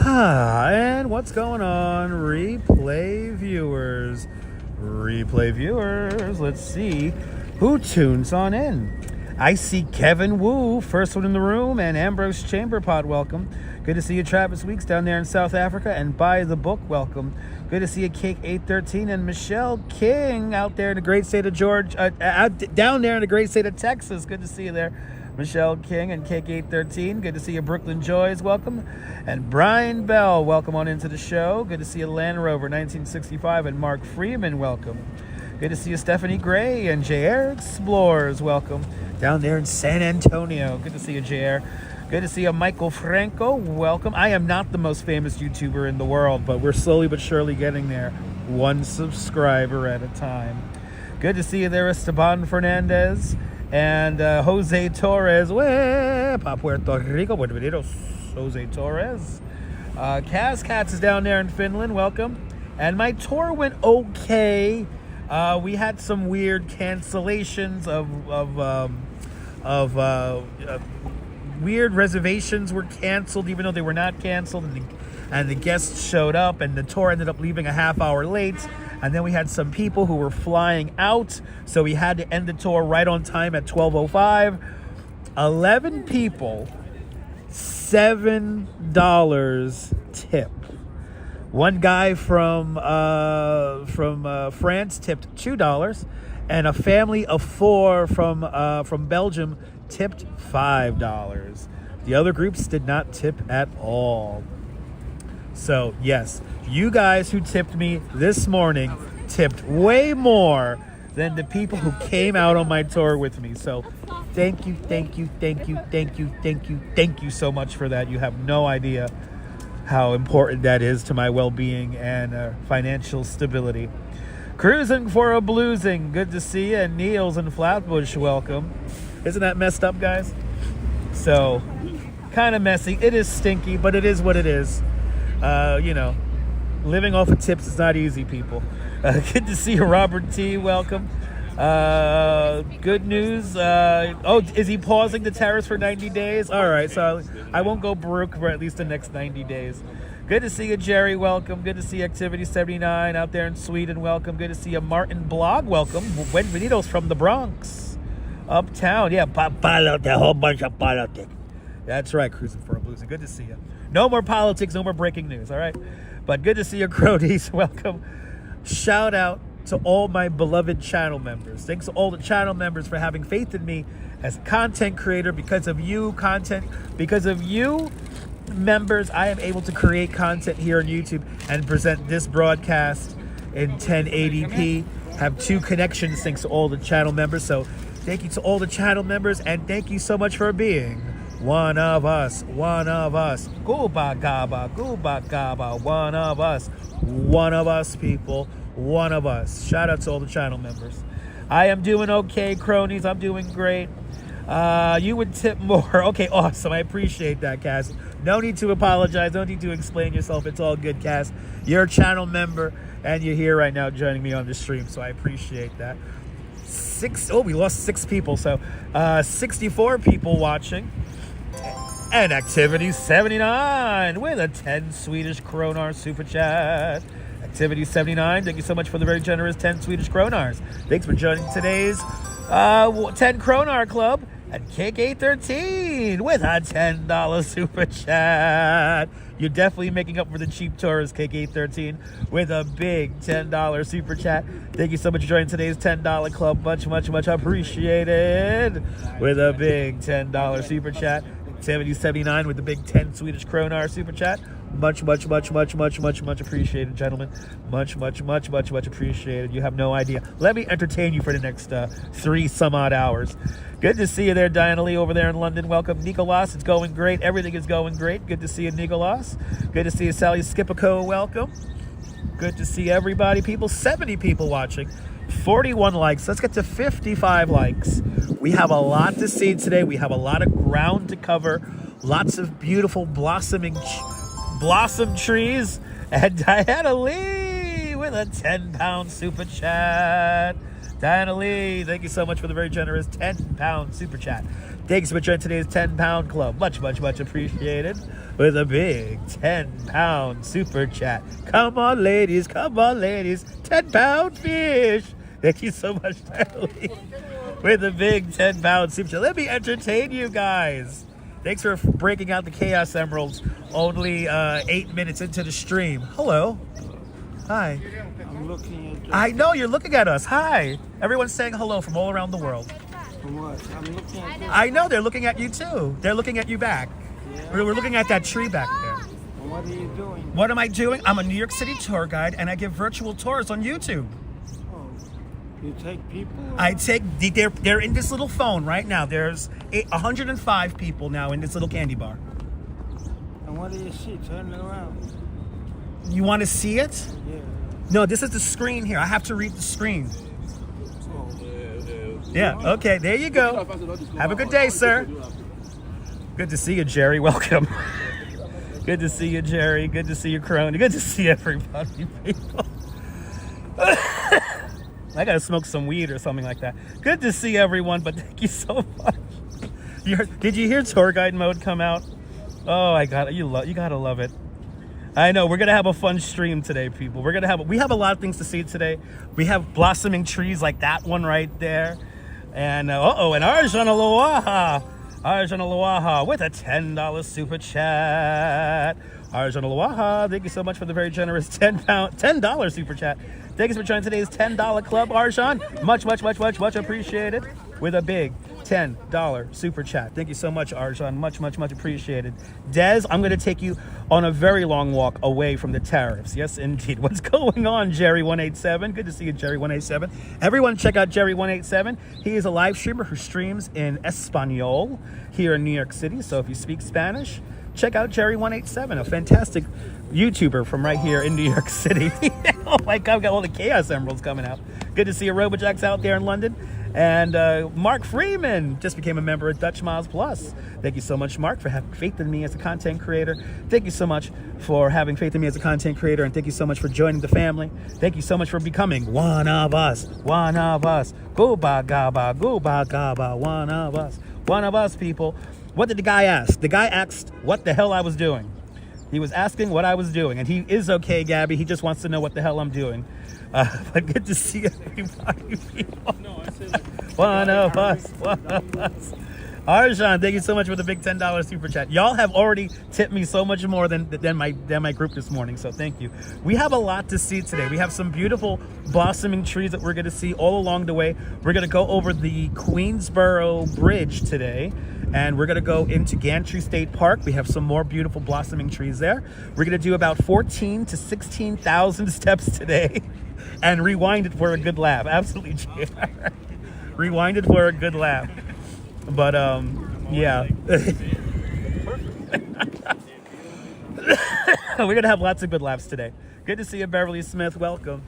And what's going on, replay viewers? Let's see who tunes on in. I see Kevin Wu, first one in the room, and Ambrose Chamberpot, welcome. Good to see you, Travis Weeks, down there in South Africa, and Buy the Book, welcome. Good to see you, Cake 813, and Michelle King out there in the great state of down there in the great state of Texas. Good to see you there, Michelle King and Cake 813. Good to see you, Brooklyn Joys, welcome. And Brian Bell, welcome on into the show. Good to see you, Land Rover 1965, and Mark Freeman, welcome. Good to see you, Stephanie Gray and JR Explorers, welcome. Down there in San Antonio. Good to see you, JR. Good to see you, Michael Franco, welcome. I am not the most famous YouTuber in the world, but we're slowly but surely getting there. One subscriber at a time. Good to see you there, Esteban Fernandez and Jose Torres. Pa Puerto Rico, bienvenidos, Jose Torres. Kaz Katz is down there in Finland, welcome. And my tour went okay. We had some weird cancellations weird reservations were canceled, even though they were not canceled, and the guests showed up, and the tour ended up leaving a half hour late. And then we had some people who were flying out, so we had to end the tour right on time at 12:05. 11 people, $7 tip. One guy from France tipped $2, and a family of 4 from Belgium tipped $5. The other groups did not tip at all. So yes, you guys who tipped me this morning tipped way more than the people who came out on my tour with me. So thank you so much for that. You have no idea how important that is to my well-being and financial stability. Cruising for a Bluesing, good to see you. And Niels and Flatbush, welcome. Isn't that messed up, guys? So, kind of messy. It is stinky, but it is what it is. Living off of tips is not easy, people. Good to see you, Robert T. Welcome. Good news. Is he pausing the tariffs for 90 days? All right, so I won't go broke for at least the next 90 days. Good to see you, Jerry. Welcome. Good to see you, Activity 79 out there in Sweden. Welcome. Good to see you, Martin Blog. Welcome. Buenvenidos from the Bronx. Uptown. Yeah, a whole bunch of politics. That's right, Cruising for a Blues. Good to see you. No more politics, no more breaking news, all right? But good to see you, Cronies. Welcome. Shout out to all my beloved channel members. Thanks to all the channel members for having faith in me as a content creator. Because of you, members, I am able to create content here on YouTube and present this broadcast in 1080p. Have 2 connections thanks to all the channel members. So thank you to all the channel members, and thank you so much for being one of us. Gooba gaba, one of us, people. One of us. Shout out to all the channel members. I am doing okay, cronies. I'm doing great. You would tip more. Okay, awesome. I appreciate that, Cass. No need to apologize. No need to explain yourself. It's all good, Cass. You're a channel member, and you're here right now joining me on the stream, so I appreciate that. We lost 6 people, so 64 people watching. And Activity 79 with a 10 Swedish kronar super chat. Activity 79, thank you so much for the very generous 10 Swedish kronars. Thanks for joining today's 10 kronar club. And Cake 813 with a $10 super chat. You're definitely making up for the cheap tourist, Cake 813, with a big $10 super chat. Thank you so much for joining today's $10 club. Much appreciated. With a big $10 super chat. 7079 with the big 10 Swedish kronar super chat. Much appreciated, gentlemen. Much appreciated. You have no idea. Let me entertain you for the next 3 some odd hours. Good to see you there, Diana Lee, over there in London. Welcome, Nicolas. It's going great. Everything is going great. Good to see you, Nicolas. Good to see you, Sally Skipico. Welcome. Good to see everybody. 70 people watching. 41 likes. Let's get to 55 likes. We have a lot to see today. We have a lot of ground to cover. Lots of beautiful blossom trees. And Diana Lee with a 10-pound super chat. Diana Lee, thank you so much for the very generous 10-pound super chat. Thanks for joining today's 10-pound club. Much, much, much appreciated. With a big 10-pound super chat. Come on, ladies. 10-pound fish. Thank you so much, Natalie. With a big 10-pound super chat. Let me entertain you guys. Thanks for breaking out the Chaos Emeralds only 8 minutes into the stream. Hello. Hi. I'm looking at you. I know you're looking at us. Hi. Everyone's saying hello from all around the world. From what? I'm looking at you. I know they're looking at you too. They're looking at you back. Yeah. We're looking at that tree back there. And what are you doing? What am I doing? I'm a New York City tour guide and I give virtual tours on YouTube. Oh, you take people? I take, they're in this little phone right now. There's 105 people now in this little candy bar. And what do you see? Turn it around. You want to see it? Yeah. No, this is the screen here. I have to read the screen. Oh. Yeah, okay, there you go. Have a good day, sir. Good to see you, Jerry. Welcome. Good to see you, Jerry. Good to see you, Crony. Good to see everybody, people. I gotta smoke some weed or something like that. Good to see everyone, but thank you so much. Did you hear tour guide mode come out? Oh, I got it. You gotta love it. I know we're gonna have a fun stream today, people. We have a lot of things to see today. We have blossoming trees like that one right there, and and Arjun Aloha with a $10 super chat. Arjun Aloha, thank you so much for the very generous $10 super chat. Thanks for joining today's $10 club, Arjun. Much, much, much, much, much appreciated. With a big $10 super chat. Thank you so much, Arjun. Much, much, much appreciated. Dez, I'm going to take you on a very long walk away from the tariffs. Yes, indeed. What's going on, Jerry187? Good to see you, Jerry187. Everyone check out Jerry187. He is a live streamer who streams in Espanol here in New York City. So if you speak Spanish, check out Jerry187, a fantastic YouTuber from right here in New York City. Oh my God, we've got all the Chaos Emeralds coming out. Good to see you, Robojack's out there in London. And Mark Freeman just became a member of Dutch Miles Plus. Thank you so much, Mark, for having faith in me as a content creator. Thank you so much for having faith in me as a content creator. And thank you so much for joining the family. Thank you so much for becoming one of us. One of us. Gooba gaba, gooba gaba, one of us. One of us, people. What did the guy ask? The guy asked what the hell I was doing. He was asking what I was doing. And he is okay, Gabby. He just wants to know what the hell I'm doing. But good to see everybody, people. One of us. Arjan, thank you so much for the big $10 super chat. Y'all have already tipped me so much more than my group this morning, so thank you. We have a lot to see today. We have some beautiful blossoming trees that we're going to see all along the way. We're going to go over the Queensboro Bridge today, and we're going to go into Gantry State Park. We have some more beautiful blossoming trees there. We're going to do about 14 to 16,000 steps today and rewind it for a good laugh. Absolutely, JR. Rewind it for a good laugh. But yeah. We're gonna have lots of good laughs today. Good to see you, Beverly Smith. Welcome.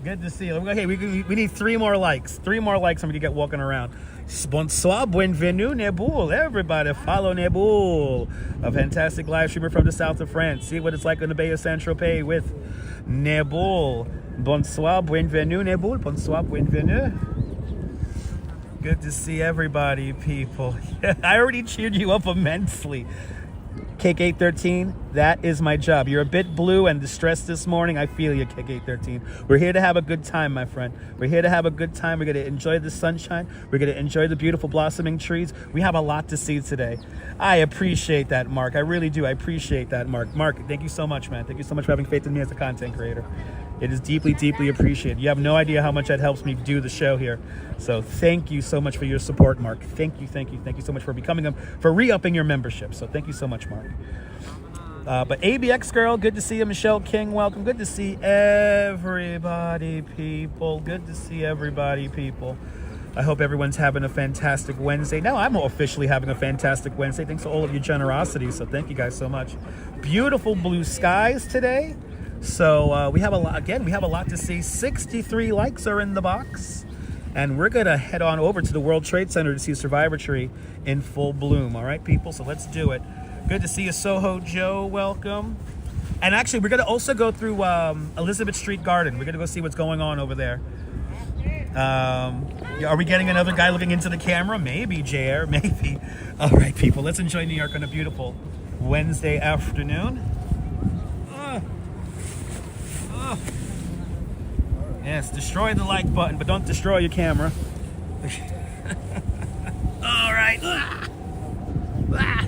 Good to see you. Okay, we need 3 more likes. 3 more likes and we can get walking around. Bonsoir, bienvenue, Nebul. Everybody follow Nebul, a fantastic live streamer from the south of France. See what it's like on the Bay of Saint-Tropez with Nebul. Bonsoir, bienvenue, Nebul. Bonsoir, bienvenue. Good to see everybody, people. I already cheered you up immensely. Cake 813, that is my job. You're a bit blue and distressed this morning. I feel you, Cake 813. We're here to have a good time, my friend. We're here to have a good time. We're going to enjoy the sunshine. We're going to enjoy the beautiful blossoming trees. We have a lot to see today. I appreciate that, Mark. I really do. I appreciate that, Mark. Mark, thank you so much, man. Thank you so much for having faith in me as a content creator. It is deeply, deeply appreciated. You have no idea how much that helps me do the show here. So thank you so much for your support, Mark. Thank you so much for for re-upping your membership. So thank you so much, Mark. But ABX girl, good to see you. Michelle King, welcome. Good to see everybody, people. Good to see everybody, people. I hope everyone's having a fantastic Wednesday. Now I'm officially having a fantastic Wednesday. Thanks to all of your generosity. So thank you guys so much. Beautiful blue skies today. So we have a lot. Again, we have a lot to see. 63 likes are in the box. And we're going to head on over to the World Trade Center to see Survivor Tree in full bloom. All right, people? So let's do it. Good to see you, Soho Joe. Welcome. And actually, we're going to also go through Elizabeth Street Garden. We're going to go see what's going on over there. Are we getting another guy looking into the camera? Maybe, JR, maybe. All right, people, let's enjoy New York on a beautiful Wednesday afternoon. Yes, destroy the like button, but don't destroy your camera. All right.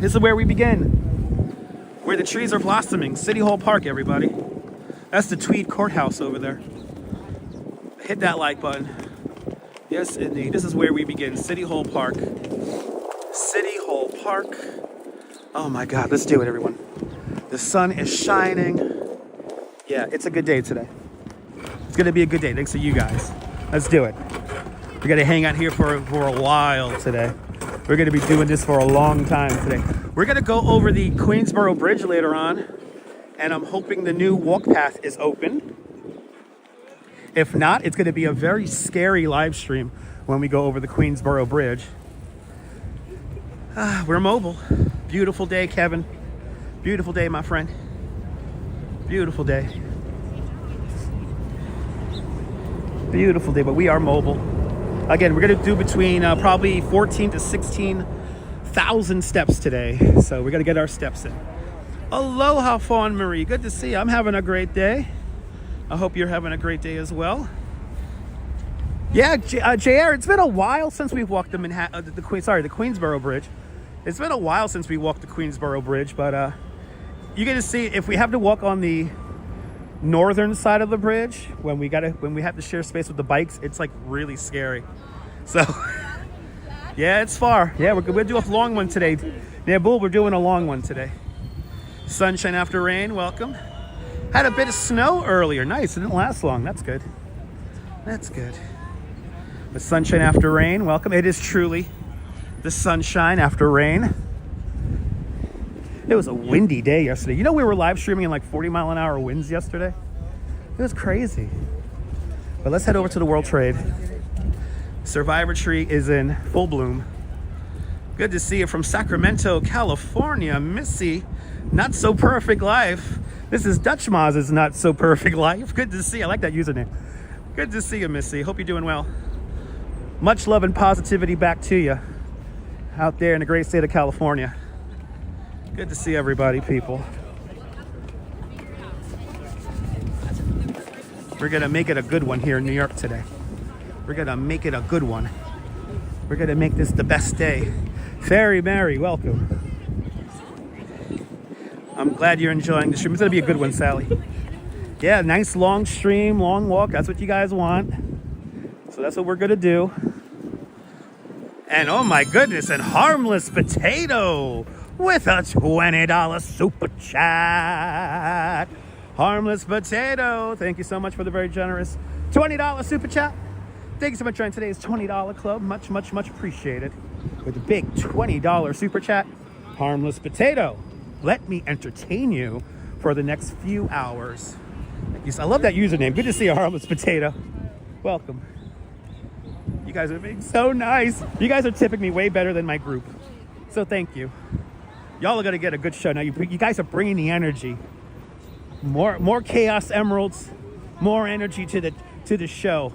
This is where we begin. Where the trees are blossoming. City Hall Park, everybody. That's the Tweed Courthouse over there. Hit that like button. Yes, indeed. This is where we begin. City Hall Park. City Hall Park. Oh my God, let's do it, everyone. The sun is shining. Yeah, it's a good day today. It's gonna be a good day, thanks to you guys. Let's do it. We're gonna hang out here for a while today. We're gonna be doing this for a long time today. We're gonna go over the Queensboro Bridge later on, and I'm hoping the new walk path is open. If not, it's gonna be a very scary live stream when we go over the Queensboro Bridge. We're mobile. Beautiful day, Kevin. Beautiful day, my friend. Beautiful day. Beautiful day, but we are mobile. Again, we're gonna do between probably 14 to 16,000 steps today. So we're gonna get our steps in. Aloha, Fawn Marie. Good to see you. I'm having a great day. I hope you're having a great day as well. Yeah, JR, it's been a while since we've walked the Queensboro Bridge. It's been a while since we walked the Queensboro Bridge, but you're gonna see if we have to walk on the northern side of the bridge when we have to share space with the bikes, it's like really scary. So yeah, it's far. Yeah, we'll do a long one today. Yeah, Bull, we're doing a long one today. Sunshine after rain, welcome. Had a bit of snow earlier. Nice, it didn't last long. That's good. That's good. The sunshine after rain, welcome. It is truly the sunshine after rain. It was a windy day yesterday. You know, we were live streaming in like 40-mile-an-hour winds yesterday. It was crazy. But let's head over to the World Trade. Survivor Tree is in full bloom. Good to see you from Sacramento, California. Missy, Not So Perfect Life. This is Dutch Maz's Not So Perfect Life. Good to see you. I like that username. Good to see you, Missy. Hope you're doing well. Much love and positivity back to you out there in the great state of California. Good to see everybody, people. We're gonna make it a good one here in New York today. We're gonna make it a good one. We're gonna make this the best day. Ferry Mary, welcome. I'm glad you're enjoying the stream. It's gonna be a good one, Sally. Yeah, nice long stream, long walk. That's what you guys want. So that's what we're gonna do. And oh my goodness, and Harmless Potato with a $20 super chat. Harmless Potato, thank you so much for the very generous $20 super chat. Thank you so much for joining today's $20 club. Much, much, much appreciated. With a big $20 super chat, Harmless Potato. Let me entertain you for the next few hours. Thank you. I love that username. Good to see you, Harmless Potato. Welcome. You guys are being so nice. You guys are tipping me way better than my group. So thank you. Y'all are gonna get a good show. Now you guys are bringing the energy. More Chaos Emeralds, more energy to the show.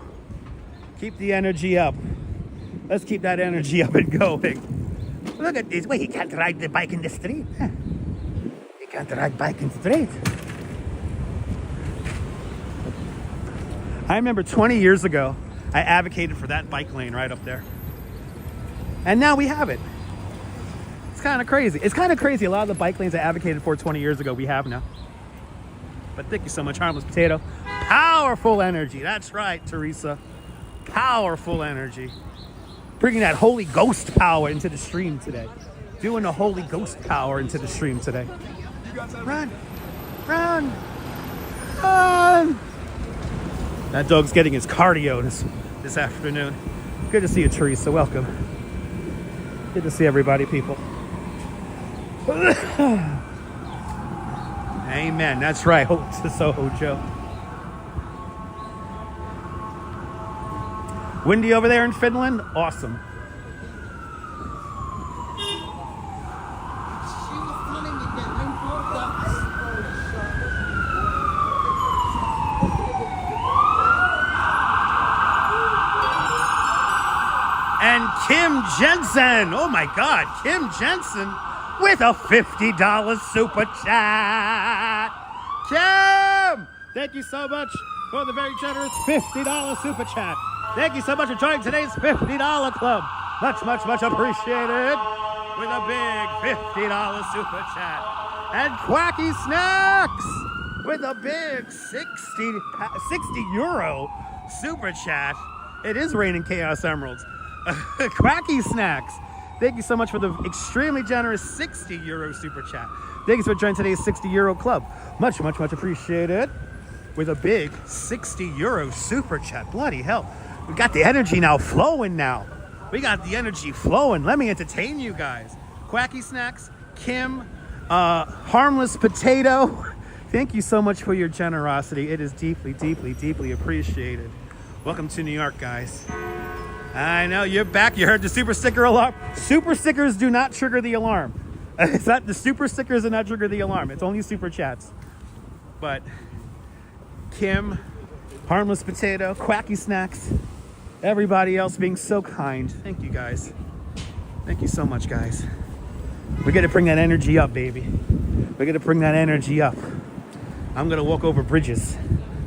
Keep the energy up. Let's keep that energy up and going. Look at this. Wait, he can't ride the bike in the street. Huh? He can't ride bike in the street. I remember 20 years ago, I advocated for that bike lane right up there. And now we have it. It's kind of crazy. It's kind of crazy. A lot of the bike lanes I advocated for 20 years ago, we have now. But thank you so much, Harmless Potato. Powerful energy. That's right, Teresa. Powerful energy. Bringing that Holy Ghost power into the stream today. Doing the Holy Ghost power into the stream today. Run. Run. Run. That dog's getting his cardio this afternoon. Good to see you, Teresa. Welcome. Good to see everybody, people. Amen. That's right. Hope to Soho Joe. Windy over there in Finland? Awesome. Kim Jensen. Oh my God, Kim Jensen with a $50 super chat. Kim, thank you so much for the very generous $50 super chat. Thank you so much for joining today's $50 club. Much, much, much appreciated. With a big $50 super chat. And Quacky Snacks with a big 60 euro super chat. It is raining Chaos Emeralds. Quacky Snacks, thank you so much for the extremely generous 60 euro super chat. Thank you for joining today's 60 euro club. Much, much, much appreciated. With a big 60 euro super chat. Bloody hell. We got the energy now flowing now. We got the energy flowing. Let me entertain you guys. Quacky Snacks, Kim, Harmless Potato. Thank you so much for your generosity. It is deeply, deeply, deeply appreciated. Welcome to New York, guys. I know, you're back. You heard the super sticker alarm. Super stickers do not trigger the alarm. It's not, the super stickers do not trigger the alarm. It's only super chats. But Kim, Harmless Potato, Quacky Snacks, everybody else being so kind. Thank you, guys. Thank you so much, guys. We got to bring that energy up, baby. We got to bring that energy up. I'm going to walk over bridges,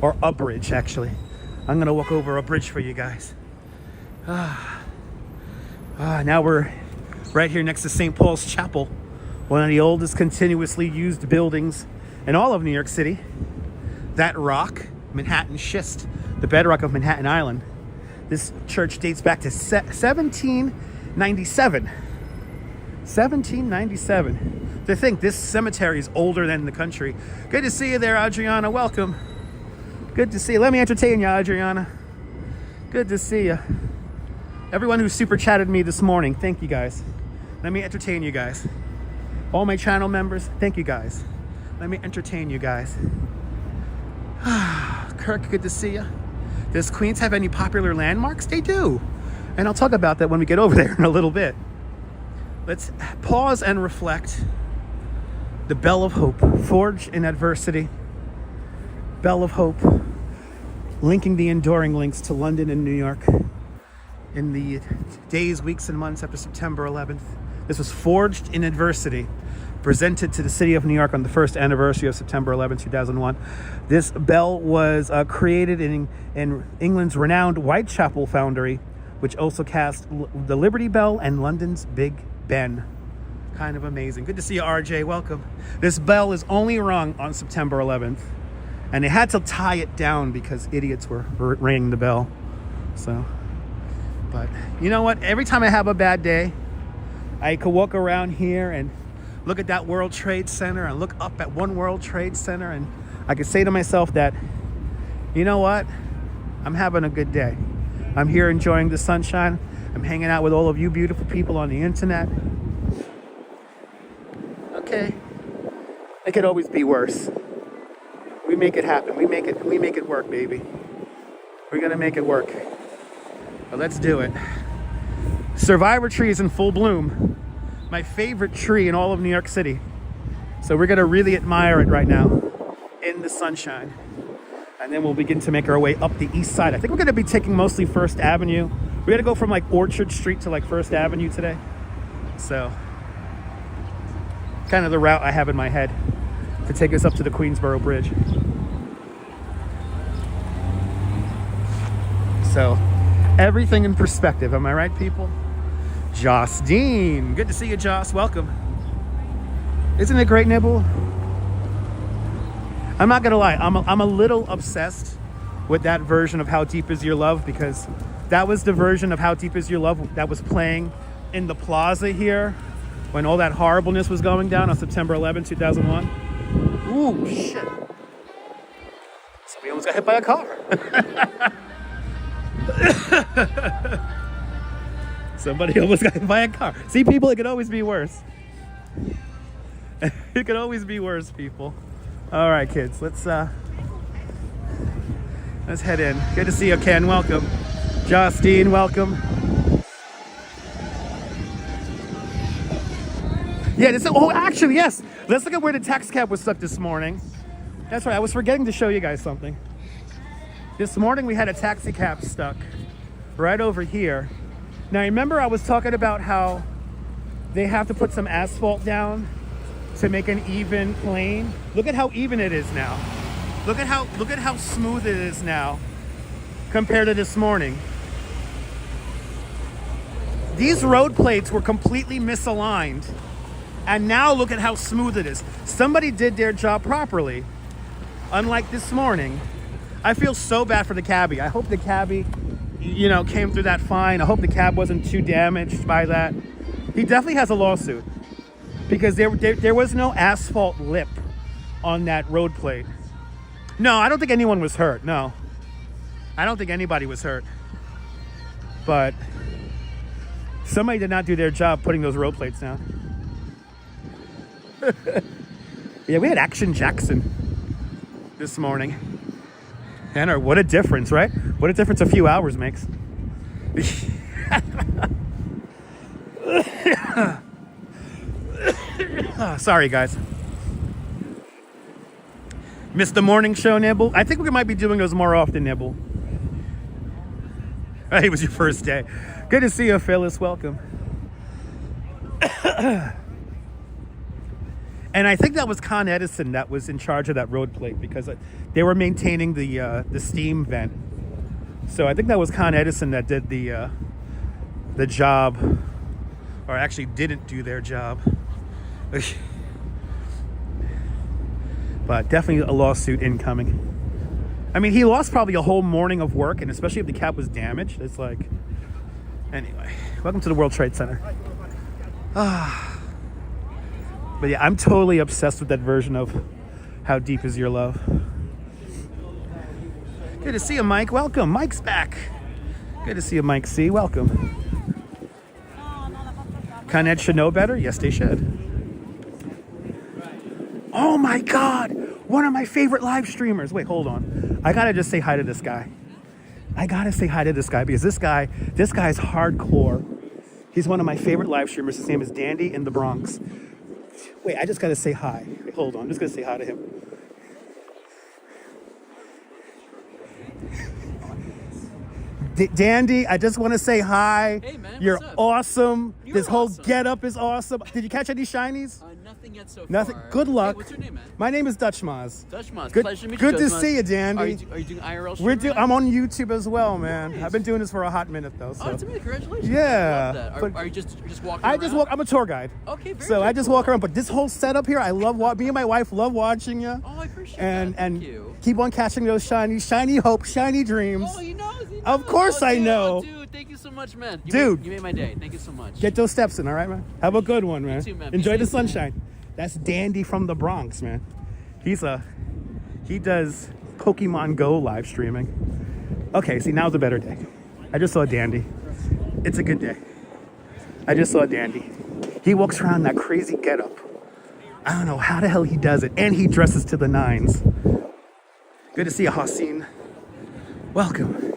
or a bridge, actually. I'm going to walk over a bridge for you guys. Now we're right here next to St. Paul's Chapel, one of the oldest continuously used buildings in all of New York City. That rock, Manhattan schist, the bedrock of Manhattan Island. This church dates back to 1797. 1797. To think this cemetery is older than the country. Good to see you there, Adriana. Welcome. Good to see you. Let me entertain you, Adriana. Good to see you. Everyone who super chatted me this morning, thank you guys. Let me entertain you guys. All my channel members, thank you guys. Let me entertain you guys. Kirk, good to see you. Does Queens have any popular landmarks? They do. And I'll talk about that when we get over there in a little bit. Let's pause and reflect. The Bell of Hope, forged in adversity. Bell of Hope, linking the enduring links to London and New York in the days, weeks, and months after September 11th. This was forged in adversity, presented to the city of New York on the first anniversary of September 11, 2001. This bell was created in England's renowned Whitechapel foundry, which also cast the Liberty Bell and London's Big Ben. Kind of amazing. Good to see you, RJ. Welcome. This bell is only rung on September 11th, and they had to tie it down because idiots were ringing the bell. So, but you know what? Every time I have a bad day, I could walk around here and look at that World Trade Center and look up at One World Trade Center, and I could say to myself that, you know what? I'm having a good day. I'm here enjoying the sunshine. I'm hanging out with all of you beautiful people on the internet. Okay. It could always be worse. We make it happen. We make it work, baby. We're gonna make it work. But let's do it. Survivor tree is in full bloom. My favorite tree in all of New York City. So we're gonna really admire it right now in the sunshine. And then we'll begin to make our way up the east side. I think we're gonna be taking mostly First Avenue. We're gonna go from like Orchard Street to like First Avenue today. So, kind of the route I have in my head to take us up to the Queensboro Bridge. So, everything in perspective, am I right, people? Joss Dean, good to see you, Joss. Welcome. Isn't it great, Nibble? I'm not gonna lie, I'm a little obsessed with that version of How Deep Is Your Love, because that was the version of How Deep Is Your Love that was playing in the Plaza here when all that horribleness was going down on September 11, 2001. Ooh, shit. Somebody almost got hit by a car. Somebody almost got hit by a car. See, people, it could always be worse. It could always be worse, people. All right, kids, let's head in. Good to see you, Ken. Welcome. Justine, welcome. Yeah, actually, yes. Let's look at where the tax cab was stuck this morning. That's right, I was forgetting to show you guys something. This morning we had a taxi cab stuck right over here. Now, remember I was talking about how they have to put some asphalt down to make an even plane? Look at how even it is now. Look at how smooth it is now compared to this morning. These road plates were completely misaligned, and now look at how smooth it is. Somebody did their job properly, unlike this morning. I feel so bad for the cabbie. I hope the cabbie, you know, came through that fine. I hope the cab wasn't too damaged by that. He definitely has a lawsuit because there was no asphalt lip on that road plate. No, I don't think anyone was hurt. No, I don't think anybody was hurt. But somebody did not do their job putting those road plates down. Yeah, we had Action Jackson this morning. And what a difference, right? What a difference a few hours makes. Sorry, guys. Missed the morning show, Nibble? I think we might be doing those more often, Nibble. It was your first day. Good to see you, Phyllis. Welcome. And I think that was Con Edison that was in charge of that road plate because they were maintaining the steam vent. So I think that was Con Edison that did the job, or actually didn't do their job. But definitely a lawsuit incoming. I mean, he lost probably a whole morning of work, and especially if the cab was damaged. It's like, anyway, welcome to the World Trade Center. But yeah, I'm totally obsessed with that version of How Deep Is Your Love. Good to see you, Mike. Welcome. Mike's back. Good to see you, Mike C. Welcome. Con Ed should know better? Yes, they should. Oh my God, one of my favorite live streamers. Wait, hold on. I gotta just say hi to this guy. I gotta say hi to this guy because this guy's hardcore. He's one of my favorite live streamers. His name is Dandy in the Bronx. Wait, I just gotta say hi. Wait, hold on, I'm just gonna say hi to him. Dandy, I just want to say hi. Hey man, you're what's up? awesome. You're this whole awesome. Getup is awesome. Did you catch any shinies? Nothing yet so Nothing. far. Good luck. Hey, what's your name, man? My name is Dutch Maz. Dutch Maz. Good, Pleasure to meet good you, to Dutch see you, Maz. Dandy. Are you doing IRL stream? I'm on YouTube as well, man. Nice. I've been doing this for a hot minute though. So. Oh, that's amazing. Congratulations. Yeah, I love that. but Are you just walking around? I'm a tour guide. Okay, very So I very just cool. walk around. But this whole setup here, I love. Me and my wife love watching you. Oh, I appreciate And that. and Thank you. keep on catching those shiny hopes, shiny dreams. Oh, he knows. Of course I dude, know. Oh, dude, thank you so much, man. Dude. You made my day. Thank you so much. Get those steps in, all right, man? Have a good one, man. too, man. Be Enjoy the safe, man. sunshine. That's Dandy from the Bronx, man. He does Pokemon Go live streaming. Okay, see, now's a better day. I just saw Dandy. It's a good day. I just saw Dandy. He walks around in that crazy getup. I don't know how the hell he does it. And he dresses to the nines. Good to see you, Haseen. Welcome.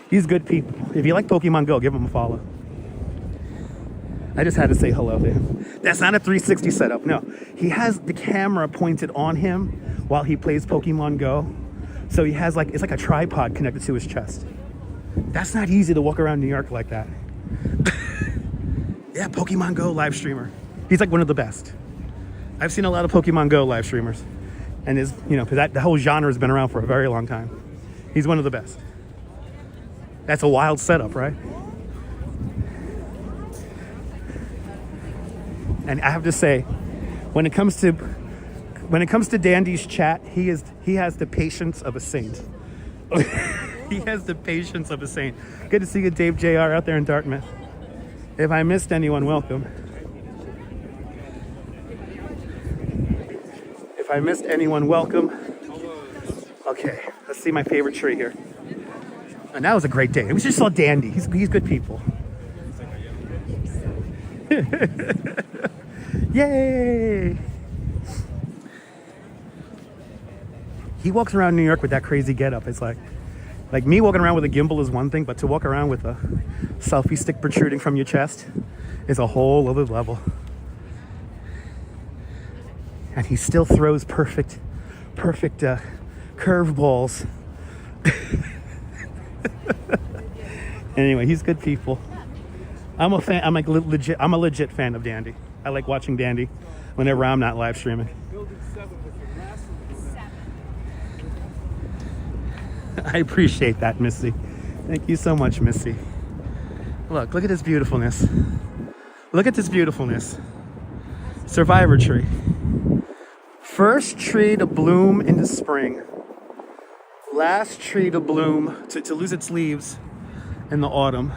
He's good people. If you like Pokemon Go, give him a follow. I just had to say hello to him. That's not a 360 setup, no. He has the camera pointed on him while he plays Pokemon Go. So he has it's like a tripod connected to his chest. That's not easy to walk around New York like that. Yeah, Pokemon Go live streamer. He's like one of the best. I've seen a lot of Pokemon Go live streamers. And the whole genre has been around for a very long time. He's one of the best. That's a wild setup, right? And I have to say, when it comes to Dandy's chat, he has the patience of a saint. He has the patience of a saint. Good to see you, Dave Jr. out there in Dartmouth. If I missed anyone, welcome. If I missed anyone, welcome. Okay, let's see my favorite tree here. And that was a great day. We just saw Dandy. He's good people. Yay! He walks around New York with that crazy getup. It's like me walking around with a gimbal is one thing, but to walk around with a selfie stick protruding from your chest is a whole other level. And he still throws perfect curveballs. Anyway, he's good people. I'm a fan. I'm like legit. I'm a legit fan of Dandy. I like watching Dandy whenever I'm not live streaming. I appreciate that, Missy. Thank you so much, Missy. Look at this beautifulness. Look at this beautifulness. Survivor tree. First tree to bloom in the spring. Last tree to bloom, to lose its leaves in the autumn.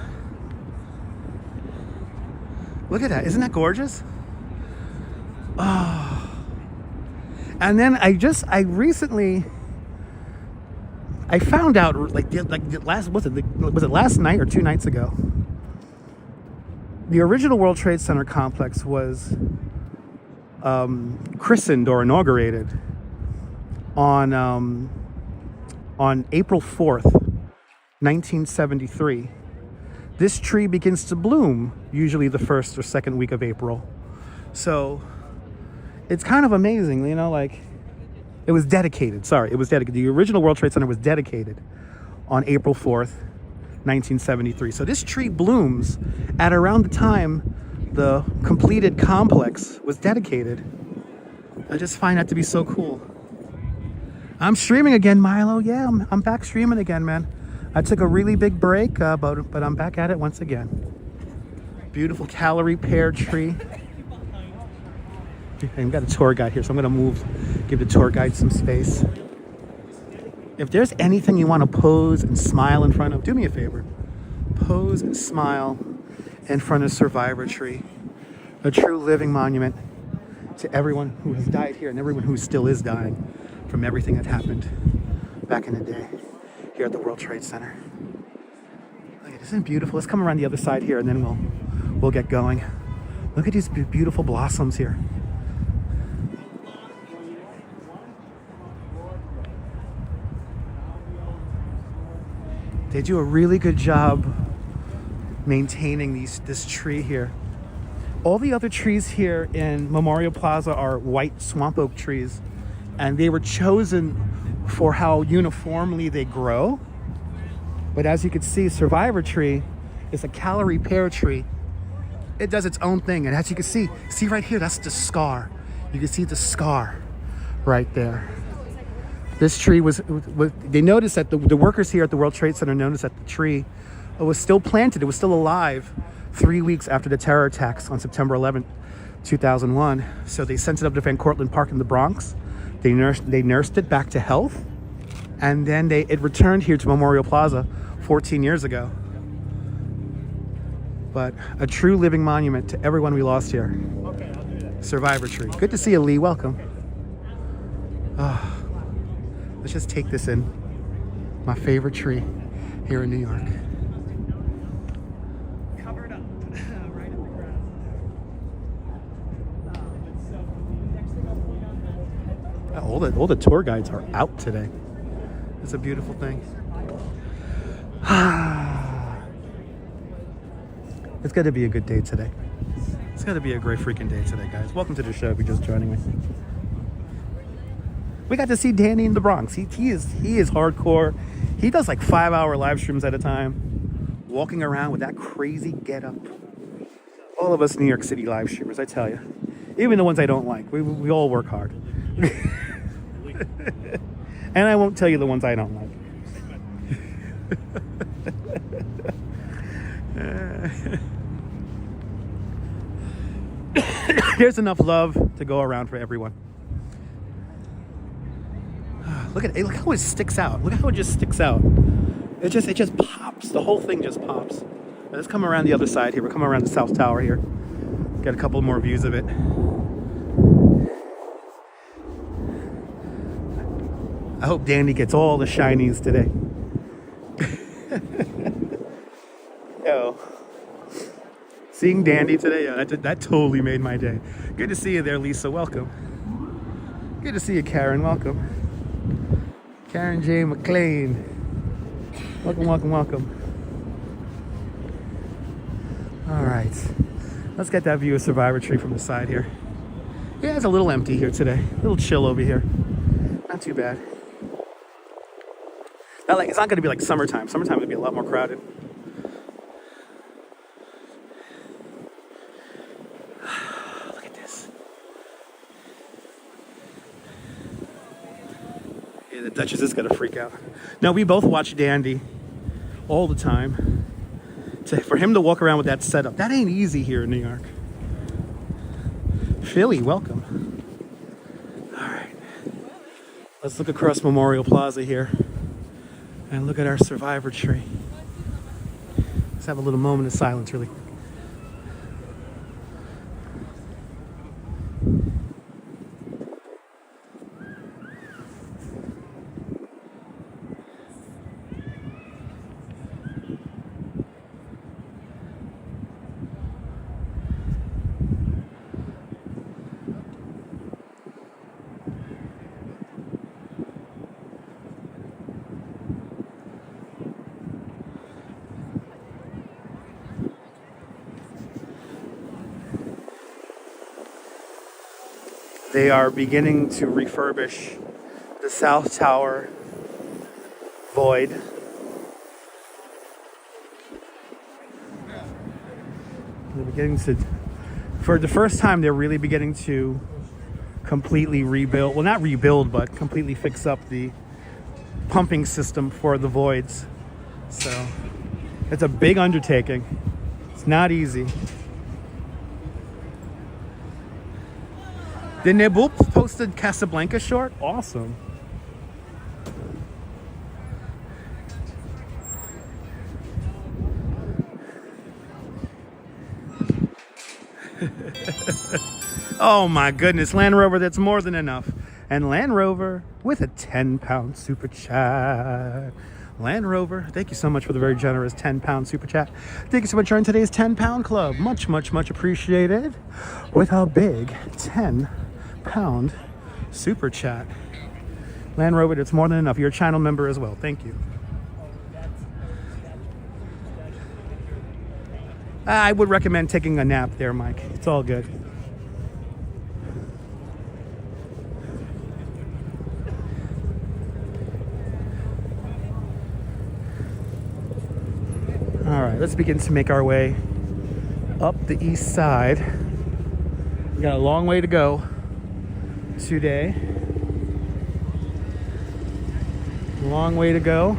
Look at that. Isn't that gorgeous? Oh. And then I recently found out was it last night or 2 nights ago? The original World Trade Center complex was christened or inaugurated on April 4th, 1973. This tree begins to bloom usually the first or second week of April. So it's kind of amazing, you know, like it was dedicated. The original World Trade Center was dedicated on April 4th, 1973. So this tree blooms at around the time the completed complex was dedicated. I just find that to be so cool. I'm streaming again, Milo. Yeah, I'm back streaming again, man. I took a really big break, but I'm back at it once again. Beautiful calorie pear tree. I've got a tour guide here, so I'm going to give the tour guide some space. If there's anything you want to pose and smile in front of, do me a favor. Pose and smile in front of Survivor Tree, a true living monument to everyone who has died here and everyone who still is dying from everything that happened back in the day here at the World Trade Center. Look at, isn't it beautiful? Let's come around the other side here and then we'll get going. Look at these beautiful blossoms here. They do a really good job maintaining this tree here. All the other trees here in Memorial Plaza are white swamp oak trees, and they were chosen for how uniformly they grow. But as you can see, Survivor Tree is a calorie pear tree. It does its own thing, and as you can see right here, that's the scar. You can see the scar right there. This tree they noticed that the workers here at the World Trade Center noticed that the tree was still planted. It was still alive 3 weeks after the terror attacks on September 11th, 2001. So they sent it up to Van Cortlandt Park in the Bronx. They nursed it back to health. And then it returned here to Memorial Plaza 14 years ago. But a true living monument to everyone we lost here. Okay, I'll do that. Survivor Tree. Good to see you, Lee. Welcome. Let's just take this in. My favorite tree here in New York. Covered up right in the ground. All the tour guides are out today. It's a beautiful thing. It's going to be a good day today. It's going to be a great freaking day today, guys. Welcome to the show if you're just joining me. We got to see Danny in the Bronx. He is hardcore. He does like 5-hour live streams at a time, walking around with that crazy getup. All of us New York City live streamers, I tell you, even the ones I don't like, we all work hard. And I won't tell you the ones I don't like. There's enough love to go around for everyone. Look at it. Look how it sticks out. Look how it just sticks out. It just pops. The whole thing just pops. Now, let's come around the other side here. We're coming around the South Tower here. Get a couple more views of it. I hope Danny gets all the shinies today. Yo. Seeing Dandy today, that totally made my day. Good to see you there, Lisa. Welcome. Good to see you, Karen. Welcome. Karen J. McLean. Welcome, welcome, welcome. All right. Let's get that view of Survivor Tree from the side here. Yeah, it's a little empty here today. A little chill over here. Not too bad. It's not going to be like summertime. Summertime would be a lot more crowded. Yeah, the Duchess is gonna freak out. No, we both watch Dandy all the time. For him to walk around with that setup, that ain't easy here in New York. Philly, welcome. All right, let's look across Memorial Plaza here and look at our survivor tree. Let's have a little moment of silence, really. They are beginning to refurbish the South Tower void. They're beginning to, for the first time, they're really beginning to completely rebuild. Well, not rebuild, but completely fix up the pumping system for the voids. So it's a big undertaking. It's not easy. The Nibble posted Casablanca short. Awesome. Oh my goodness, Land Rover, that's more than enough. And Land Rover with a 10-pound super chat. Land Rover, thank you so much for the very generous 10-pound super chat. Thank you so much for joining today's 10-pound club. Much, much, much appreciated. With a big 10-pound super chat. Land Rover, it's more than enough. You're a channel member as well. Thank you. I would recommend taking a nap there, Mike. It's all good. All right, let's begin to make our way up the east side. We got a long way to go today. Long way to go.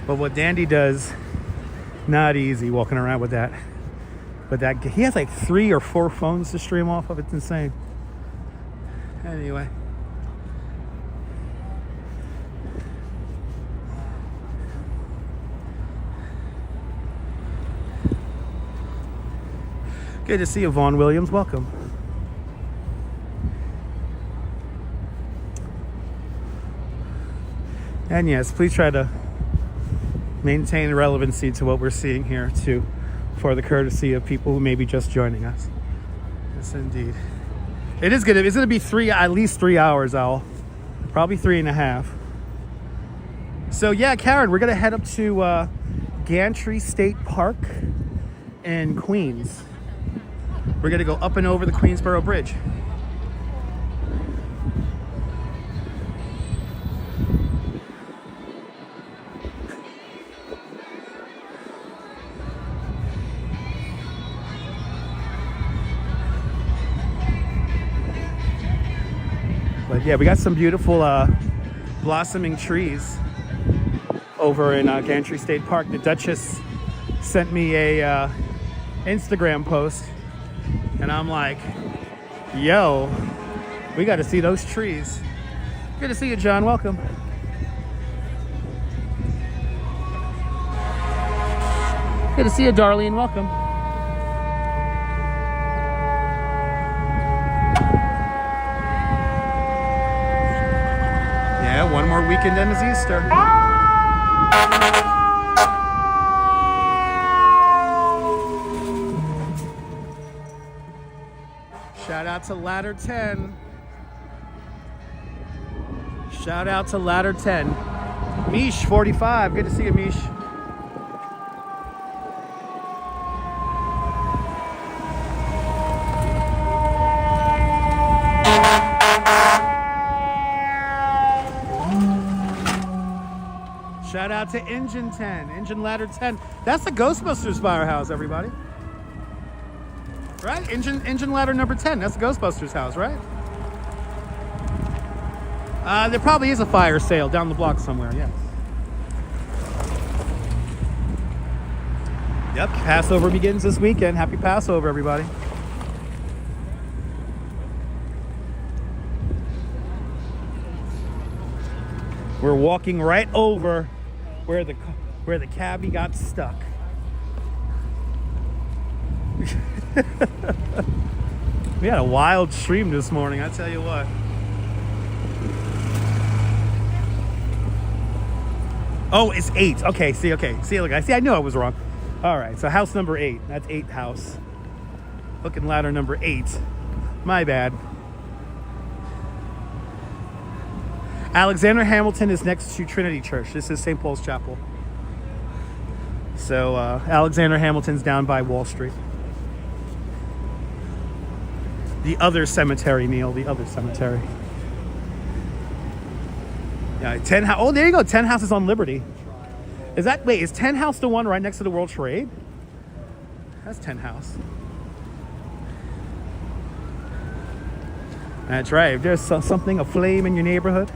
But what Dandy does, not easy walking around with that. But that he has like 3 or 4 phones to stream off of. It's insane. Anyway. Good to see you, Vaughn Williams. Welcome. And yes, please try to maintain relevancy to what we're seeing here too, for the courtesy of people who may be just joining us. Yes, indeed. It is good. It's going to be at least 3 hours, Owl. Probably 3.5. So yeah, Karen, we're going to head up to Gantry State Park in Queens. We're going to go up and over the Queensboro Bridge. But yeah, we got some beautiful blossoming trees over in Gantry State Park. The Duchess sent me a Instagram post, and I'm like, yo, we got to see those trees. Good to see you, John. Welcome. Good to see you, Darlene. Welcome. Yeah, one more weekend then is Easter. Shout out to Ladder 10. Shout out to Ladder 10. Mish 45. Good to see you, Mish. Shout out to Engine 10, Engine Ladder 10. That's the Ghostbusters Firehouse, everybody. Right? Engine Ladder number 10. That's the Ghostbusters house, right? There probably is a fire sale down the block somewhere, yes. Yep, Passover begins this weekend. Happy Passover, everybody. We're walking right over where the cabbie got stuck. We had a wild stream this morning, I tell you what. Oh, it's 8. Okay, see, look, I knew I was wrong. All right, so house number 8. That's 8th house. Looking ladder number 8. My bad. Alexander Hamilton is next to Trinity Church. This is St. Paul's Chapel. So Alexander Hamilton's down by Wall Street. The other cemetery, Neil. The other cemetery. Yeah, 10. Oh, there you go. 10 houses on Liberty. Is 10 House the one right next to the World Trade? That's 10 House. That's right. If there's something aflame in your neighborhood.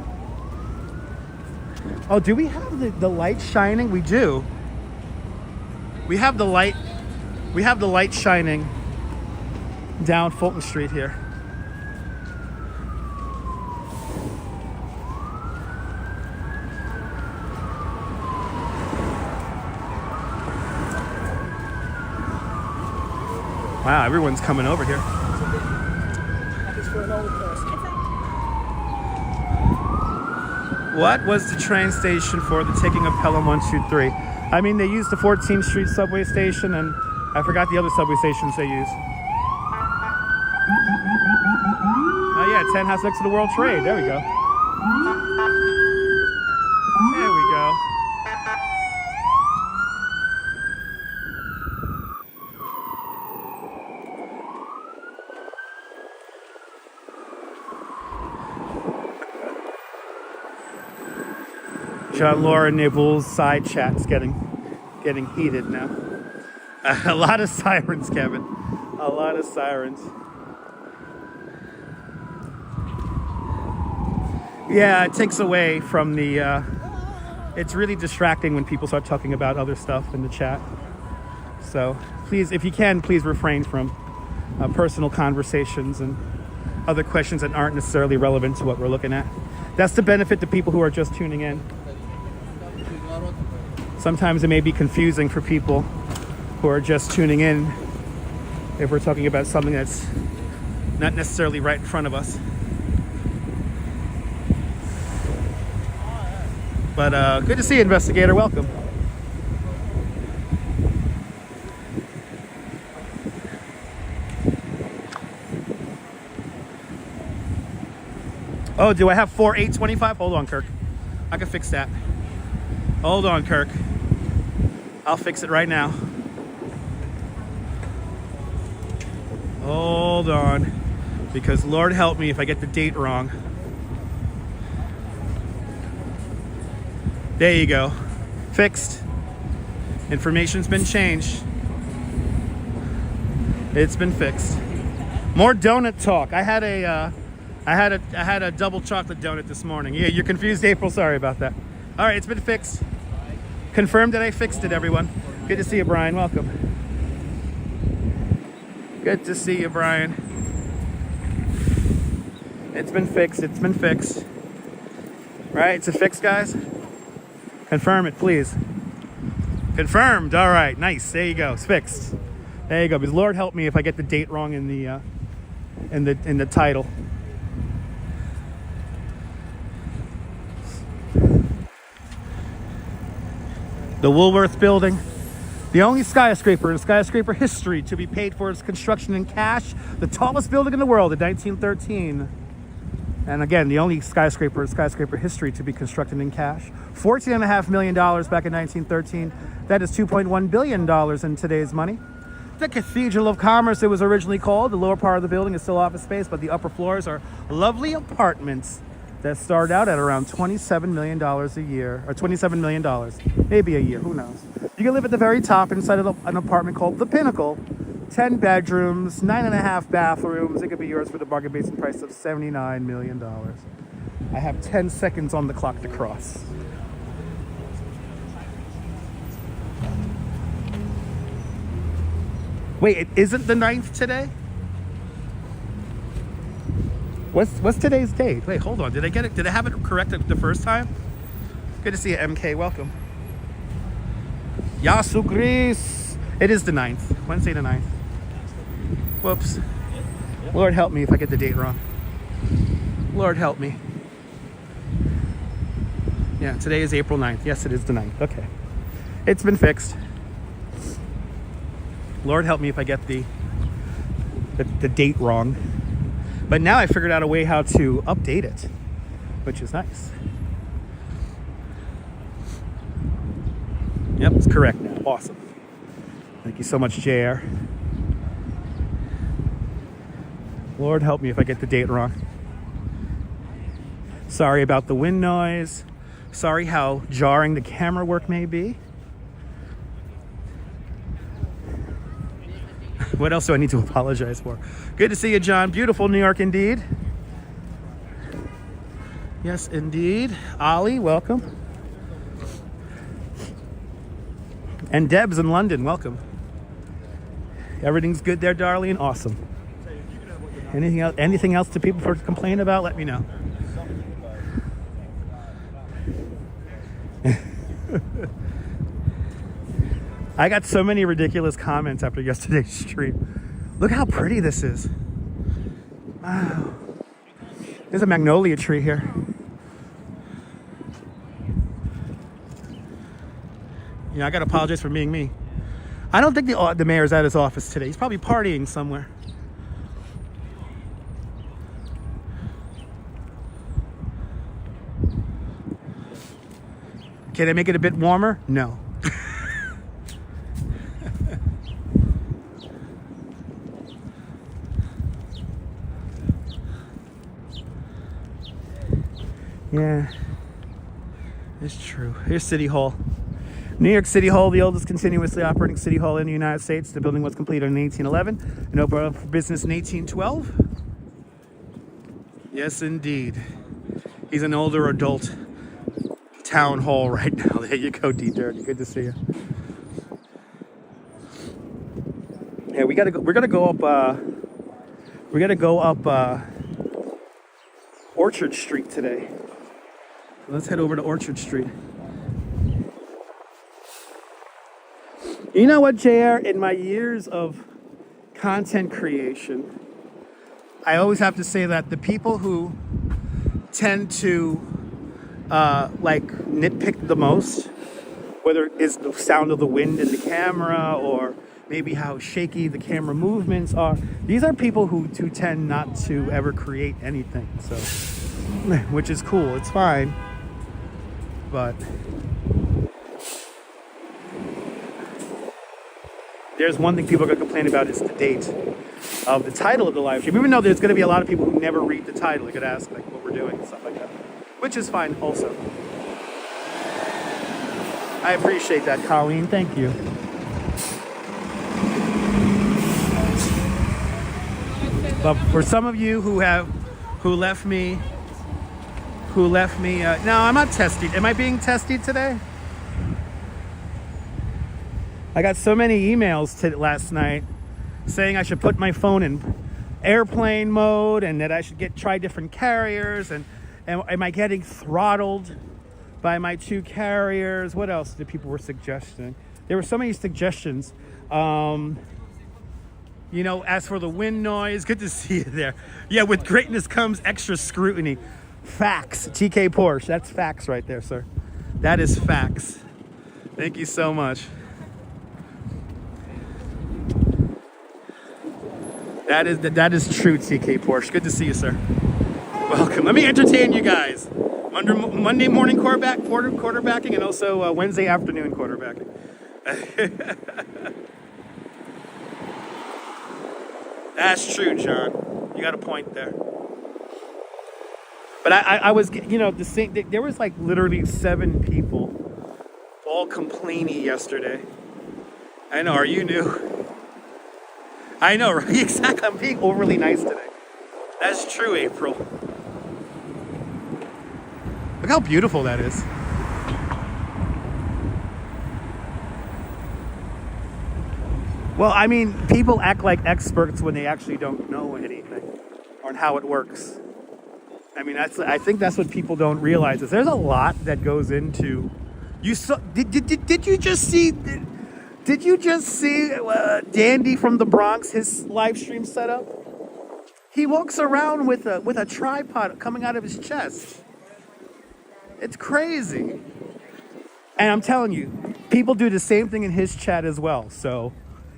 Oh, do we have the light shining? We do. We have the light shining down Fulton Street here. Wow, everyone's coming over here. What was the train station for the taking of Pelham 123? I mean, they used the 14th Street subway station, and I forgot the other subway stations they used. Oh yeah, 10 House next to the World Trade. There we go. There we go. John Laura Nibbles side chat's getting heated now. A lot of sirens, Kevin. A lot of sirens. Yeah, it takes away from the... it's really distracting when people start talking about other stuff in the chat. So please, if you can, please refrain from personal conversations and other questions that aren't necessarily relevant to what we're looking at. That's the benefit to people who are just tuning in. Sometimes it may be confusing for people who are just tuning in if we're talking about something that's not necessarily right in front of us. But good to see you, investigator. Welcome. Oh, do I have 4/8/25? Hold on, Kirk. I can fix that. Hold on, Kirk. I'll fix it right now. Hold on. Because Lord help me if I get the date wrong. There you go. Fixed. Information's been changed. It's been fixed. More donut talk. I had a double chocolate donut this morning. Yeah, you're confused, April. Sorry about that. All right, it's been fixed. Confirmed that I fixed it, everyone. Good to see you, Brian. Welcome. Good to see you, Brian. It's been fixed. It's been fixed. Right? It's a fix, guys. Confirm it, please. Confirmed. All right. Nice. There you go. It's fixed. There you go. Because Lord help me if I get the date wrong in the title. The Woolworth building, the only skyscraper in skyscraper history to be paid for its construction in cash, the tallest building in the world in 1913. And again, the only skyscraper in skyscraper history to be constructed in cash. $14.5 million back in 1913. That is $2.1 billion in today's money. The Cathedral of Commerce, it was originally called. The lower part of the building is still office space, but the upper floors are lovely apartments. that start out at around $27 million a year, or $27 million, maybe a year, who knows. You can live at the very top inside of an apartment called The Pinnacle. 10 bedrooms, 9.5 bathrooms. It could be yours for the bargain basement price of $79 million. I have 10 seconds on the clock to cross. Wait, it isn't the 9th today? What's today's date? Wait, hold on. Did I get it? Did I have it correct the first time? Good to see you, MK. Welcome. Yasu Gris. It is the 9th. Wednesday the 9th. Whoops. Lord help me if I get the date wrong. Lord help me. Yeah, today is April 9th. Yes, it is the 9th. Okay. It's been fixed. Lord help me if I get the date wrong. But now I figured out a way how to update it, which is nice. Yep, it's correct now. Awesome. Thank you so much, JR. Lord help me if I get the date wrong. Sorry about the wind noise. Sorry how jarring the camera work may be. What else do I need to apologize for? Good to see you, John. Beautiful New York indeed. Yes, indeed. Ollie, welcome. And Deb's in London, welcome. Everything's good there, Darlene? Awesome. Anything else to people to complain about? Let me know. I got so many ridiculous comments after yesterday's stream. Look how pretty this is. Wow. There's a magnolia tree here. Yeah, I gotta apologize for being me. I don't think the mayor's at his office today. He's probably partying somewhere. Can I make it a bit warmer? No. Yeah, it's true. Here's City Hall. New York City Hall, the oldest continuously operating city hall in the United States. The building was completed in 1811 and opened up for business in 1812. Yes, indeed. He's an older adult. Town hall right now. There you go, D Dirty. Good to see you. Yeah, we gotta go. We're gonna go up. We gotta go up Orchard Street today. Let's head over to Orchard Street. You know what, JR? In my years of content creation, I always have to say that the people who tend to like nitpick the most, whether it's the sound of the wind in the camera or maybe how shaky the camera movements are, these are people who tend not to ever create anything. So, which is cool. It's fine. But there's one thing people are going to complain about is the date of the title of the live stream. Even though there's going to be a lot of people who never read the title, you could ask like what we're doing and stuff like that, which is fine also. I appreciate that, Colleen. Thank you. But for some of you who left me, no, I'm not tested. Am I being tested today? I got so many emails last night saying I should put my phone in airplane mode and that I should try different carriers and am I getting throttled by my two carriers? What else did people were suggesting? There were so many suggestions. You know, as for the wind noise, good to see you there. Yeah, with greatness comes extra scrutiny. Facts. TK Porsche. That's facts right there, sir. That is facts. Thank you so much. That is true, TK Porsche. Good to see you, sir. Welcome. Let me entertain you guys. Monday morning quarterbacking and also Wednesday afternoon quarterbacking. That's true, John. You got a point there. But I was, you know, the same. There was like literally 7 people, all complaining yesterday. I know. Are you new? I know, right? Exactly. I'm being overly nice today. That's true, April. Look how beautiful that is. Well, I mean, people act like experts when they actually don't know anything on how it works. I mean, I think that's what people don't realize is there's a lot that goes into. You saw? Did you just see? Did you just see Dandy from the Bronx, his live stream setup? He walks around with a tripod coming out of his chest. It's crazy. And I'm telling you, people do the same thing in his chat as well. So,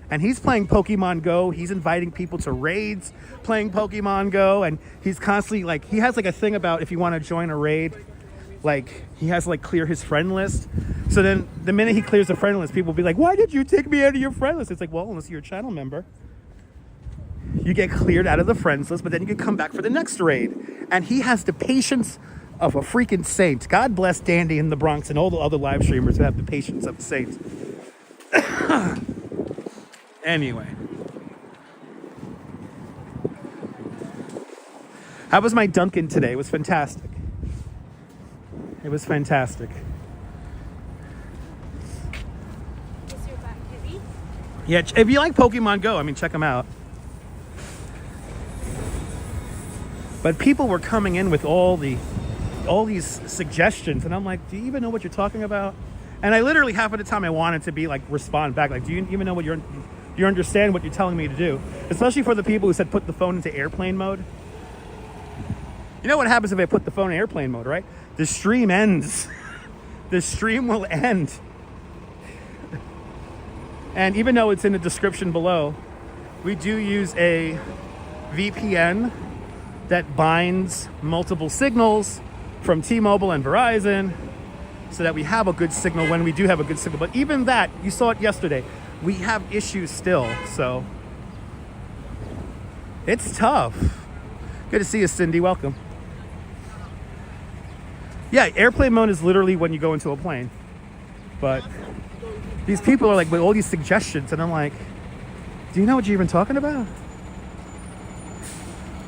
and he's playing Pokemon Go. He's inviting people to raids playing Pokemon Go. And he's constantly like, he has like a thing about if you want to join a raid, like he has to like clear his friend list. So then the minute he clears the friend list, people will be like, why did you take me out of your friend list? It's like, well, unless you're a channel member, you get cleared out of the friends list, but then you can come back for the next raid. And he has the patience of a freaking saint. God bless Dandy in the Bronx and all the other live streamers who have the patience of a saint. Anyway. How was my Dunkin' today? It was fantastic. It was fantastic. Is your back heavy? Yeah, if you like Pokemon Go, I mean, check them out. But people were coming in with all these suggestions, and I'm like, do you even know what you're talking about? And I literally, half of the time I wanted to be like, respond back, like, do you even know what do you understand what you're telling me to do? Especially for the people who said put the phone into airplane mode. You know what happens if I put the phone in airplane mode, right? The stream ends. The stream will end. And even though it's in the description below, we do use a VPN that binds multiple signals from T-Mobile and Verizon so that we have a good signal when we do have a good signal. But even that, you saw it yesterday, we have issues still, so it's tough. Good to see you, Cindy. Welcome. Yeah, airplane mode is literally when you go into a plane. But these people are like, with all these suggestions, and I'm like, do you know what you're even talking about?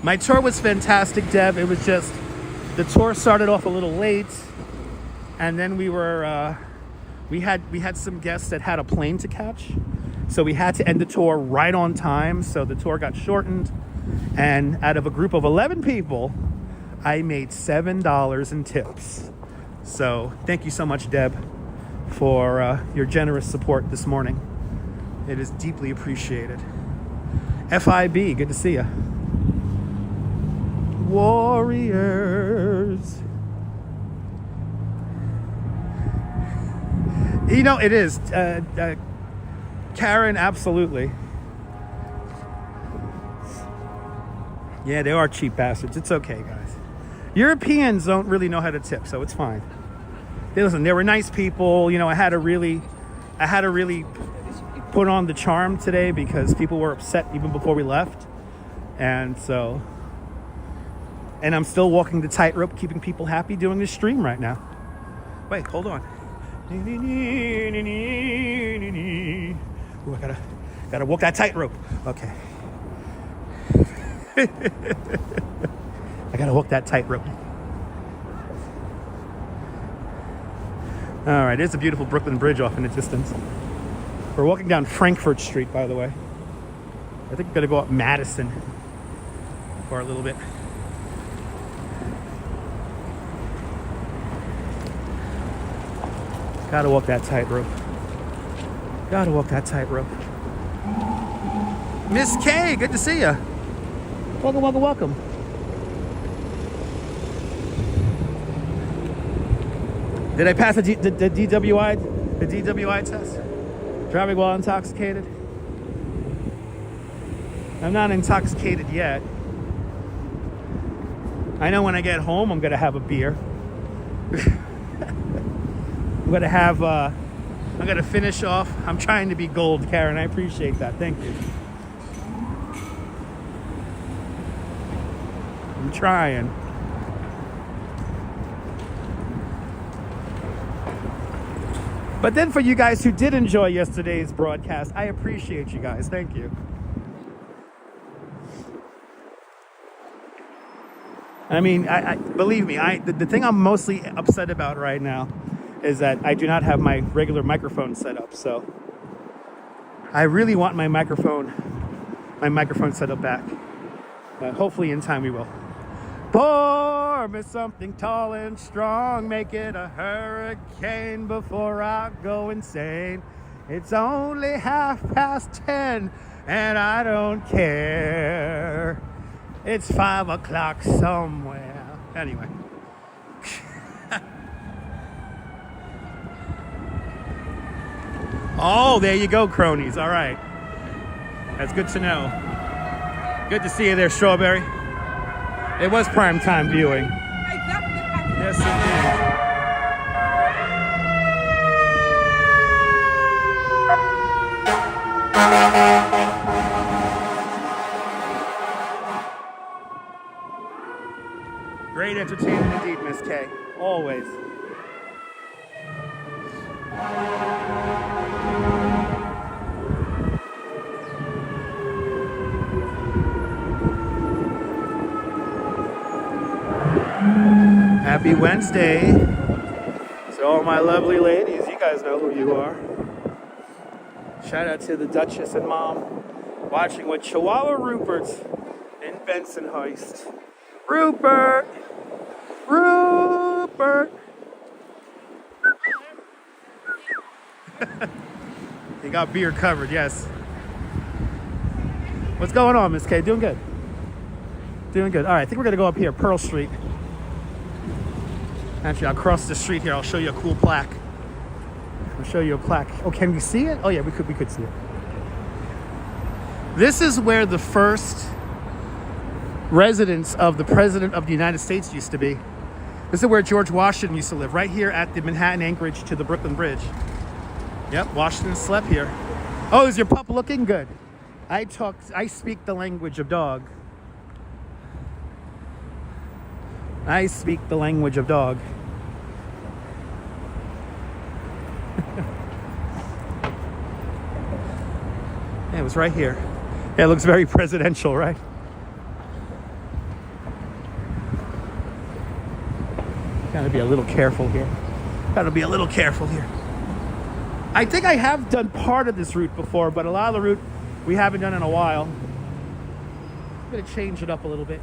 My tour was fantastic, Deb. It was just, the tour started off a little late, and then we had some guests that had a plane to catch, so we had to end the tour right on time, so the tour got shortened, and out of a group of 11 people, I made $7 in tips. So thank you so much, Deb, for your generous support this morning. It is deeply appreciated. FIB, good to see you. Warriors. You know, it is. Karen, absolutely. Yeah, they are cheap bastards. It's okay, guys. Europeans don't really know how to tip, so it's fine. They were nice people. You know, I had to really put on the charm today because people were upset even before we left. And so, and I'm still walking the tightrope, keeping people happy doing this stream right now. Wait, hold on. Ooh, I gotta walk that tightrope. Okay. I gotta walk that tightrope. All right, there's a beautiful Brooklyn Bridge off in the distance. We're walking down Frankfurt Street, by the way. I think we're gonna go up Madison for a little bit. Gotta walk that tightrope. Gotta walk that tightrope. Miss K, good to see you. Welcome, welcome, welcome. Did I pass the DWI test? Driving while intoxicated? I'm not intoxicated yet. I know when I get home, I'm gonna have a beer. I'm gonna finish off. I'm trying to be gold, Karen. I appreciate that. Thank you. I'm trying. But then for you guys who did enjoy yesterday's broadcast, I appreciate you guys. Thank you. I mean, I believe me, the thing I'm mostly upset about right now is that I do not have my regular microphone set up. So I really want my microphone set up back. But hopefully in time we will. Pour me something tall and strong, make it a hurricane before I go insane. It's only 10:30 and I don't care. It's 5 o'clock somewhere. Anyway. Oh, there you go, cronies. All right. That's good to know. Good to see you there, Strawberry. It was prime time viewing. Yes, indeed. Great entertainment indeed, Miss K. Always. Happy Wednesday to all my lovely ladies. You guys know who you are. Shout out to the Duchess and Mom watching with Chihuahua Rupert in Bensonhurst. Rupert! Rupert! He got beer covered, yes. What's going on, Miss K? Doing good. Doing good. All right, I think we're going to go up here, Pearl Street. Actually, I'll cross the street here. I'll show you a cool plaque. I'll show you a plaque. Oh, can we see it? Oh, yeah, we could see it. This is where the first residence of the President of the United States used to be. This is where George Washington used to live, right here at the Manhattan Anchorage to the Brooklyn Bridge. Yep, Washington slept here. Oh, is your pup looking good? I speak the language of dog. I speak the language of dog. Yeah, it was right here. Yeah, it looks very presidential, right? Gotta be a little careful here. Gotta be a little careful here. I think I have done part of this route before, but a lot of the route we haven't done in a while. I'm gonna change it up a little bit.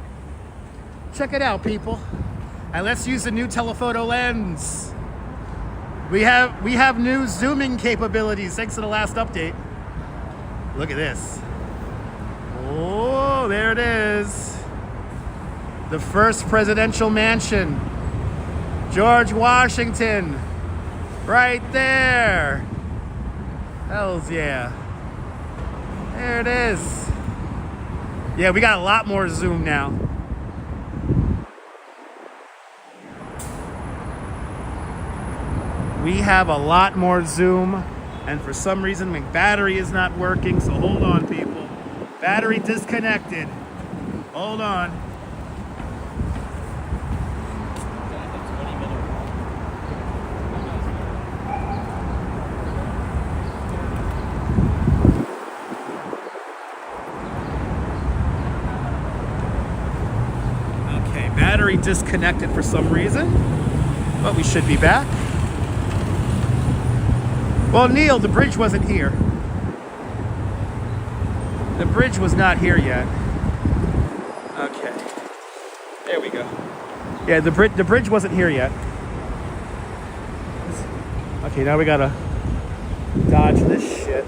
Check it out, people. And let's use the new telephoto lens. We have new zooming capabilities thanks to the last update. Look at this. Oh, there it is. The first presidential mansion. George Washington. Right there. Hells yeah. There it is. Yeah, we got a lot more zoom now. We have a lot more zoom, and for some reason my battery is not working, so hold on, people. Battery disconnected. Hold on. Okay, battery disconnected for some reason, but we should be back. Well, Neil, the bridge wasn't here. The bridge was not here yet. Okay. There we go. Yeah, the bridge wasn't here yet. Okay, now we gotta dodge this shit.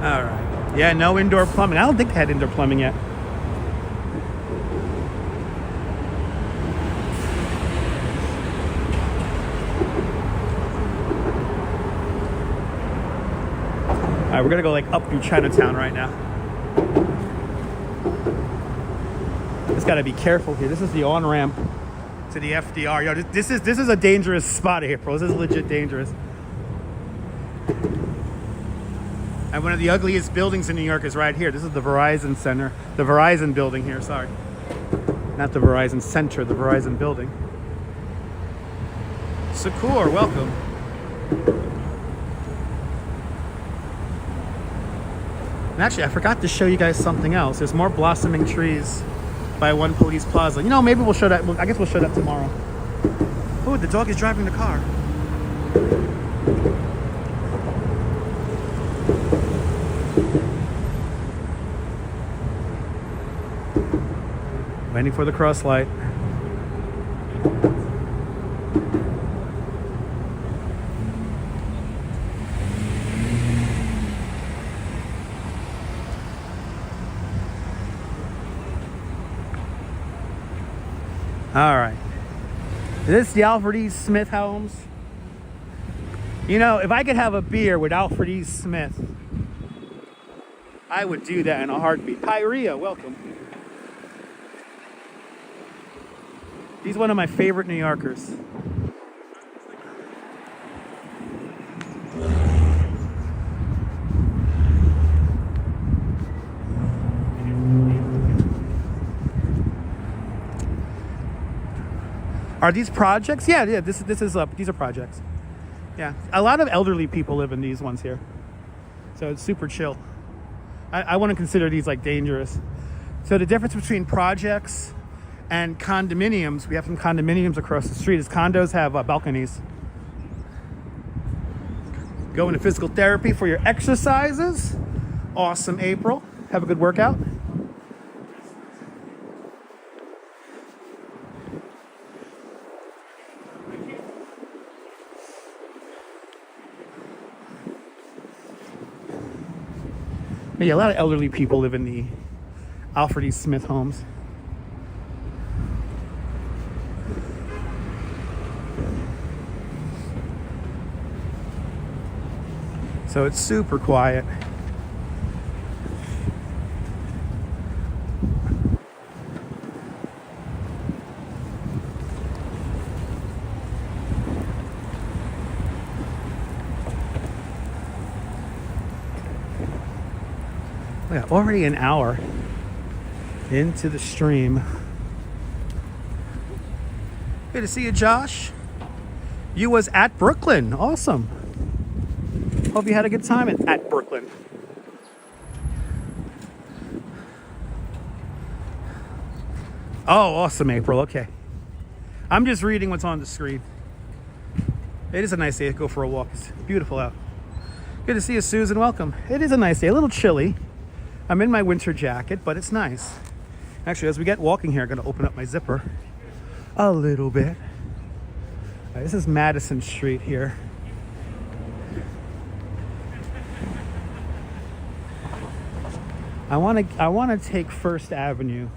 All right. Yeah, no indoor plumbing. I don't think they had indoor plumbing yet. All right, we're gonna go like up through Chinatown right now. Just gotta be careful here. This is the on-ramp to the FDR. Yo, this is a dangerous spot here, bro. This is legit dangerous. And one of the ugliest buildings in New York is right here. This is the Verizon Center. The Verizon building here, sorry. Not the Verizon Center, the Verizon building. Sakur, welcome. And actually, I forgot to show you guys something else. There's more blossoming trees by One Police Plaza. You know, maybe we'll show that. I guess we'll show that tomorrow. Oh, the dog is driving the car. Waiting for the cross light. All right. Is this the Alfred E. Smith homes? You know, if I could have a beer with Alfred E. Smith, I would do that in a heartbeat. Pyrea, welcome. He's one of my favorite New Yorkers. Are these projects? Yeah. These are projects. Yeah, a lot of elderly people live in these ones here, so it's super chill. I want to consider these like dangerous. So the difference between projects and condominiums, we have some condominiums across the street, is condos have balconies. Going to physical therapy for your exercises. Awesome, April. Have a good workout. Yeah, a lot of elderly people live in the Alfred E. Smith homes. So it's super quiet. Yeah, already an hour into the stream. Good to see you, Josh. You was at Brooklyn. Awesome. Hope you had a good time at Brooklyn. Oh, awesome, April. Okay. I'm just reading what's on the screen. It is a nice day to go for a walk. It's beautiful out. Good to see you, Susan. Welcome. It is a nice day. A little chilly. I'm in my winter jacket, but it's nice. Actually, as we get walking here, I'm going to open up my zipper a little bit. All right, this is Madison Street here. I want to take First Avenue.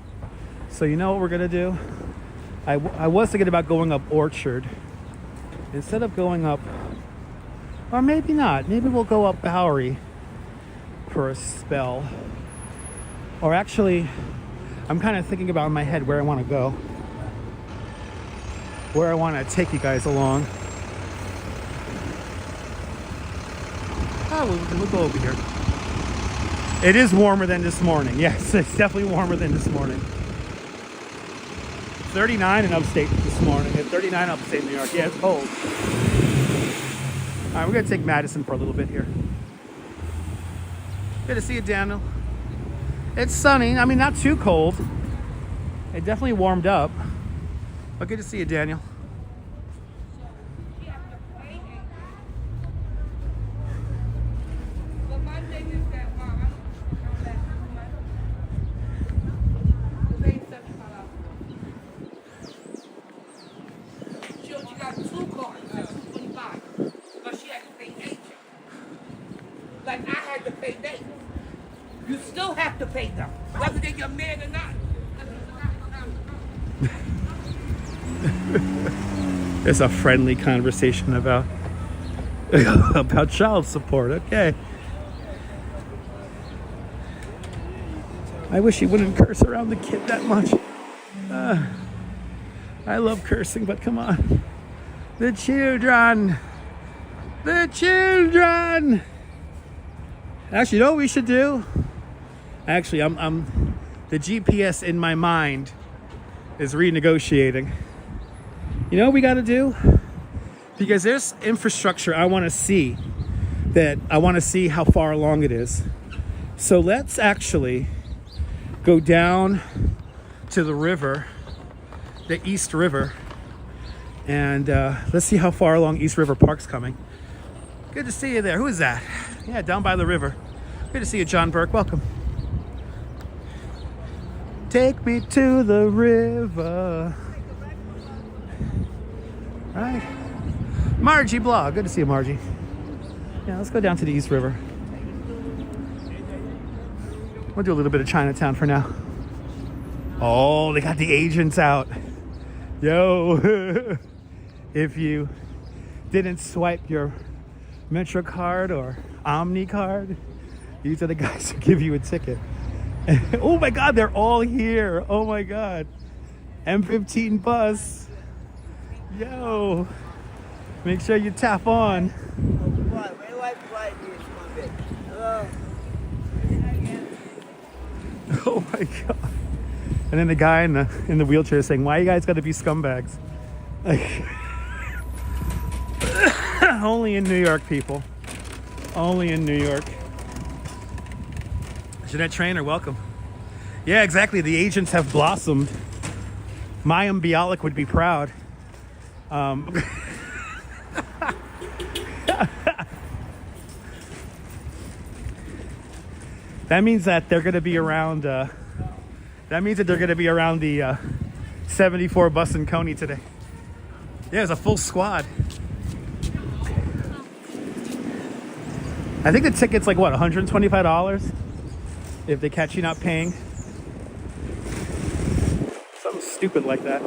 So you know what we're going to do? I was thinking about going up Orchard. Instead of going up, or maybe not. Maybe we'll go up Bowery for a spell. Or actually, I'm kind of thinking about in my head where I want to go. Where I want to take you guys along. Oh, we'll go over here. It is warmer than this morning. Yes, it's definitely warmer than this morning. 39 in upstate this morning. 39 upstate New York. Yeah, it's cold. All right, we're going to take Madison for a little bit here. Good to see you, Daniel. It's sunny. I mean, not too cold. It definitely warmed up. But good to see you, Daniel. Like I had to pay them. You still have to pay them, whether they're your man or not. It's a friendly conversation about child support. Okay. I wish he wouldn't curse around the kid that much. I love cursing, but come on. The children. The children. Actually, you know what we should do? Actually, I'm the GPS in my mind is renegotiating. You know what we got to do? Because there's infrastructure I want to see how far along it is. So let's actually go down to the river, the East River, and let's see how far along East River Park's coming. Good to see you there. Who is that? Yeah, down by the river. Good to see you, John Burke. Welcome. Take me to the river. Right. Margie Blog. Good to see you, Margie. Yeah, let's go down to the East River. We'll do a little bit of Chinatown for now. Oh, they got the agents out. Yo. If you didn't swipe your Metro card or Omni card, these are the guys who give you a ticket. Oh my God, they're all here. Oh my God. M15 bus. Yo. Make sure you tap on. Oh my God. And then the guy in the wheelchair saying, why you guys gotta be scumbags? Like, only in New York, people. Only in New York. Jeanette Trainer, welcome. Yeah, exactly. The agents have blossomed. Mayim Bialik would be proud. That means that they're going to be around. That means that they're going to be around the 74 bus in Coney today. Yeah, it's a full squad. I think the ticket's like what, $125 if they catch you not paying. Something stupid like that.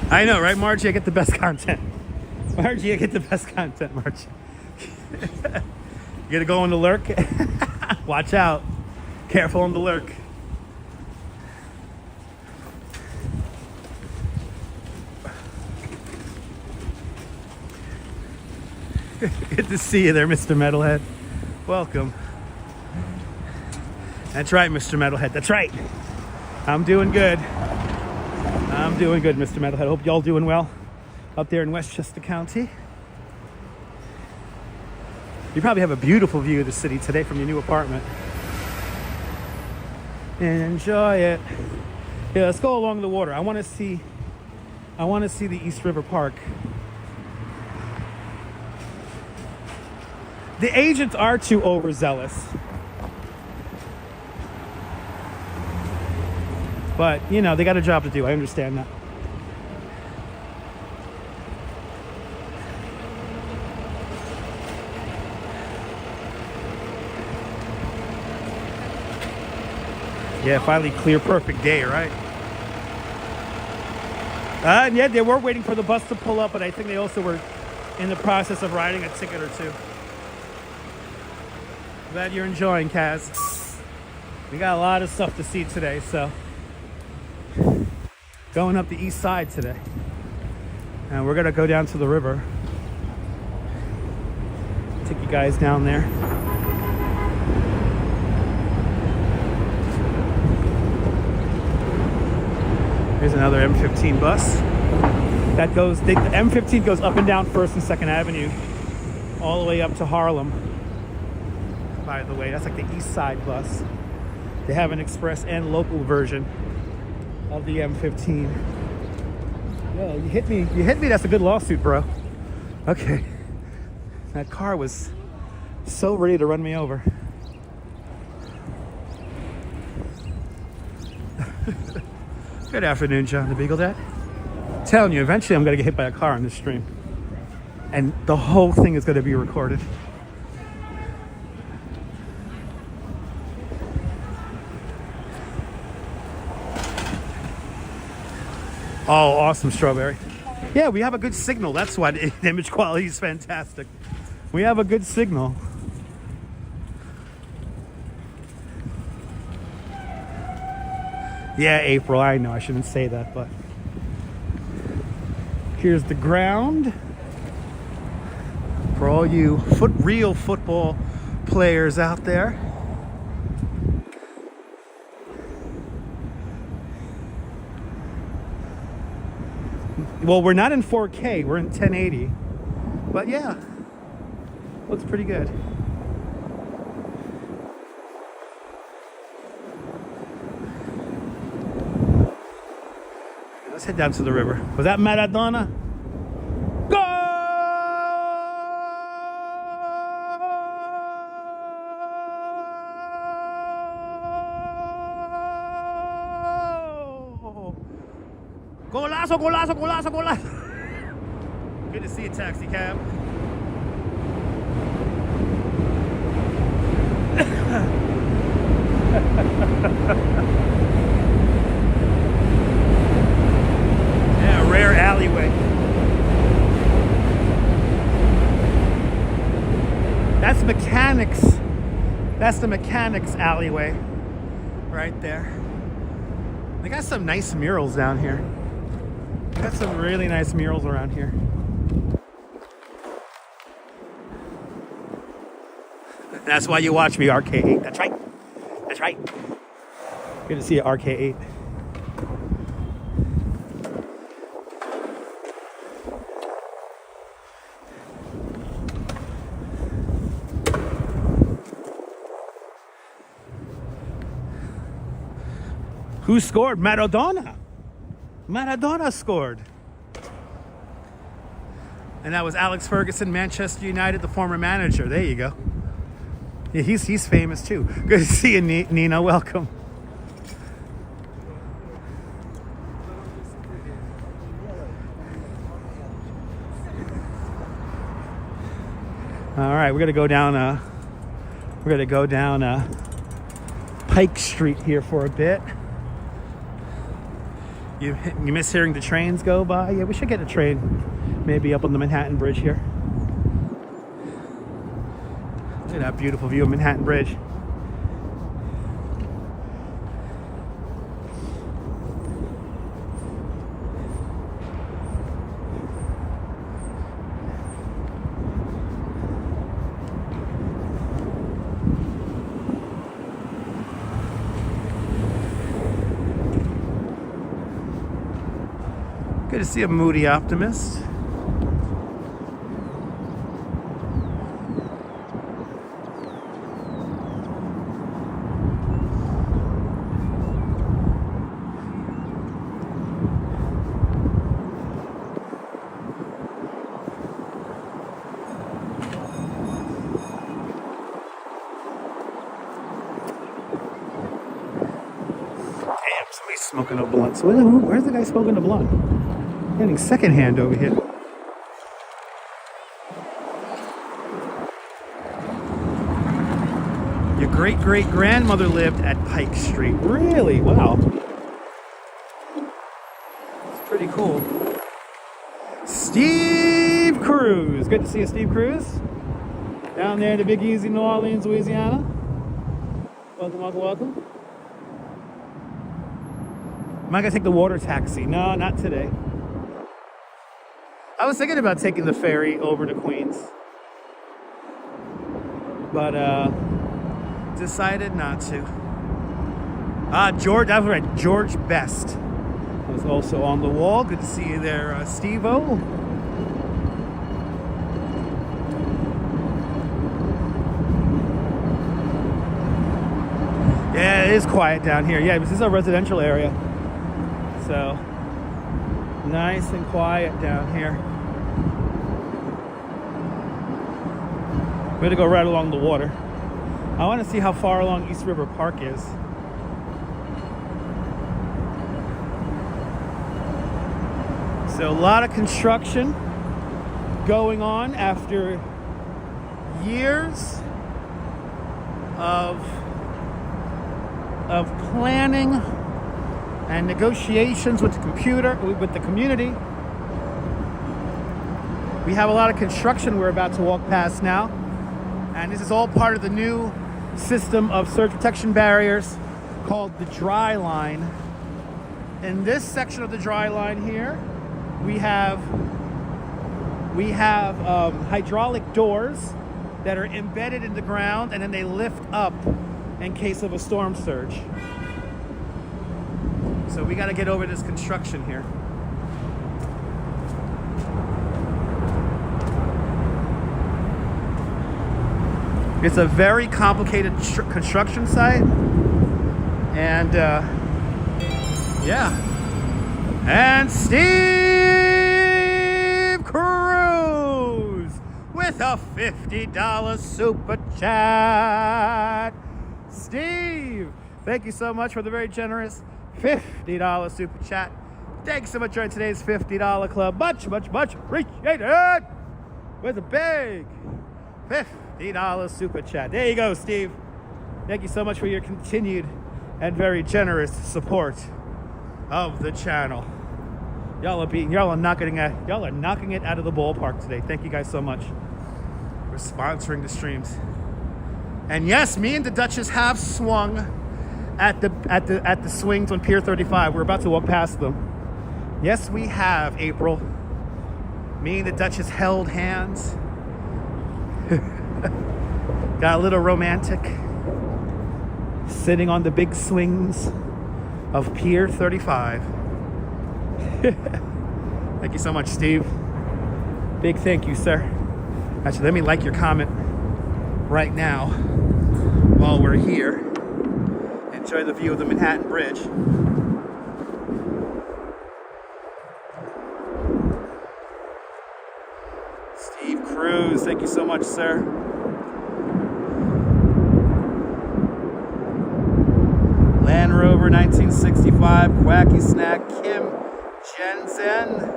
I know, right, Margie? I get the best content. Margie, I get the best content, Margie. You gonna go on the lurk? Watch out. Careful on the lurk. Good to see you there, Mr. Metalhead. Welcome. That's right, Mr. Metalhead. That's right. I'm doing good. I'm doing good, Mr. Metalhead. Hope y'all doing well up there in Westchester County. You probably have a beautiful view of the city today from your new apartment. Enjoy it. Yeah, let's go along the water. I want to see the East River Park. The agents are too overzealous. But, you know, they got a job to do. I understand that. Yeah, finally clear, perfect day, right? And yeah, they were waiting for the bus to pull up, but I think they also were in the process of writing a ticket or two. Glad you're enjoying, Kaz. We got a lot of stuff to see today, so going up the east side today. And we're gonna go down to the river. Take you guys down there. Here's another M15 bus. That goes, the M15 goes up and down 1st and 2nd Avenue, all the way up to Harlem. By the way, that's like the east side bus. They have an express and local version of the M15. Yeah, you hit me, that's a good lawsuit, bro. Okay. That car was so ready to run me over. Good afternoon, John the Beagle Dad. I'm telling you, eventually I'm gonna get hit by a car on this stream. And the whole thing is gonna be recorded. Oh, awesome, Strawberry. Yeah, we have a good signal. That's why the image quality is fantastic. We have a good signal. Yeah, April, I know I shouldn't say that, but Here's the ground for all you real football players out there. Well, we're not in 4K, we're in 1080. But yeah, looks pretty good. Let's head down to the river. Was that Maradona? Golazo, golazo, golazo, golazo. Good to see you, taxi cab. Yeah, rare alleyway. That's mechanics. That's the mechanics alleyway right there. They got some nice murals down here. Got some really nice murals around here. That's why you watch me, RK8. That's right. That's right. Good to see you, RK8. Who scored? Maradona. Maradona scored. And that was Alex Ferguson, Manchester United, the former manager. There you go. Yeah, he's famous too. Good to see you, Nina. Welcome. All right, we're gonna go down Pike Street here for a bit. You miss hearing the trains go by? Yeah, we should get a train maybe up on the Manhattan Bridge here. Look at that beautiful view of Manhattan Bridge. Good to see a moody optimist. Somebody's smoking a blunt. So where's the guy smoking a blunt? Getting secondhand over here. Your great-great-grandmother lived at Pike Street. Really? Wow. It's pretty cool. Steve Cruz. Good to see you, Steve Cruz. Down there in the Big Easy, New Orleans, Louisiana. Welcome, welcome, welcome. Am I gonna take the water taxi? No, not today. I was thinking about taking the ferry over to Queens, but decided not to. George, that was right. George Best was also on the wall. Good to see you there, Steve-O. Yeah, it is quiet down here. Yeah, this is a residential area, so nice and quiet down here. We're gonna go right along the water. I want to see how far along East River Park is. So a lot of construction going on after years of planning and negotiations with the community. We have a lot of construction we're about to walk past now, and this is all part of the new system of surge protection barriers called the dry line. In this section of the dry line here, we have We have hydraulic doors that are embedded in the ground, and then they lift up in case of a storm surge. So we got to get over this construction here. It's a very complicated construction site, and yeah. And Steve Cruz with a $50 super chat. Steve, thank you so much for the very generous $50 super chat. Thanks so much for today's $50 club. Much, much, much appreciated. With a big $50 super chat. There you go, Steve. Thank you so much for your continued and very generous support of the channel. Y'all are knocking it out of the ballpark today. Thank you guys so much for sponsoring the streams. And yes, me and the Duchess have swung at the swings on Pier 35. We're about to walk past them. Yes, we have, April. Me and the Duchess held hands. Got a little romantic. Sitting on the big swings of Pier 35. Thank you so much, Steve. Big thank you, sir. Actually, let me like your comment right now while we're here. Enjoy the view of the Manhattan Bridge. Steve Cruz, thank you so much, sir. Land Rover 1965, Quacky Snack, Kim Jensen,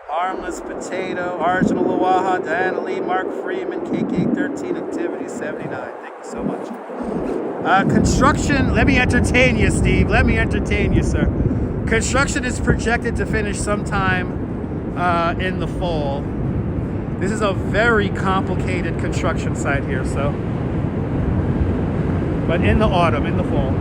Harmless Potato, Arjuna Lawaha, Diana Lee, Mark Freeman, KK13, Activity 79. Thank you so much. Construction, let me entertain you, Steve. Let me entertain you, sir. Construction is projected to finish sometime in the fall. This is a very complicated construction site here, so. But in the autumn, in the fall.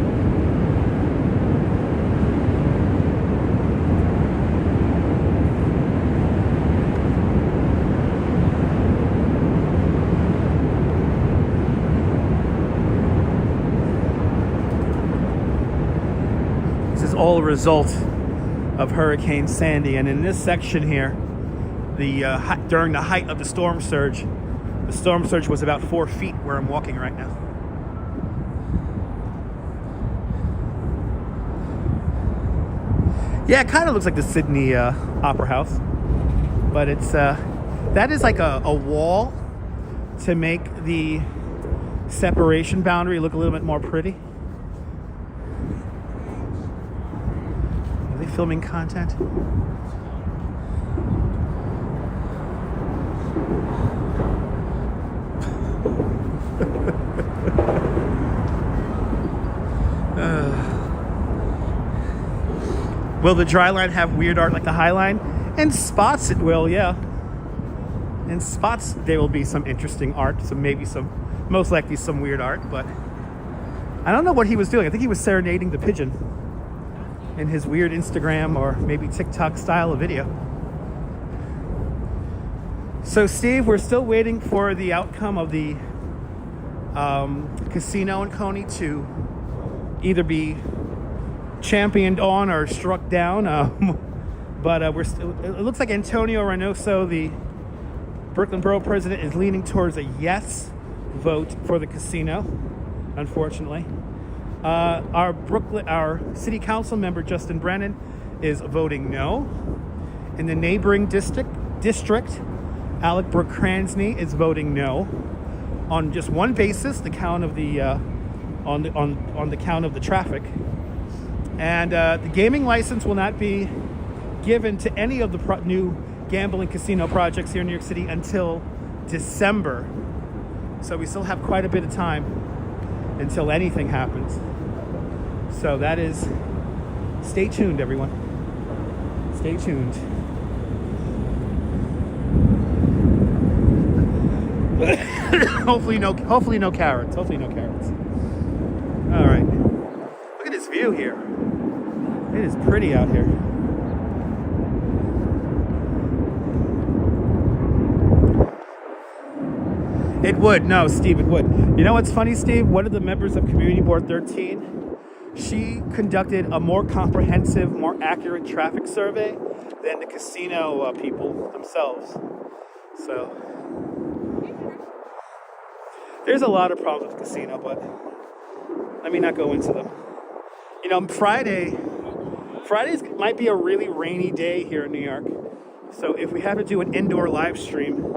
All a result of Hurricane Sandy, and in this section here, during the height of the storm surge was about 4 feet where I'm walking right now. Yeah, it kind of looks like the Sydney Opera House, but it's that is like a wall to make the separation boundary look a little bit more pretty. Filming content. Will the dry line have weird art like the high line? In spots it will, yeah. In spots there will be some interesting art, most likely some weird art, but I don't know what he was doing. I think he was serenading the pigeon in his weird Instagram or maybe TikTok style of video. So Steve, we're still waiting for the outcome of the casino in Coney to either be championed on or struck down. But it looks like Antonio Reynoso, the Brooklyn Borough president, is leaning towards a yes vote for the casino, unfortunately. Our city council member, Justin Brennan, is voting no. In the neighboring district, Alec Brooke Cransney is voting no. On just one basis, the count of the on the count of the traffic. And the gaming license will not be given to any of the new gambling casino projects here in New York City until December. So we still have quite a bit of time until anything happens. So that is, stay tuned, everyone. Stay tuned. Hopefully no carrots. Hopefully no carrots. All right. Look at this view here. It is pretty out here. It would. No, Steve, it would. You know what's funny, Steve? One of the members of Community Board 13, she conducted a more comprehensive, more accurate traffic survey than the casino people themselves. So there's a lot of problems with the casino, but let me not go into them. You know, Fridays might be a really rainy day here in New York. So if we have to do an indoor live stream,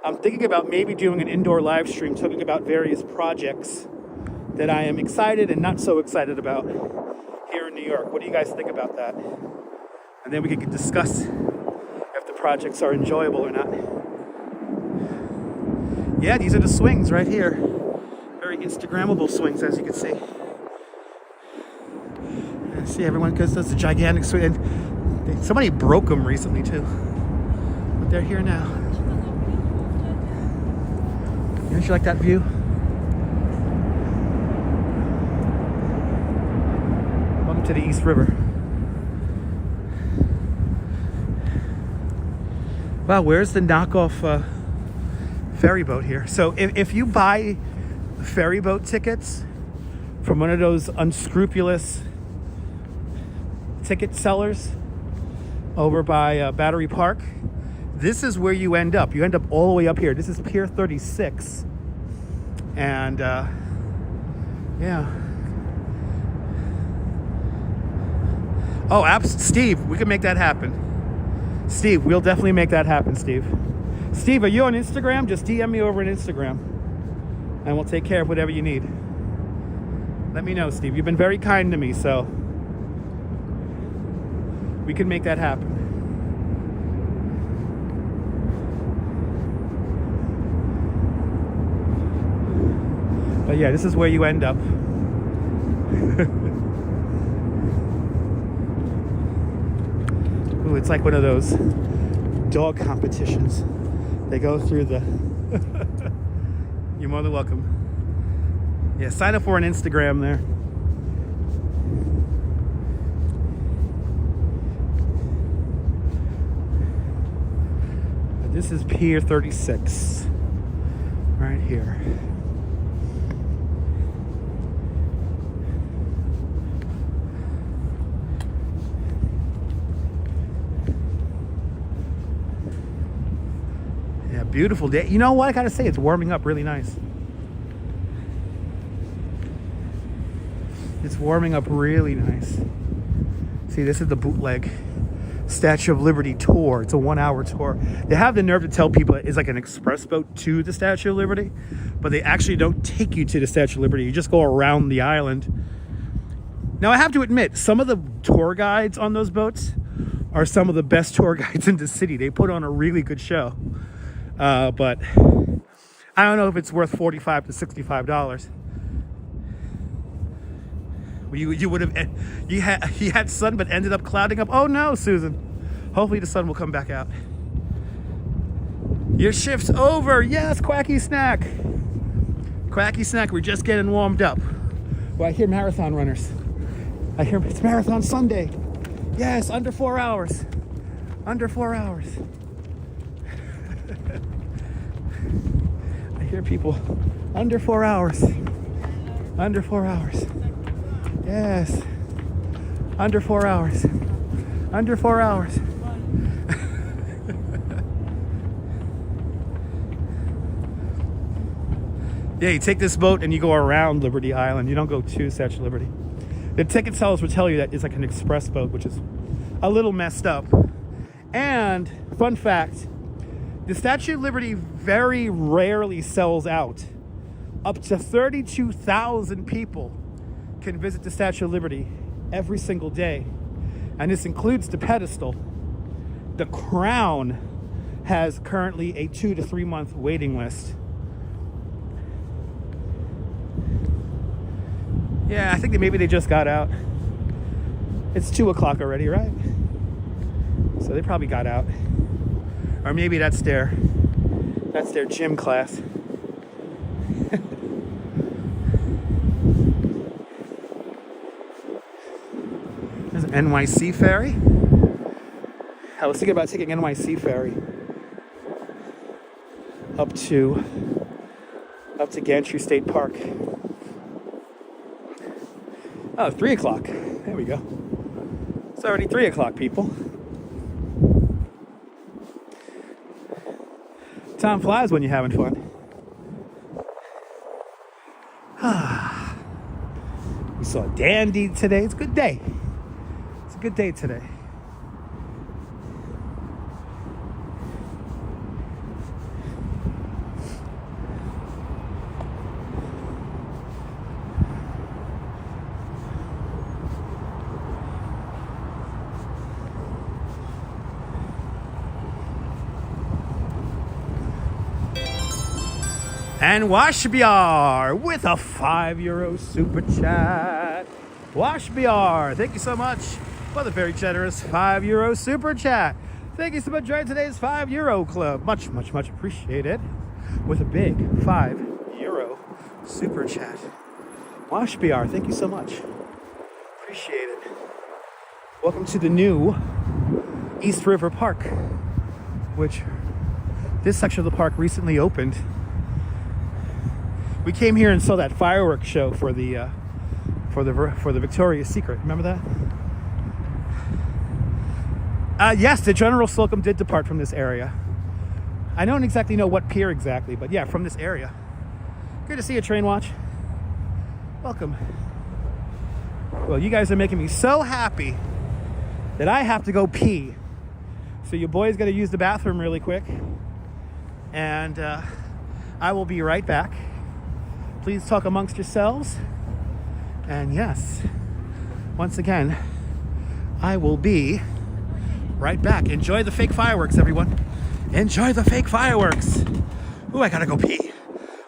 I'm thinking about maybe doing an indoor live stream talking about various projects that I am excited and not so excited about here in New York. What do you guys think about that? And then we can discuss if the projects are enjoyable or not. Yeah, these are the swings right here. Very Instagrammable swings, as you can see. And see, everyone does the gigantic swing. And somebody broke them recently too, but they're here now. Don't you like that view? Welcome to the East River. Wow, where's the knockoff ferry boat here? So if you buy ferry boat tickets from one of those unscrupulous ticket sellers over by Battery Park, this is where you end up. You end up all the way up here. This is Pier 36. And, yeah. Oh, Steve, we can make that happen. Steve, we'll definitely make that happen, Steve. Steve, are you on Instagram? Just DM me over on Instagram. And we'll take care of whatever you need. Let me know, Steve. You've been very kind to me, so we can make that happen. But yeah, this is where you end up. Ooh, it's like one of those dog competitions. They go through the... You're more than welcome. Yeah, sign up for an Instagram there. This is Pier 36. Right here. Beautiful day. You know what? I gotta say, it's warming up really nice. It's warming up really nice. See, this is the bootleg Statue of Liberty tour. It's a 1-hour tour. They have the nerve to tell people it's like an express boat to the Statue of Liberty, but they actually don't take you to the Statue of Liberty. You just go around the island. Now, I have to admit, some of the tour guides on those boats are some of the best tour guides in the city. They put on a really good show. But I don't know if it's worth $45 to $65. You would have, you had sun but ended up clouding up. Oh no, Susan. Hopefully the sun will come back out. Your shift's over. Yes, Quacky Snack. Quacky Snack, we're just getting warmed up. Well, I hear marathon runners. I hear it's Marathon Sunday. Yes, under 4 hours. Under 4 hours. I hear people under 4 hours. Under 4 hours. Yes. Under 4 hours. Under 4 hours. Yeah, you take this boat and you go around Liberty Island. You don't go to Statue of Liberty. The ticket sellers will tell you that it's like an express boat, which is a little messed up. And, fun fact, the Statue of Liberty very rarely sells out. Up to 32,000 people can visit the Statue of Liberty every single day. And this includes the pedestal. The crown has currently a 2 to 3 month waiting list. Yeah, I think that maybe they just got out. It's 2 o'clock already, right? So they probably got out. Or maybe that's their gym class. There's an NYC ferry. I was thinking about taking NYC ferry up to up to Gantry State Park. Oh, 3 o'clock. There we go. It's already 3 o'clock, people. Time flies when you're having fun. We saw Dandy today. It's a good day. It's a good day today. And Washbiar with a €5 super chat. Washbiar, thank you so much for the very generous €5 super chat. Thank you so much for joining today's €5 club. Much, much, much appreciated. With a big €5 super chat. Washbiar, thank you so much. Appreciate it. Welcome to the new East River Park, which this section of the park recently opened. We came here and saw that fireworks show for the Victoria's Secret. Remember that? Yes, the General Slocum did depart from this area. I don't exactly know what pier exactly, but yeah, from this area. Good to see you, Train Watch. Welcome. Well, you guys are making me so happy that I have to go pee. So you boys got to use the bathroom really quick, and I will be right back. Please talk amongst yourselves. And yes, once again, I will be right back. Enjoy the fake fireworks, everyone. Enjoy the fake fireworks. Ooh, I gotta go pee.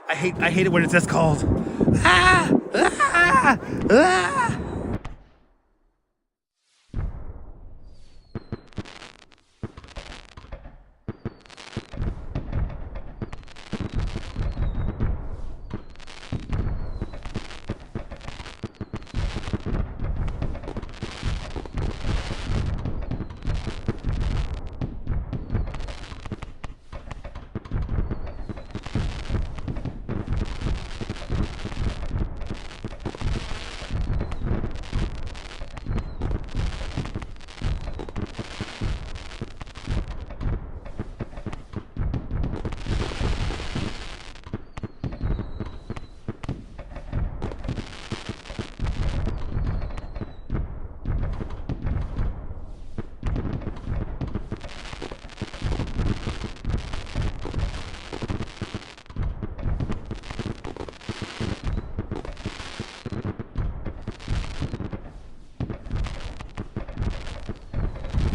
I hate it when it's this cold. Ah! Ah! Ah!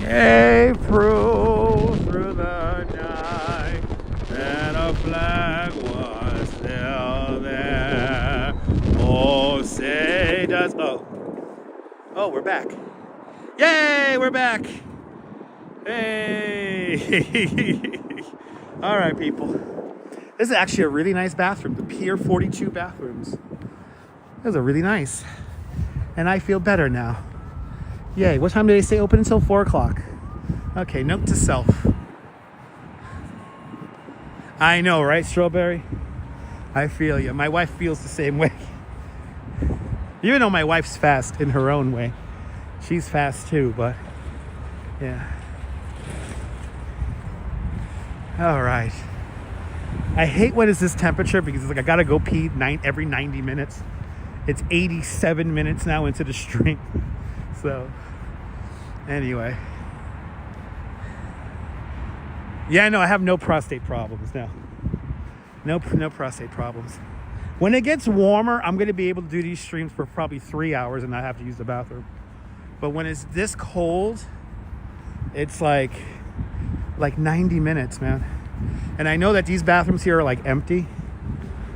April through the night, and a flag was still there. Oh, say does... Oh, we're back. Yay, we're back. Hey. All right, people. This is actually a really nice bathroom. The Pier 42 bathrooms. Those are really nice. And I feel better now. Yay. What time do they say open until? 4 o'clock. Okay, note to self. I know, right, Strawberry? I feel you. My wife feels the same way. Even though my wife's fast in her own way. She's fast too, but yeah. All right. I hate when it's this temperature because it's like I gotta go pee every 90 minutes. It's 87 minutes now into the stream. So, anyway. Yeah, no, I have no prostate problems now. No prostate problems. When it gets warmer, I'm going to be able to do these streams for probably 3 hours and not have to use the bathroom. But when it's this cold, it's like 90 minutes, man. And I know that these bathrooms here are like empty,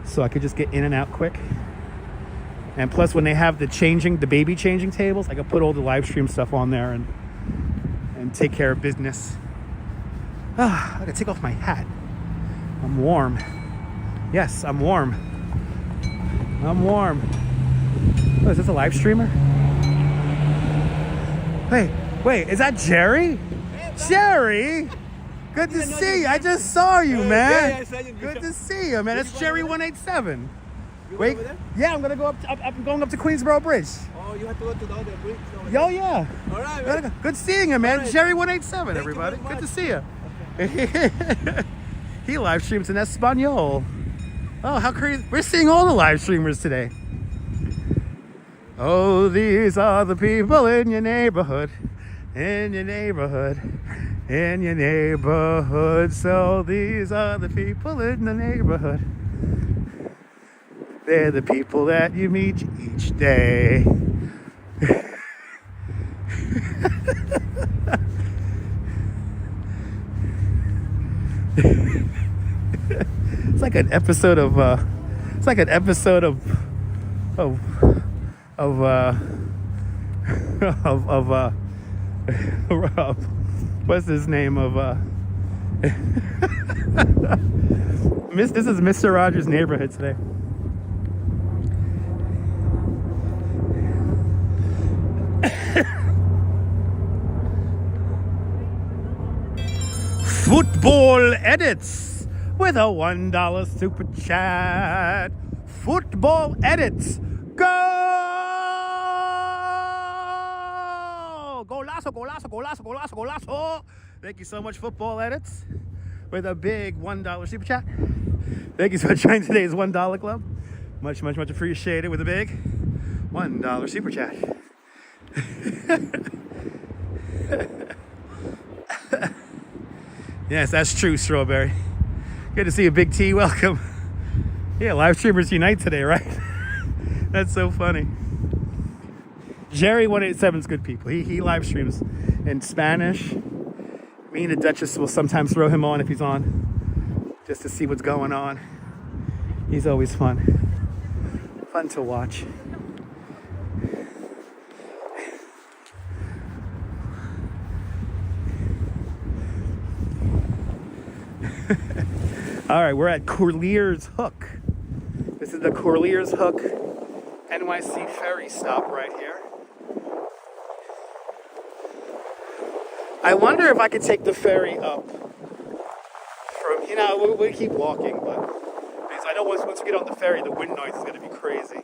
so I could just get in and out quick. And plus, when they have the baby changing tables, I can put all the live stream stuff on there and take care of business. I gotta take off my hat. I'm warm. Yes, I'm warm. I'm warm. Oh, is this a live streamer? Wait, is that Jerry? Jerry? Good to see you. I just saw you, man. I saw you. Good to see you, man. That's Jerry 187. You Wait, over there? yeah, I'm gonna go up. I'm going up to Queensboro Bridge. Oh, you have to go to the other bridge. over Yo, there. yeah. All right, Gotta man. go. Good seeing you, man. All right. Jerry 187, Thank you everybody. very Good to much. see you. He live streams in Espanol. Oh, how crazy. We're seeing all the live streamers today. Oh, these are the people in your neighborhood. In your neighborhood. In your neighborhood. So these are the people in the neighborhood. They're the people that you meet each day. It's like an episode of what's his name this is Mr. Rogers' Neighborhood today. Football edits with a $1 super chat. Football edits. Go! Golazo, golazo, golazo, golazo, golazo. Thank you so much, Football Edits, with a big $1 super chat. Thank you so much for joining today's $1 club. Much, much, much appreciated with a big $1 super chat. Yes, that's true, Strawberry. Good to see you, Big T. Welcome. Yeah, live streamers unite today, right? That's so funny. Jerry 187 is good people. He live streams in Spanish. Me and the Duchess will sometimes throw him on if he's on, just to see what's going on. He's always fun. Fun to watch. All right, we're at Corlears Hook. This is the Corlears Hook NYC ferry stop right here. I wonder if I could take the ferry up from, we'll keep walking, but because I know once we get on the ferry, the wind noise is going to be crazy.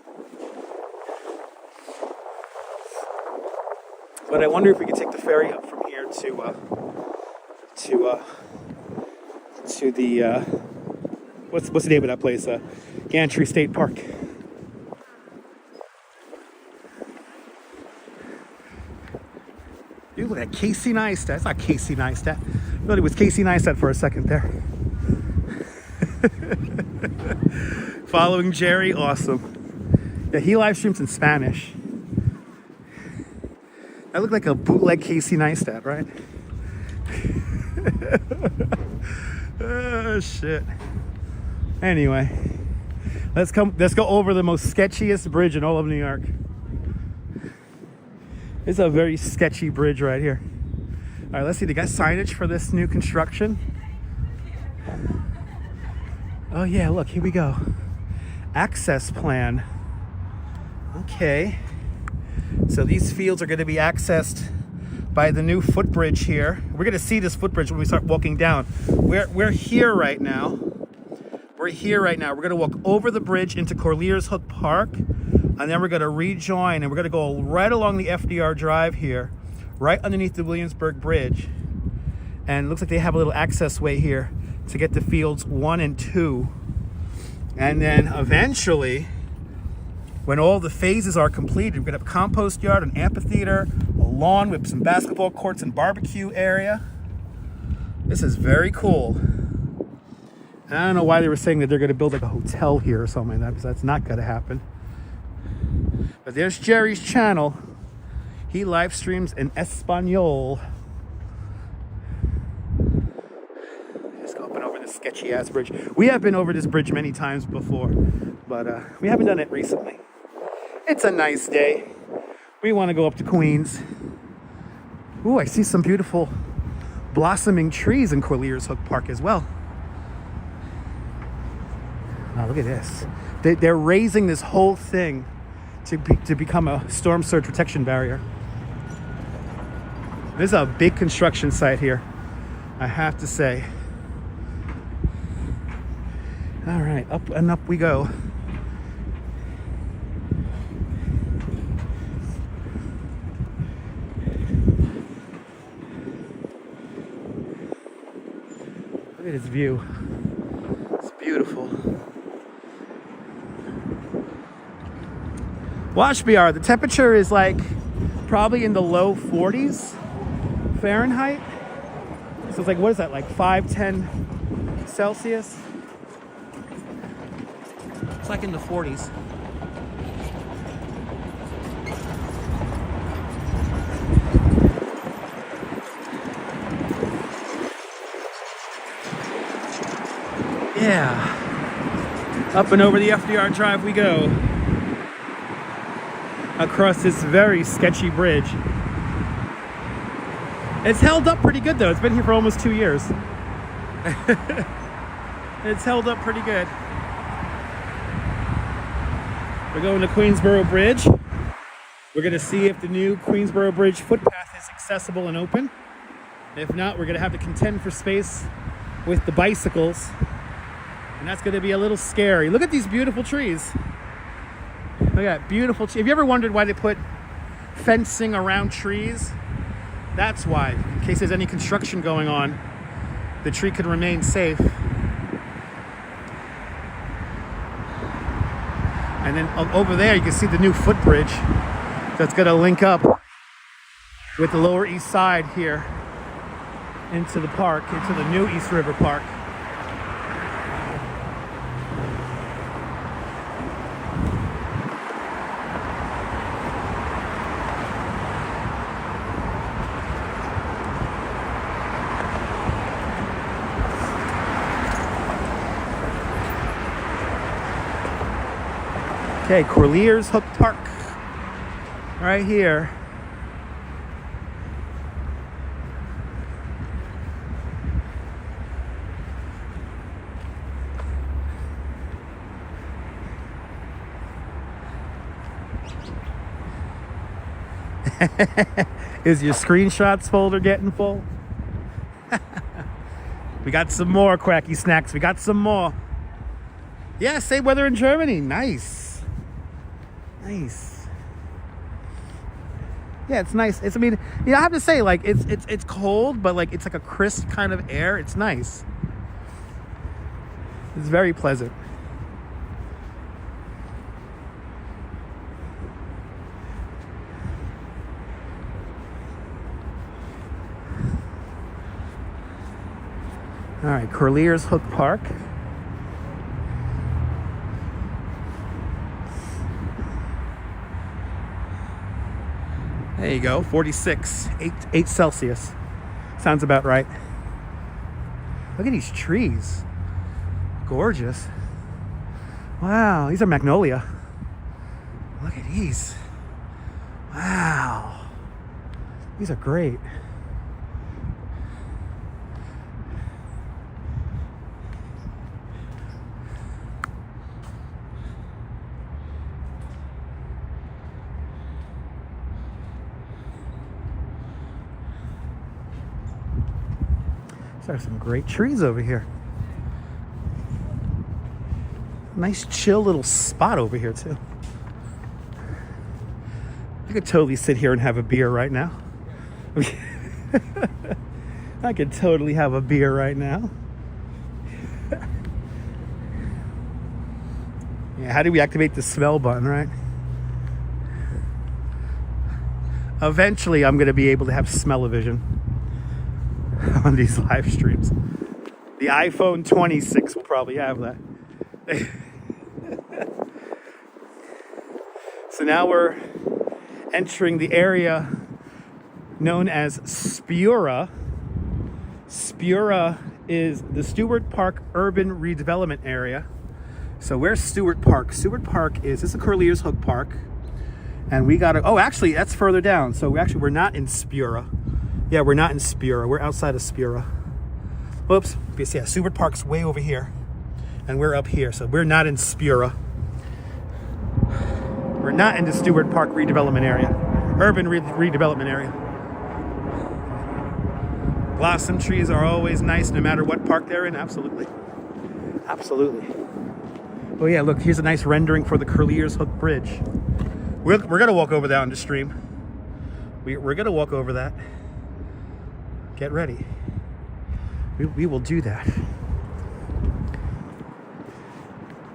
But I wonder if we could take the ferry up from here to the what's the name of that place? Gantry State Park. You look at Casey Neistat. It's not Casey Neistat. I thought it was Casey Neistat for a second there. Following Jerry, awesome. Yeah, he live streams in Spanish. I look like a bootleg Casey Neistat, right? Oh shit. Anyway, let's go over the most sketchiest bridge in all of New York. It's a very sketchy bridge right here. All right, let's see. They got signage for this new construction. Oh yeah, look, here we go. Access plan. Okay. So these fields are going to be accessed by the new footbridge here. We're going to see this footbridge when we start walking down. We're here right now. We're going to walk over the bridge into Corlears Hook Park, and then we're going to rejoin, and we're going to go right along the FDR Drive here, right underneath the Williamsburg Bridge. And it looks like they have a little access way here to get to fields 1 and 2. And then eventually, when all the phases are completed, we're going to have a compost yard, an amphitheater, a lawn with some basketball courts and barbecue area. This is very cool. And I don't know why they were saying that they're going to build like a hotel here or something like that, because that's not going to happen. But there's Jerry's channel. He live streams in Espanol. Just go up and over this sketchy ass bridge. We have been over this bridge many times before, but we haven't done it recently. It's a nice day. We want to go up to Queens. Ooh, I see some beautiful blossoming trees in Corlears Hook Park as well. Now look at this. They're raising this whole thing to become a storm surge protection barrier. This is a big construction site here. I have to say. All right, up and up we go. Look at this view. It's beautiful. Watch BR, the temperature is like probably in the low 40s Fahrenheit. So it's like, what is that, like 5-10 Celsius? It's like in the 40s. Yeah. Up and over the FDR Drive we go. Across this very sketchy bridge. It's held up pretty good though. It's been here for almost 2 years. It's held up pretty good. We're going to Queensboro Bridge. We're going to see if the new Queensboro Bridge footpath is accessible and open. If not, we're going to have to contend for space with the bicycles. And that's going to be a little scary. Look at these beautiful trees. Look at that beautiful tree. Have you ever wondered why they put fencing around trees? That's why. In case there's any construction going on, the tree could remain safe. And then over there, you can see the new footbridge that's going to link up with the Lower East Side here into the park, into the new East River Park. Okay, Corlears Hook Park, right here. Is your screenshots folder getting full? We got some more quacky snacks. We got some more. Yeah, same weather in Germany. Nice. Nice. Yeah, it's nice. I mean, I have to say, like, it's cold, but like it's like a crisp kind of air. It's nice. It's very pleasant. All right, Corlears Hook Park. There you go, 46, 8 Celsius. Sounds about right. Look at these trees. Gorgeous. Wow, these are magnolia. Look at these. Wow. These are great. There are some great trees over here. Nice chill little spot over here too. I could totally sit here and have a beer right now. I could totally have a beer right now. Yeah, how do we activate the smell button, right? Eventually I'm going to be able to have smell-o-vision on these live streams. The iPhone 26 will probably have that. So now we're entering the area known as Spura. Spura is the Stewart Park Urban Redevelopment Area. So where's Stewart Park? Stewart Park is, this is the Corlears Hook Park. And we gotta, oh, actually that's further down. So we're not in Spura. Yeah, we're not in Spura. We're outside of Spura. Oops. Yeah, Stewart Park's way over here. And we're up here. So we're not in Spura. We're not in the Stewart Park redevelopment area. Urban redevelopment area. Blossom trees are always nice no matter what park they're in. Absolutely. Absolutely. Oh yeah, look, here's a nice rendering for the Corlears Hook Bridge. We're going to walk over that on the stream. We're going to walk over that. Get ready. We will do that.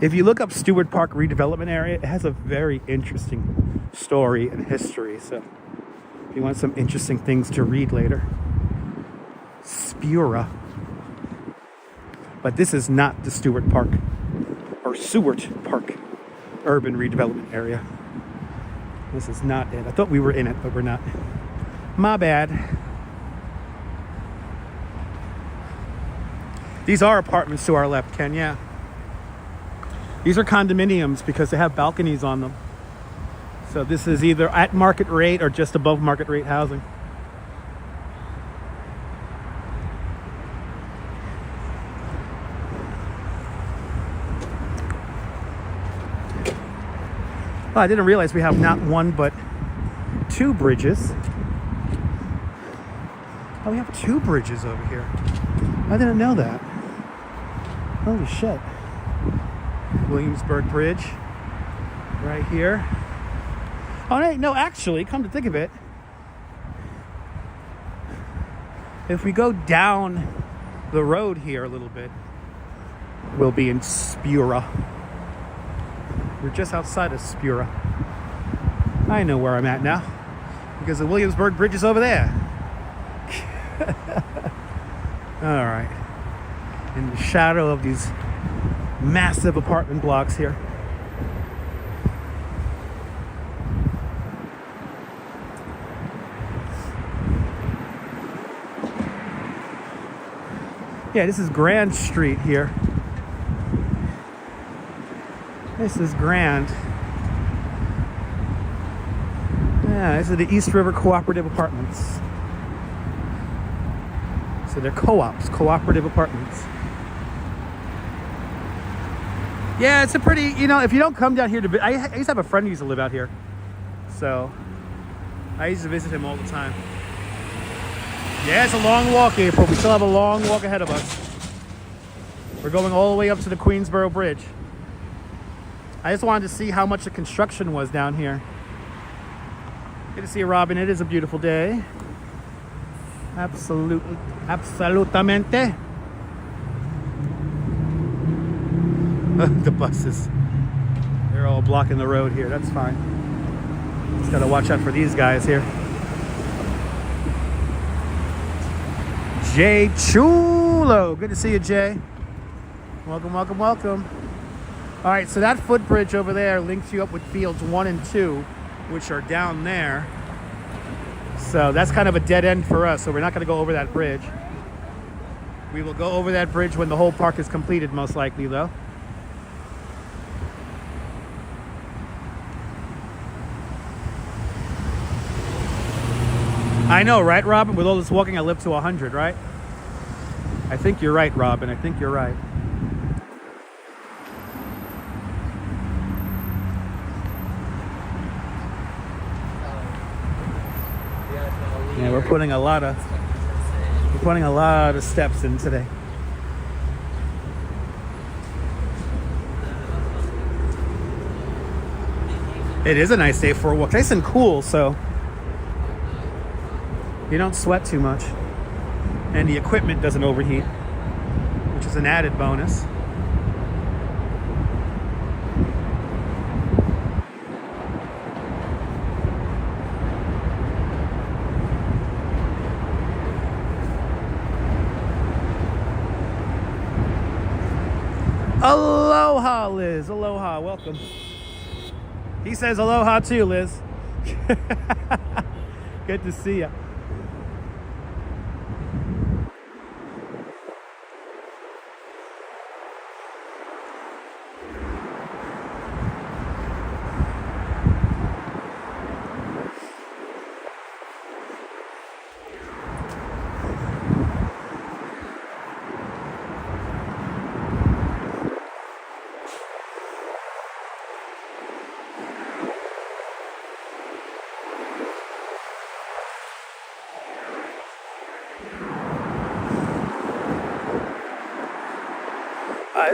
If you look up Stewart Park redevelopment area, it has a very interesting story and history. So if you want some interesting things to read later. Spura. But this is not the Stewart Park or Seward Park urban redevelopment area. This is not it. I thought we were in it, but we're not. My bad. These are apartments to our left, Ken, yeah. These are condominiums because they have balconies on them. So this is either at market rate or just above market rate housing. Oh, I didn't realize we have not one but two bridges. Oh, we have two bridges over here. I didn't know that. Holy shit. Williamsburg Bridge. Right here. Oh, no, actually, come to think of it, if we go down the road here a little bit, we'll be in Spura. We're just outside of Spura. I know where I'm at now because the Williamsburg Bridge is over there. All right. In the shadow of these massive apartment blocks here. Yeah, this is Grand Street here. This is Grand. Yeah, this is the East River Cooperative Apartments. So they're co-ops, cooperative apartments. Yeah, it's a pretty, if you don't come down here to, I used to have a friend who used to live out here. So I used to visit him all the time. Yeah, it's a long walk, April. We still have a long walk ahead of us. We're going all the way up to the Queensboro Bridge. I just wanted to see how much the construction was down here. Good to see you, Robin. It is a beautiful day. Absolutely. Absolutamente. The buses. They're all blocking the road here. That's fine. Just gotta watch out for these guys here. Jay Chulo. Good to see you, Jay. Welcome, welcome, welcome. All right, so that footbridge over there links you up with fields 1 and 2, which are down there. So that's kind of a dead end for us, so we're not going to go over that bridge. We will go over that bridge when the whole park is completed, most likely, though. I know, right, Robin? With all this walking, I live to 100, right? I think you're right, Robin. I think you're right. Yeah, we're putting a lot of steps in today. It is a nice day for a walk. Nice and cool, so you don't sweat too much. And the equipment doesn't overheat, which is an added bonus. Aloha, Liz. Aloha. Welcome. He says aloha too, Liz. Good to see you.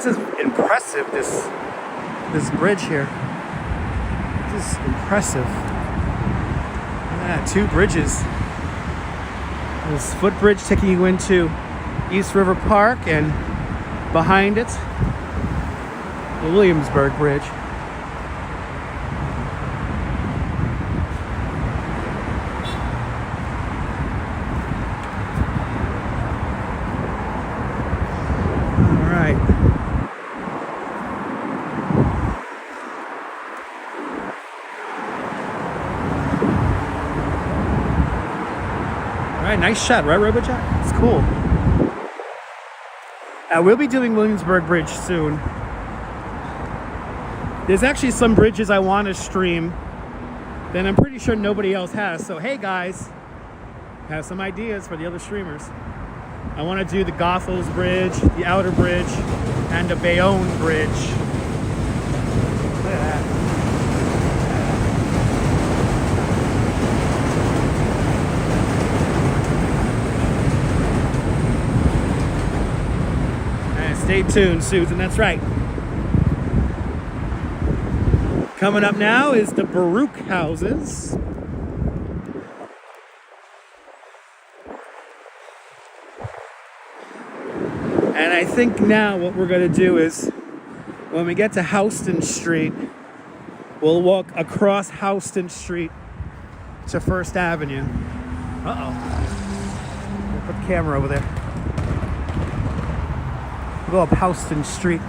This is impressive, this bridge here. This is impressive. Yeah, 2 bridges. This footbridge taking you into East River Park, and behind it, the Williamsburg Bridge. Nice shot, right, RoboJack? It's cool. We'll be doing Williamsburg Bridge soon. There's actually some bridges I want to stream that I'm pretty sure nobody else has. So, hey guys, I have some ideas for the other streamers. I want to do the Goethals Bridge, the Outer Bridge, and the Bayonne Bridge. Look at that. Stay tuned, Susan, that's right. Coming up now is the Baruch houses. And I think now what we're going to do is, when we get to Houston Street, we'll walk across Houston Street to First Avenue. Uh-oh. We'll put the camera over there. Go up Houston Street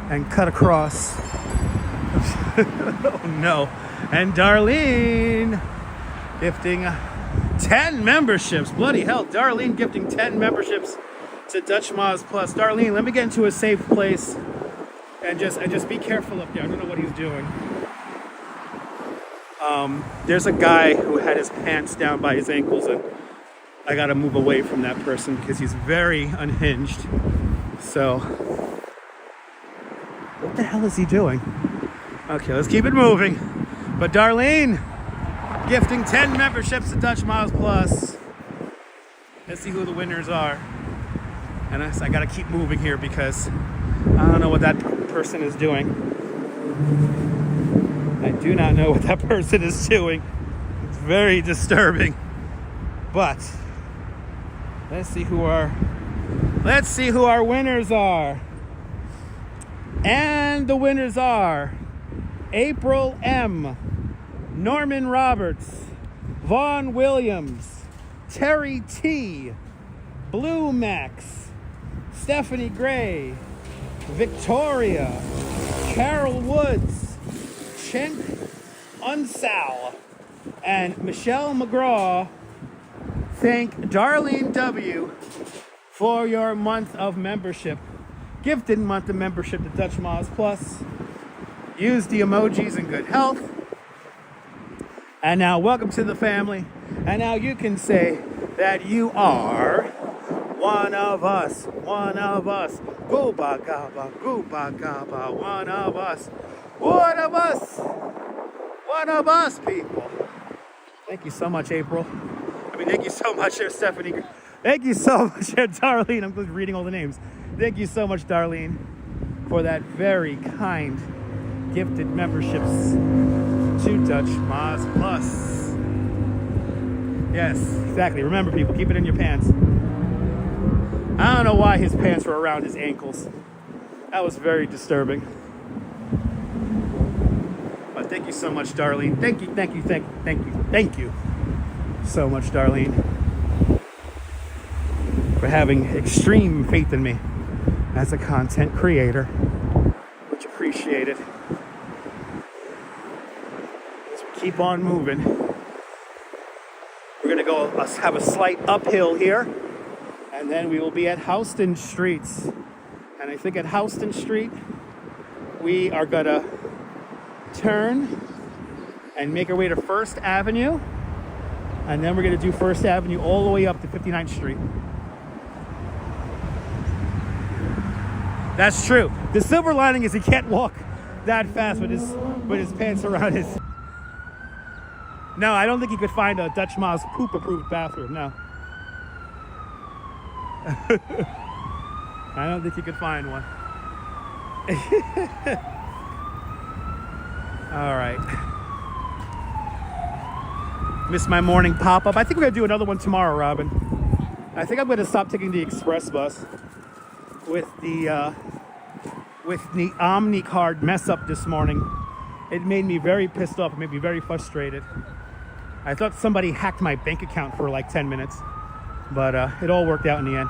and cut across. Oh no. And Darlene gifting 10 memberships. Bloody hell. Darlene gifting 10 memberships to Dutch Moz Plus. Darlene, let me get into a safe place and just be careful up there. I don't know what he's doing. There's a guy who had his pants down by his ankles, and I gotta move away from that person because he's very unhinged. So, what the hell is he doing? Okay, let's keep it moving. But Darlene, gifting 10 memberships to Dutch Moz Plus. Let's see who the winners are. And I gotta keep moving here because I don't know what that person is doing. I do not know what that person is doing. It's very disturbing. But let's see who our winners are. And the winners are April M, Norman Roberts, Vaughn Williams, Terry T, Blue Max, Stephanie Gray, Victoria, Carol Woods, Chenk Unsal, and Michelle McGraw. Thank Darlene W for your month of membership. Gifted month of membership to Dutch Moz Plus. Use the emojis in good health. And now welcome to the family. And now you can say that you are one of us. One of us. Gooba gaba, gooba gaba, one of us. One of us. One of us, people. Thank you so much, April. Thank you so much, Stephanie. Thank you so much, Darlene. I'm just reading all the names. Thank you so much, Darlene, for that very kind gifted memberships to Dutch Moz Plus. Yes, exactly. Remember, people, keep it in your pants. I don't know why his pants were around his ankles. That was very disturbing. But thank you so much, Darlene. Thank you so much, Darlene, for having extreme faith in me as a content creator. Much appreciated. As we keep on moving, we're gonna go have a slight uphill here, and then we will be at Houston Streets. And I think at Houston Street, we are gonna turn and make our way to First Avenue. And then we're going to do First Avenue all the way up to 59th Street. That's true. The silver lining is he can't walk that fast with his pants around his... No, I don't think he could find a Dutch Moz poop-approved bathroom, no. I don't think he could find one. All right. Missed my morning pop-up. I think we're gonna do another one tomorrow, Robin. I think I'm gonna stop taking the express bus with the Omni card mess up this morning. It made me very pissed off. It made me very frustrated. I thought somebody hacked my bank account for like 10 minutes, but it all worked out in the end.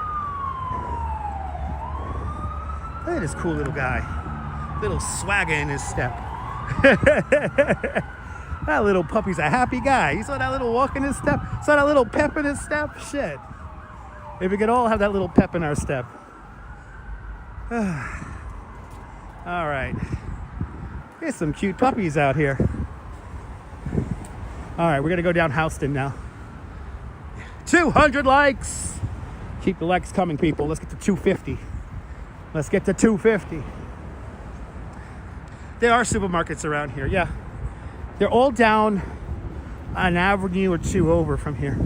Look at this cool little guy. Little swagger in his step. That little puppy's a happy guy. You saw that little walk in his step? Saw that little pep in his step? Shit. If we could all have that little pep in our step. All right. There's some cute puppies out here. All right, we're gonna go down Houston now. 200 likes. Keep the likes coming, people. Let's get to 250. Let's get to 250. There are supermarkets around here, yeah. They're all down an avenue or two over from here.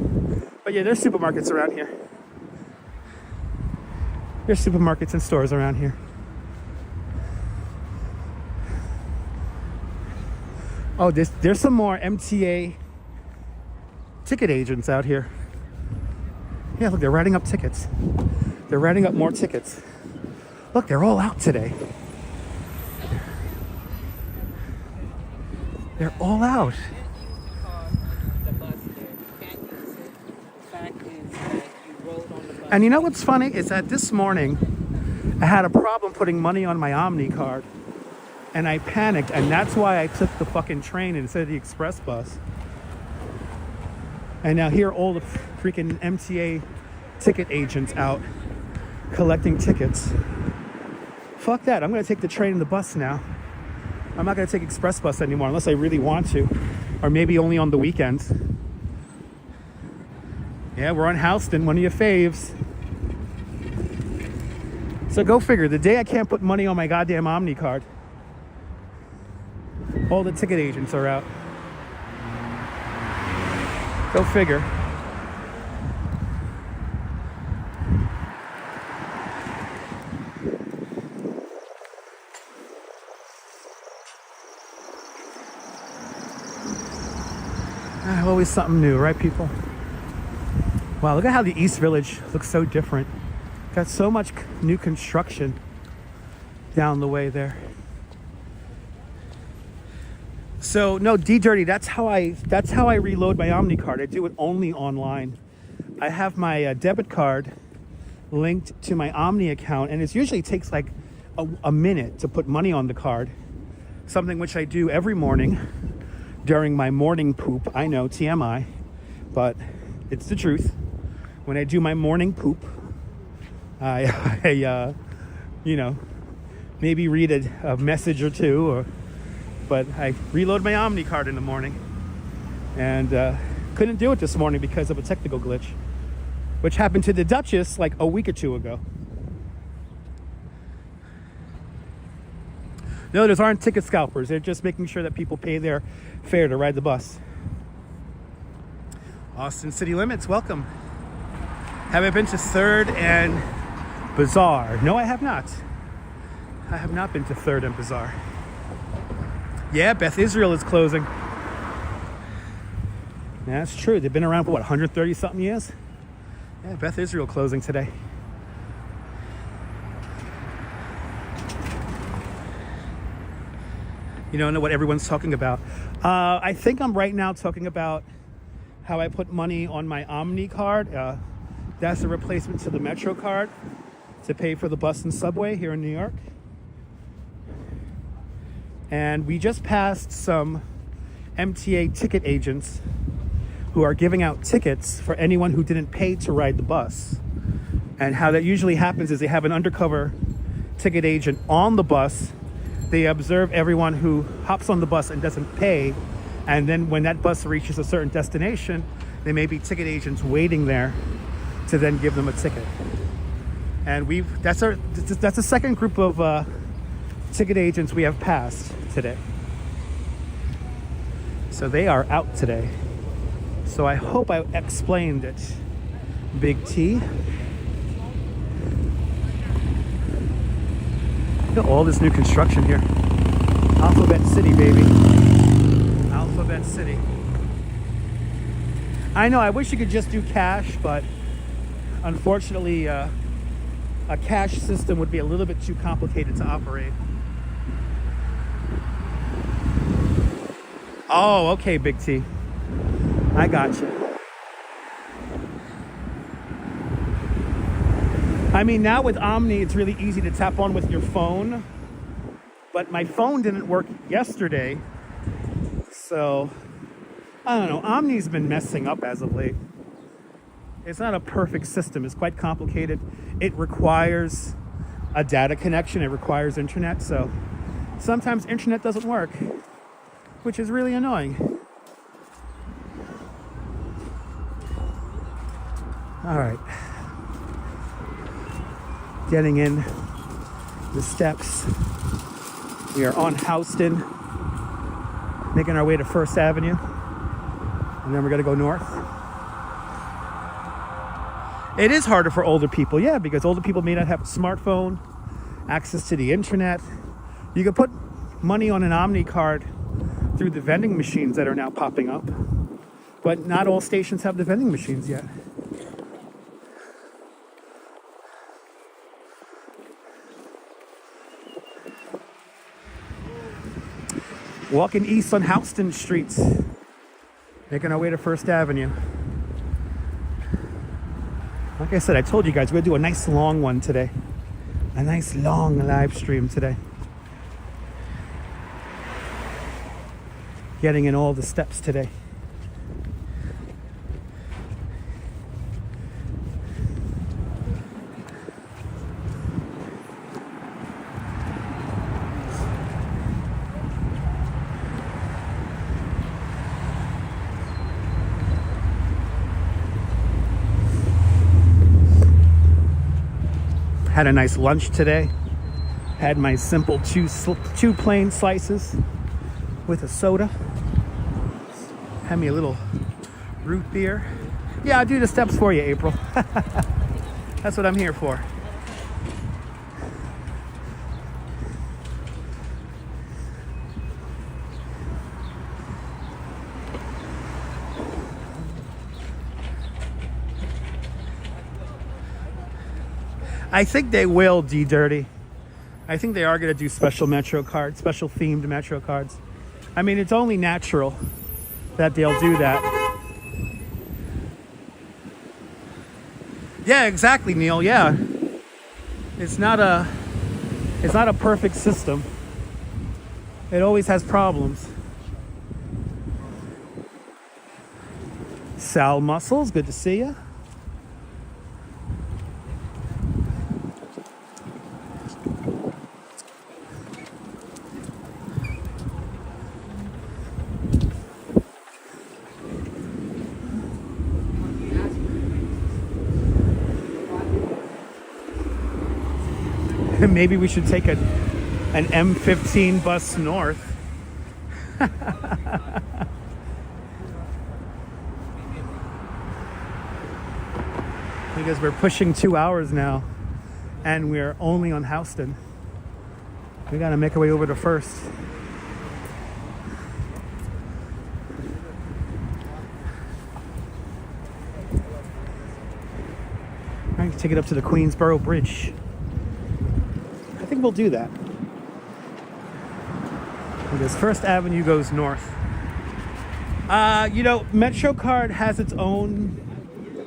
But yeah, there's supermarkets around here. There's supermarkets and stores around here. Oh, there's some more MTA ticket agents out here. Yeah, look, they're writing up tickets. They're writing up more tickets. Look, they're all out today. They're all out. And you know what's funny is that this morning I had a problem putting money on my Omni card, and I panicked, and that's why I took the fucking train instead of the express bus. And now here are all the freaking MTA ticket agents out collecting tickets. Fuck that, I'm gonna take the train and the bus now. I'm not gonna take express bus anymore unless I really want to, or maybe only on the weekends. Yeah, we're on Houston, one of your faves. So go figure, the day I can't put money on my goddamn Omni card, all the ticket agents are out. Go figure. Always something new, right, people? Wow, look at how the East Village looks so different. Got so much new construction down the way there. So no, D-Dirty, that's how I reload my Omni card. I do it only online. I have my debit card linked to my Omni account, and it usually takes like a minute to put money on the card. Something which I do every morning during my morning poop. I know, TMI, but it's the truth. When I do my morning poop, I you know, maybe read a message or two, but I reload my Omni card in the morning, and couldn't do it this morning because of a technical glitch, which happened to the Duchess like a week or two ago. No, those aren't ticket scalpers. They're just making sure that people pay their fare to ride the bus. Austin City Limits, welcome. Have I been to 3rd and Bazaar? No, I have not. I have not been to 3rd and Bazaar. Yeah, Beth Israel is closing. Yeah, that's true. They've been around for what, 130 something years? Yeah, Beth Israel closing today. You don't know what everyone's talking about. I think I'm right now talking about how I put money on my Omni card. That's a replacement to the Metro card to pay for the bus and subway here in New York. And we just passed some MTA ticket agents who are giving out tickets for anyone who didn't pay to ride the bus. And how that usually happens is they have an undercover ticket agent on the bus. They observe everyone who hops on the bus and doesn't pay, and then when that bus reaches a certain destination, there may be ticket agents waiting there to then give them a ticket. And that's a second group of ticket agents we have passed today. So they are out today. So I hope I explained it. Big T. Look at all this new construction here. Alphabet City, baby. Alphabet City. I know, I wish you could just do cash, but unfortunately, a cash system would be a little bit too complicated to operate. Oh, okay, Big T. I got you. I mean, now with Omni, it's really easy to tap on with your phone, but my phone didn't work yesterday, so I don't know. Omni's been messing up as of late. It's not a perfect system. It's quite complicated. It requires a data connection. It requires internet, so sometimes internet doesn't work, which is really annoying. All right. Getting in the steps. We are on Houston, making our way to First Avenue, and then we're gonna go north. It is harder for older people, yeah, because older people may not have a smartphone, access to the internet. You can put money on an Omni card through the vending machines that are now popping up, but not all stations have the vending machines yet. Walking east on Houston streets, making our way to First Avenue. Like I said, I told you guys, we're gonna do a nice long one today. A nice long live stream today. Getting in all the steps today. Had a nice lunch today. Had my simple two plain slices with a soda. Had me a little root beer. Yeah, I'll do the steps for you, April. That's what I'm here for. I think they will, D-Dirty. I think they are going to do special Metro cards, special themed Metro cards. I mean, it's only natural that they'll do that. Yeah, exactly, Neil. Yeah. It's not a perfect system. It always has problems. Sal Muscles, good to see you. Maybe we should take an M15 bus north. Because we're pushing 2 hours now and we're only on Houston. We gotta make our way over to First. I need to take it up to the Queensboro Bridge. I think we'll do that. Because First Avenue goes north. You know, MetroCard has its own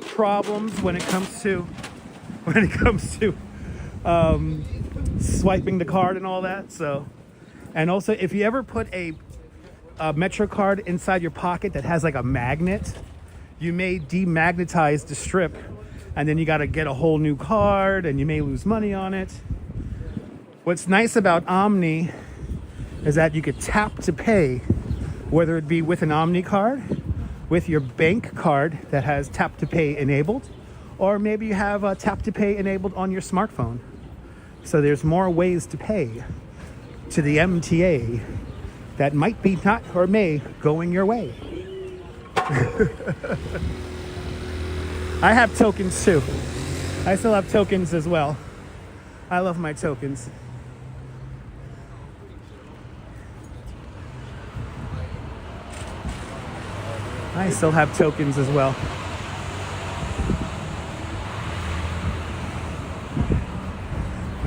problems when it comes to swiping the card and all that. So, and also if you ever put a MetroCard inside your pocket that has like a magnet, you may demagnetize the strip, and then you got to get a whole new card, and you may lose money on it. What's nice about Omni is that you could tap to pay, whether it be with an Omni card, with your bank card that has tap to pay enabled, or maybe you have a tap to pay enabled on your smartphone. So there's more ways to pay to the MTA that might be not or may going your way. I have tokens too. I still have tokens as well. I love my tokens. I still have tokens as well.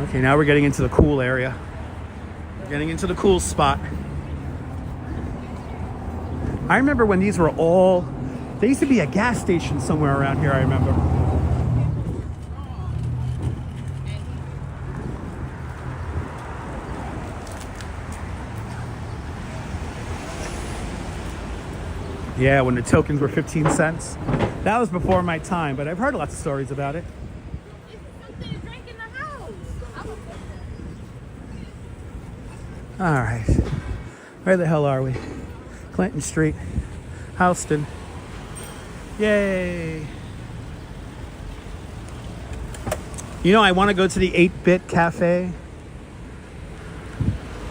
Okay, now we're getting into the cool area. We're getting into the cool spot. I remember when these were all, there used to be a gas station somewhere around here, I remember. Yeah, when the tokens were 15 cents. That was before my time, but I've heard lots of stories about it. All right. Where the hell are we? Clinton Street, Houston. Yay. You know, I want to go to the 8-Bit Cafe.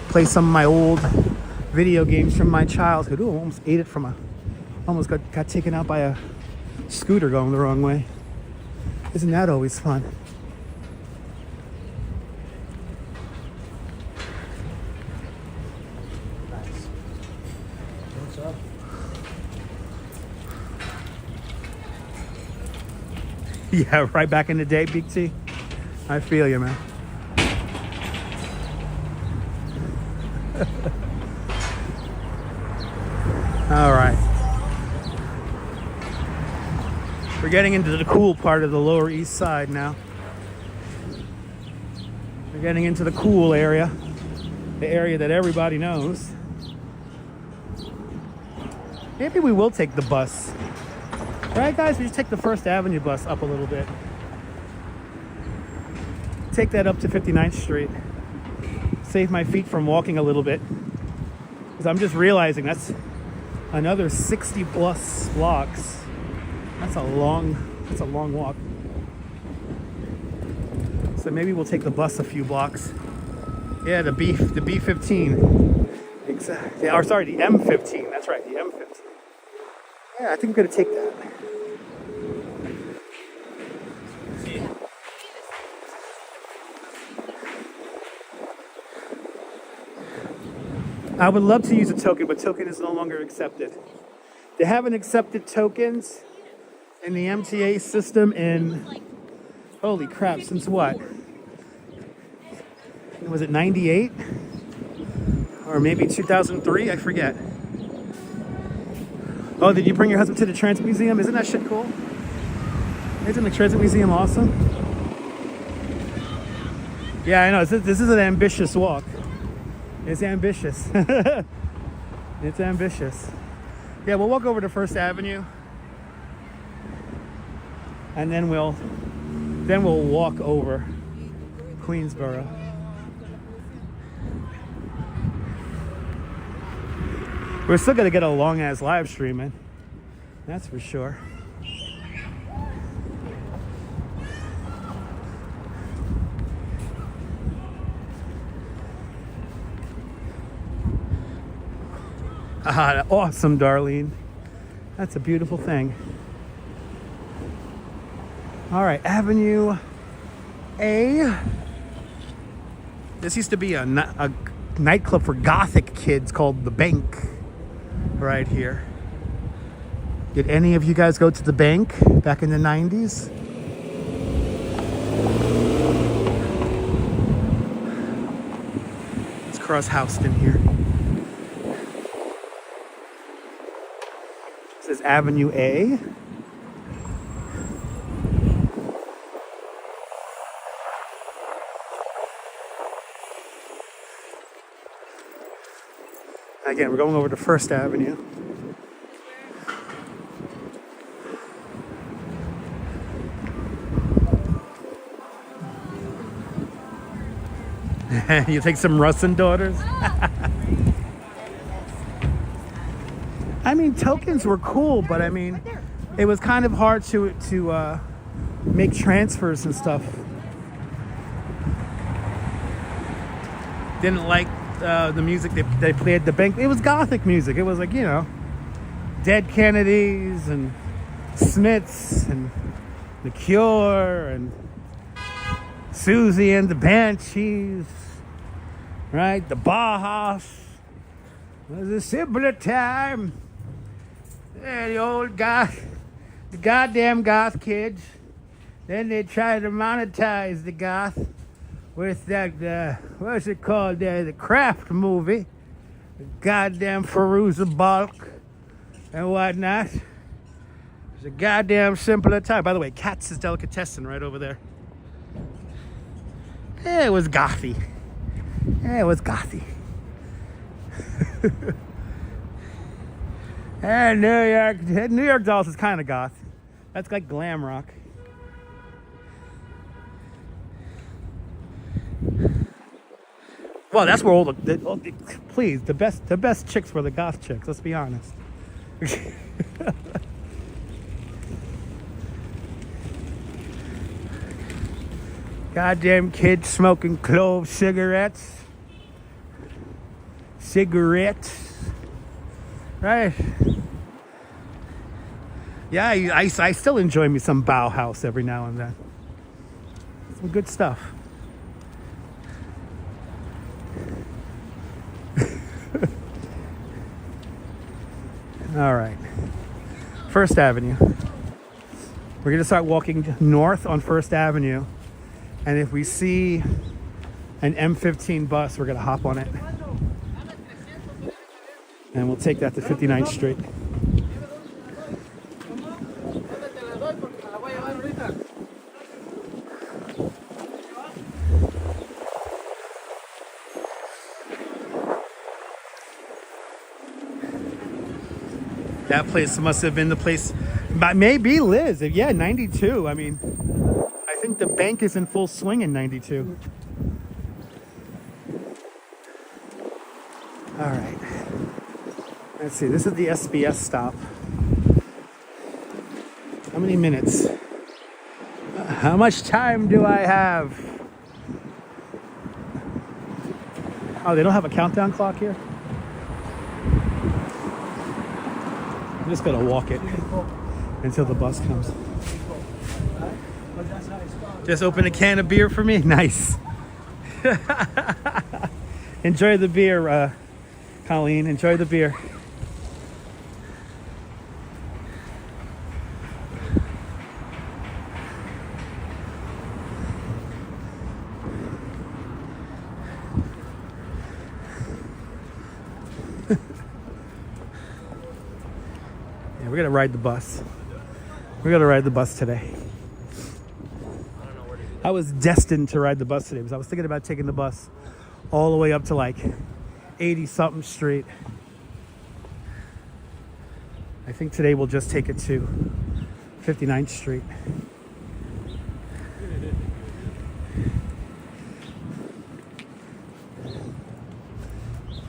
Play some of my old video games from my childhood. Ooh, I almost ate it from a... Almost got taken out by a scooter going the wrong way. Isn't that always fun? Nice. What's up? Yeah, right back in the day, Big T. I feel you, man. All right. We're getting into the cool part of the Lower East Side now. We're getting into the cool area, the area that everybody knows. Maybe we will take the bus. Right, guys? We just take the First Avenue bus up a little bit. Take that up to 59th Street. Save my feet from walking a little bit. Because I'm just realizing that's another 60 plus blocks. That's a long walk. So maybe we'll take the bus a few blocks. Yeah, the B15. Exactly. Or sorry, the M15. That's right, the M15. Yeah, I think I'm gonna take that. I would love to use a token, but token is no longer accepted. They haven't accepted tokens in the MTA system in, holy crap, since what? Was it 98? Or maybe 2003? I forget. Oh, did you bring your husband to the Transit Museum? Isn't that shit cool? Isn't the Transit Museum awesome? Yeah, I know. This is an ambitious walk. It's ambitious. It's ambitious. Yeah, we'll walk over to First Avenue. And then we'll walk over Queensboro. We're still gonna get a long ass live stream in. That's for sure. Awesome, Darlene. That's a beautiful thing. All right, Avenue A. This used to be a nightclub for gothic kids called The Bank right here. Did any of you guys go to The Bank back in the 90s? Let's cross Houston here. This is Avenue A. Again, we're going over to First Avenue. You take some Russin daughters? I mean, tokens were cool, but I mean, it was kind of hard to make transfers and stuff. Didn't like the music they played at The Bank. It was gothic music. It was like, you know, Dead Kennedys and Smiths and The Cure and Susie and the Banshees, right? The Bauhaus. It was a simpler time. Yeah, the old goth, the goddamn goth kids. Then they try to monetize the goth with that, what's it called there? The Craft movie. The goddamn Feruza Balk and whatnot. It's a goddamn simpler time. By the way, Katz's Delicatessen right over there. Yeah, it was gothy. Yeah, it was gothy. And New York Dolls is kind of goth. That's like glam rock. Well, that's where all the please, the best chicks were the goth chicks. Let's be honest. Goddamn kids smoking clove cigarettes. Right. Yeah, I still enjoy me some Bauhaus every now and then. Some good stuff. All right. First Avenue. We're going to start walking north on First Avenue. And if we see an M15 bus, we're going to hop on it. And we'll take that to 59th Street. That place must have been the place, maybe Liz. Yeah, 92. I mean, I think the bank is in full swing in 92. All right. Let's see, this is the SBS stop. How many minutes? How much time do I have? Oh, they don't have a countdown clock here? I'm just gonna walk it until the bus comes. Just open a can of beer for me? Nice. Enjoy the beer, Colleen. Enjoy the beer. We're gonna ride the bus. We're gonna ride the bus today. I was destined to ride the bus today because I was thinking about taking the bus all the way up to like 80-something Street. I think today we'll just take it to 59th Street.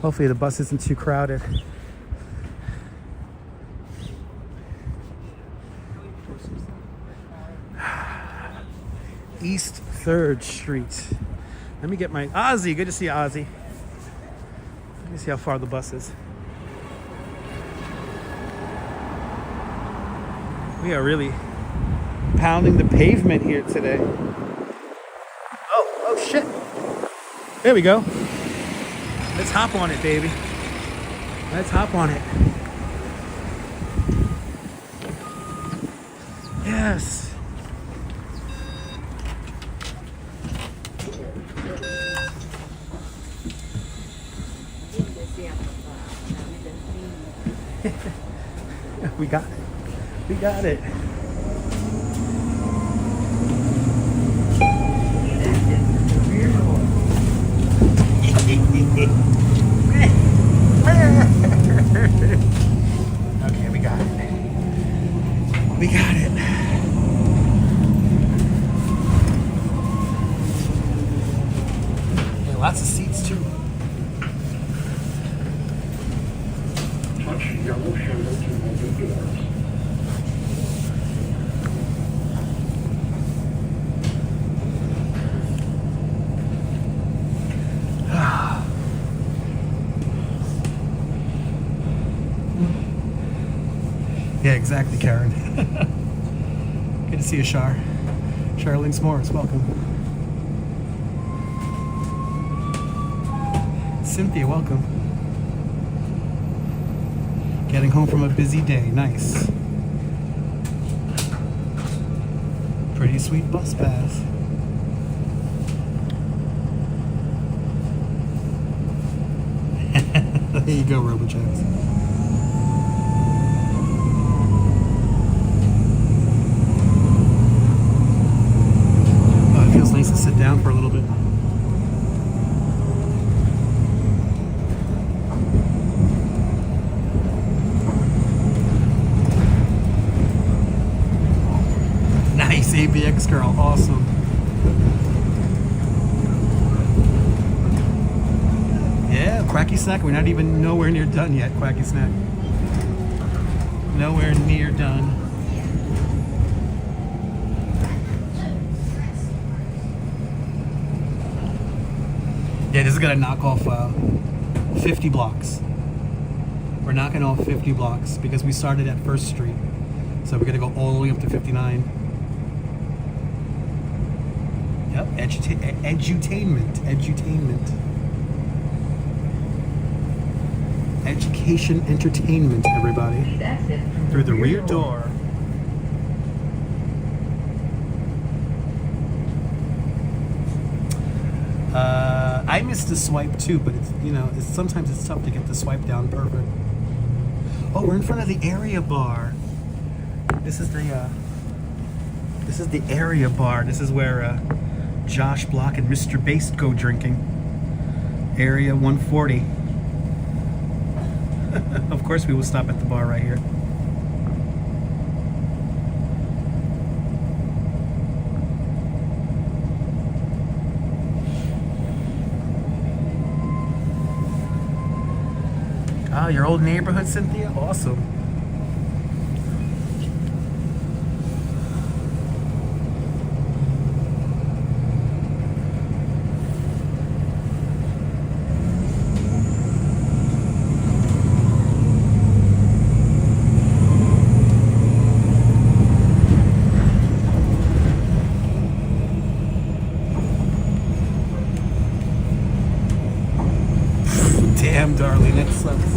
Hopefully the bus isn't too crowded. East 3rd Street. Let me get my Ozzy. Good to see you, Ozzy. Let me see how far the bus is. We are really pounding the pavement here today. Oh shit. There we go. Let's hop on it, baby. Let's hop on it. Yes. We got it. We got it. Okay, we got it. We got it. Yeah, lots of seats too. Yellow shoulder to open doors. Yeah, exactly, Karen. Good to see you, Char. Charlene S'mores, welcome. Cynthia, welcome. Getting home from a busy day. Nice. Pretty sweet bus pass. There you go, RoboChecks. Oh, it feels nice to sit down for a little bit. Nice, ABX girl, awesome. Yeah, Quacky Snack, we're not even nowhere near done yet, Quacky Snack. Nowhere near done. Yeah, this is gonna knock off 50 blocks. We're knocking off 50 blocks because we started at 1st Street. So we're gonna go all the way up to 59. Yep, edutainment. Education, entertainment, everybody. Through the rear door. I missed the swipe too, but it's, you know, sometimes it's tough to get the swipe down perfect. Oh, we're in front of the area bar. This is the area bar. This is where Josh Block and Mr. Bass go drinking. Area 140. Of course we will stop at the bar right here. Oh, your old neighborhood, Cynthia? Awesome. Damn, darling, that sucks.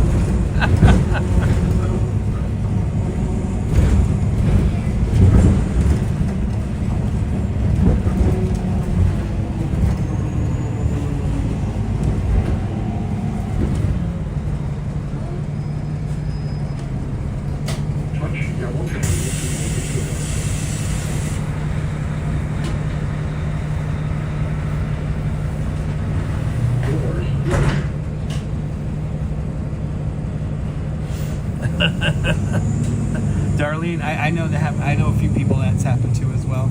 Darlene, I know I know a few people that's happened to as well.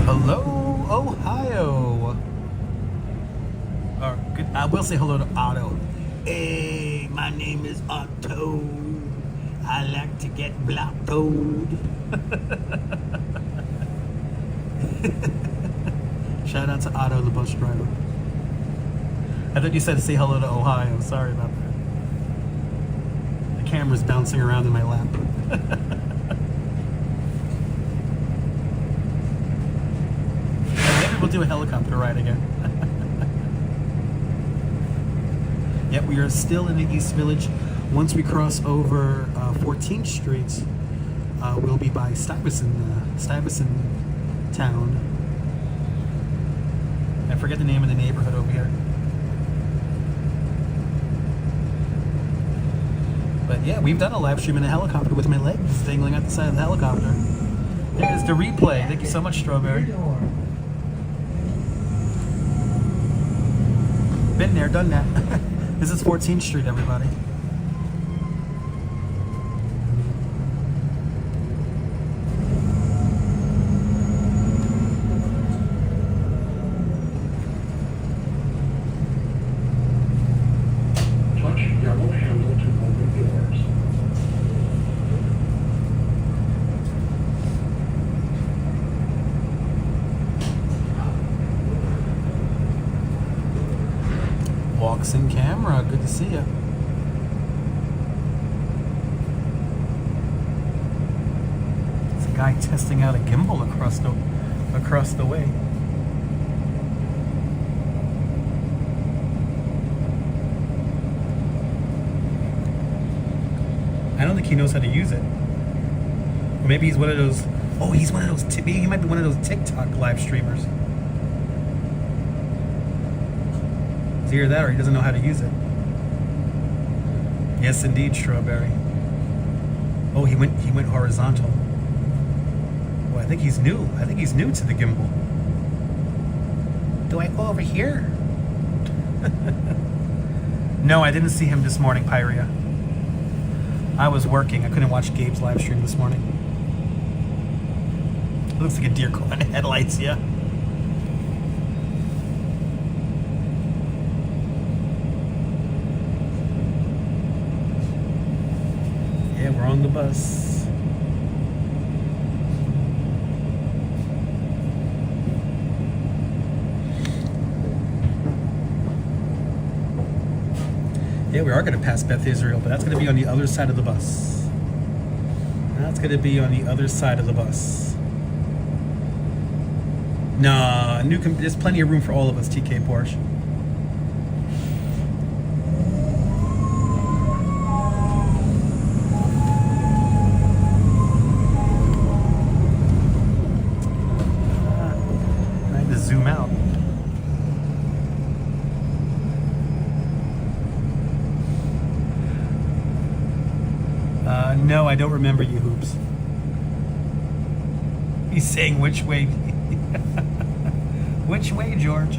Hello, Ohio. Or good, I will say hello to Otto. Hey, my name is Otto. I like to get blocked-toed. Shout out to Otto, the bus driver. I thought you said to say hello to Ohio. Sorry about that. The camera's bouncing around in my lap. Maybe we'll do a helicopter ride again. Yep, we are still in the East Village. Once we cross over 14th Street, we'll be by Stuyvesant Town. I forget the name of the neighborhood over here. But yeah, we've done a live stream in a helicopter with my legs dangling out the side of the helicopter. There's the replay. Thank you so much, Strawberry. Been there, done that. This is 14th Street, everybody. Walks in camera, good to see you. Guy testing out a gimbal across the way. I don't think he knows how to use it. Or maybe he's one of those. Oh, he's one of those. He might be one of those TikTok live streamers. It's either that or he doesn't know how to use it. Yes, indeed, Strawberry. Oh, he went horizontal. Well, I think he's new. I think he's new to the gimbal. Do I go over here? No, I didn't see him this morning, Pyria. I was working. I couldn't watch Gabe's live stream this morning. It looks like a deer caught in headlights, yeah. Yeah, we're on the bus. Yeah, we are going to pass Beth Israel, but that's going to be on the other side of the bus. That's going to be on the other side of the bus. Nah, there's plenty of room for all of us, TK Porsche. I need to zoom out. No, I don't remember you, Hoops. He's saying which way? Which way, George?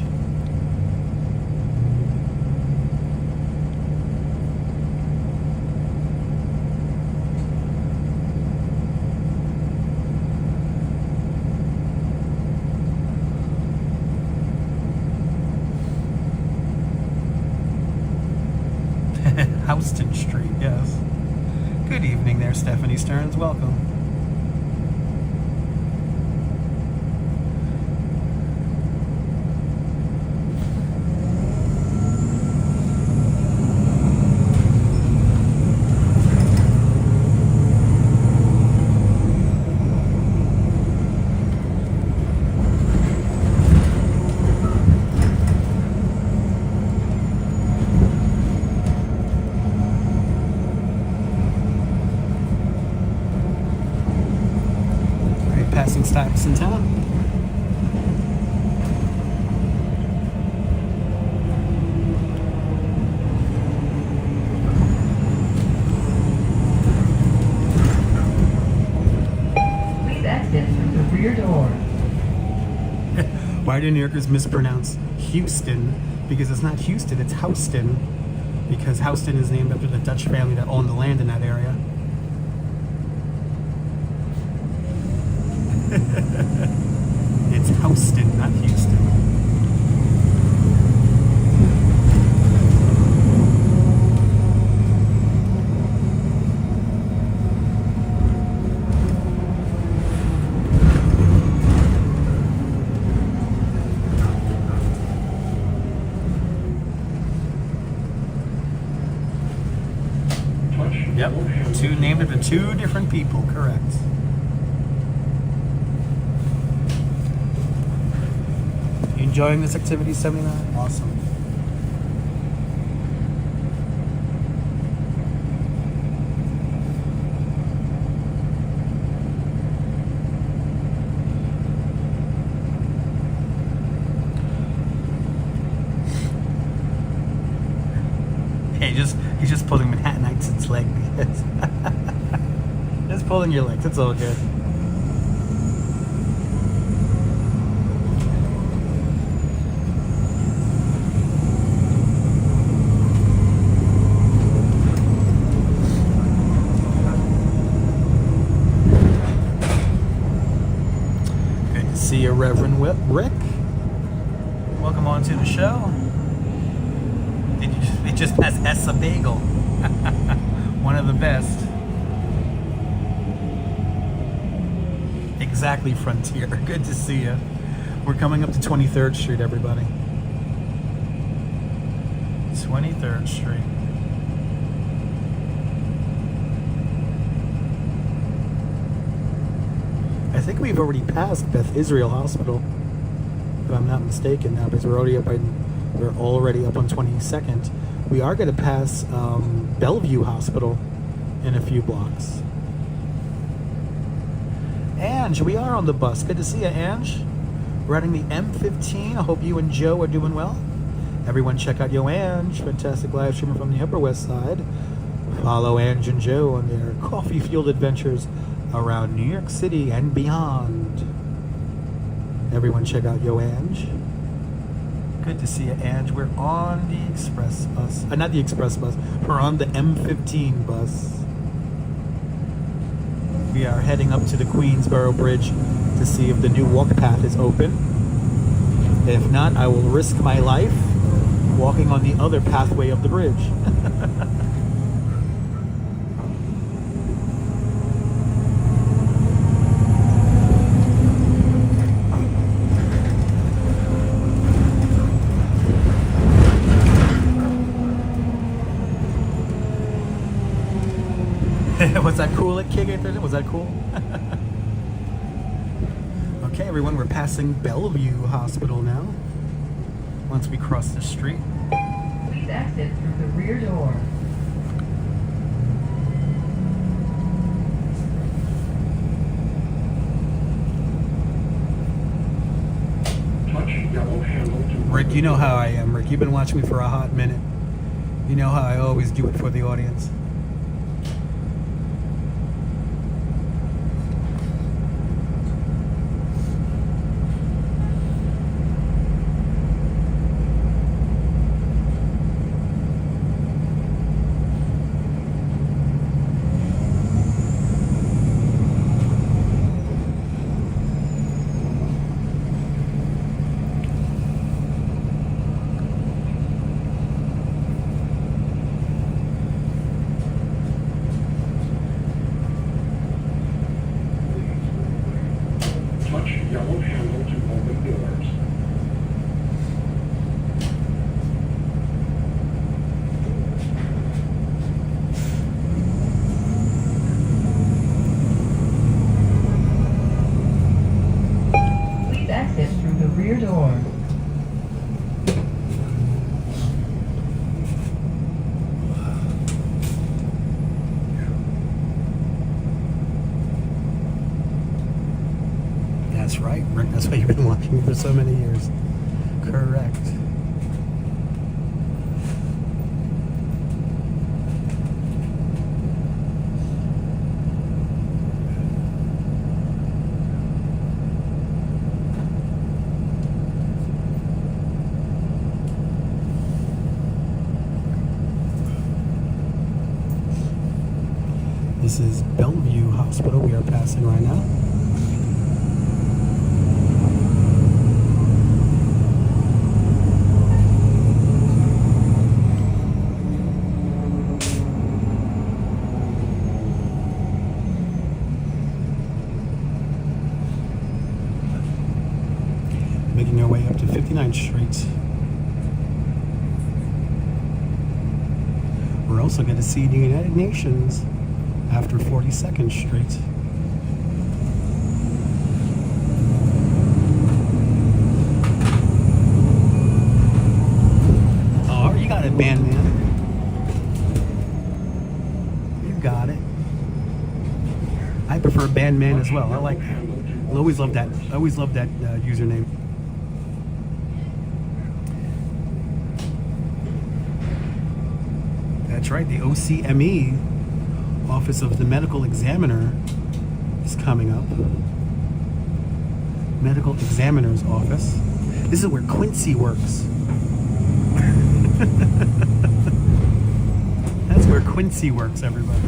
Houston Street, yes. Good evening there, Stephanie Stearns. Welcome. Stops in town. Please exit through the rear door. Why do New Yorkers mispronounce Houston? Because it's not Houston, it's Houston. Because Houston is named after the Dutch family that owned the land in that area. It's Houston, not Houston. Yep, named after two different people, correct. Enjoying this activity, 79? Awesome. Hey, he's just pulling Manhattanites' leg. Just pulling your legs, it's all good. See you, Reverend Rick. Welcome on to the show. It just has Essa Bagel. One of the best. Exactly, Frontier. Good to see you. We're coming up to 23rd Street, everybody. 23rd Street. think we've already passed Beth Israel Hospital, if I'm not mistaken now, because we're already up on 22nd. We are going to pass Bellevue Hospital in a few blocks. Ange, we are on the bus. Good to see you, Ange. We're riding the M15. I hope you and Joe are doing well. Everyone check out Yo Ange, fantastic live streamer from the Upper West Side. Follow Ange and Joe on their coffee-fueled adventures around New York City and beyond. Everyone check out Yo Ange. Good to see you, Ange. We're on the express bus. Not the express bus. We're on the M15 bus. We are heading up to the Queensboro Bridge to see if the new walk path is open. If not, I will risk my life walking on the other pathway of the bridge. Was that cool at King? Was that cool? Okay, everyone, we're passing Bellevue Hospital now. Once we cross the street. Please exit through the rear door. Touch yellow handle to Rick, you know how I am, Rick. You've been watching me for a hot minute. You know how I always do it for the audience. touch yellow handle to open doors. Please exit through the rear door. That's right, Rick. That's why you've been watching for so many years. Correct. This is Bellevue Hospital we are passing right now. Making our way up to 59th Street. We're also going to see the United Nations after 42nd Street. Oh, you got it, man. You got it. I prefer Bandman as well. I like that. I always love that. I always love that username. That's right. The OCME, Office of the Medical Examiner, is coming up. Medical Examiner's Office. This is where Quincy works. That's where Quincy works, everybody.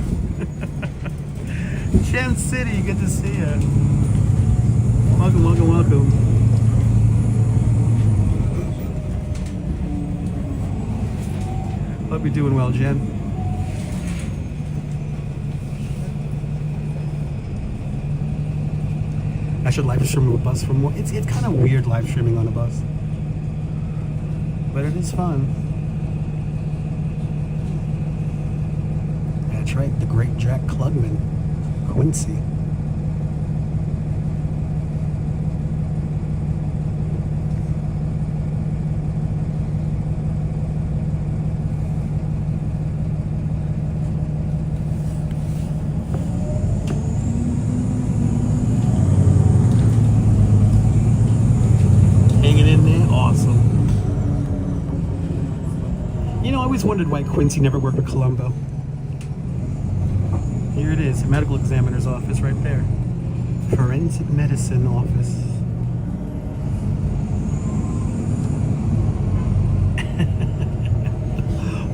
Gem City, good to see you. Welcome, welcome, welcome. Hope you're doing well, Jen. I should live stream a bus from more. It's kind of weird live streaming on a bus, but it is fun. That's right, the great Jack Klugman, Quincy. always wondered why Quincy never worked with Colombo. Here it is, medical examiner's office right there. Forensic medicine office.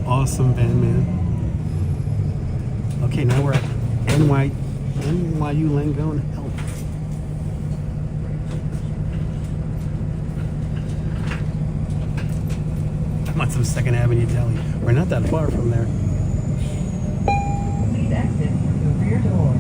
Awesome band, man. Okay, now we're at NYU Langone Health. I'm on some 2nd Avenue Deli. We're not that far from there. Please exit through the rear door.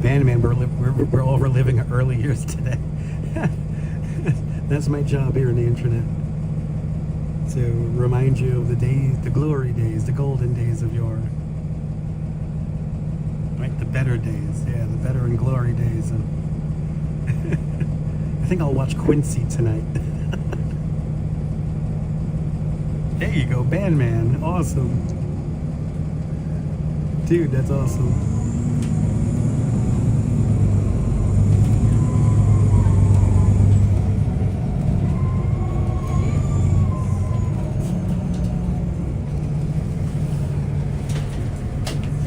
Man, we're all reliving our early years today. That's my job here on the internet. To remind you of the days, the glory days, the golden days of yore. Right, the better days, yeah, the better and glory days. I think I'll watch Quincy tonight. There you go, Bandman, awesome. Dude, that's awesome.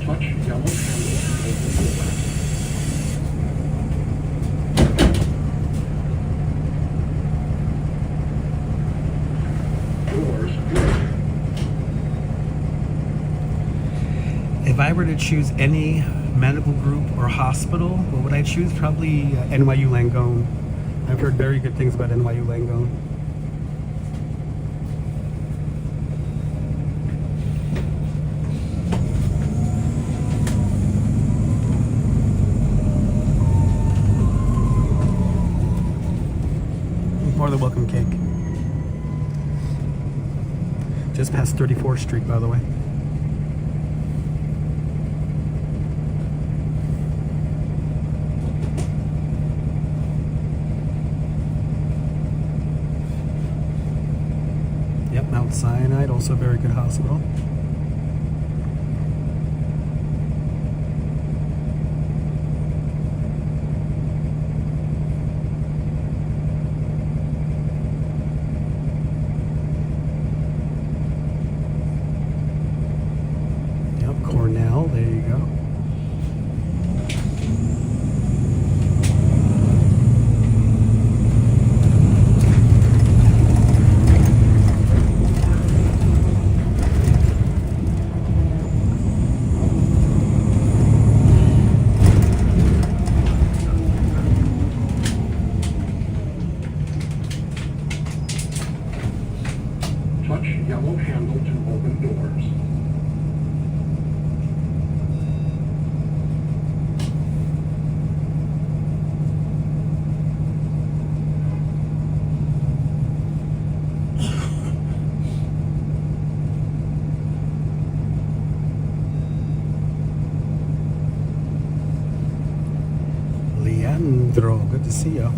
Touch yellow handle to open doors. If I were to choose any medical group or hospital, what would I choose? Probably NYU Langone. I've heard very good things about NYU Langone. More than welcome cake. Just past 34th Street, by the way. Yep, Mount Sinai, also a very good hospital. Cornell, there you go. Touch yellow handle to open doors. Leandro, good to see you.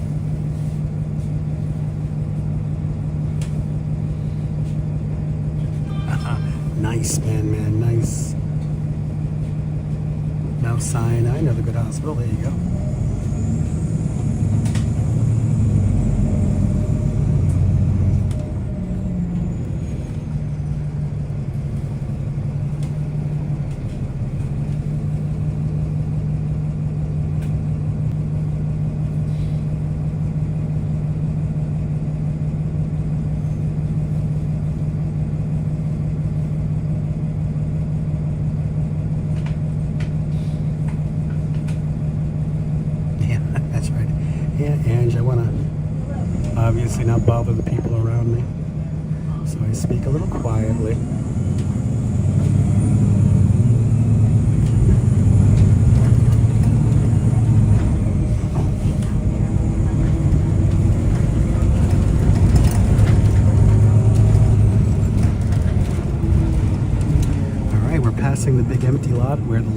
Nice, man, nice. Mount Sinai, another good hospital. There you go. not bother the people around me. So I speak a little quietly. Passing the big empty lot where the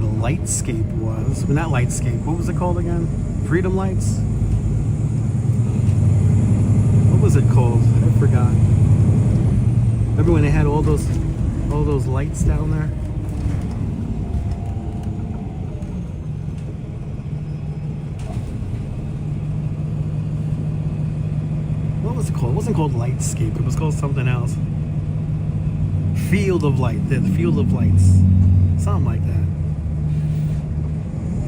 lightscape was. Well, not lightscape. What was it called again? Freedom Lights? What was it called? I forgot. Remember when they had all those lights down there? What was it called? It wasn't called Lightscape. It was called something else. Field of Light, the Field of Lights, something like that.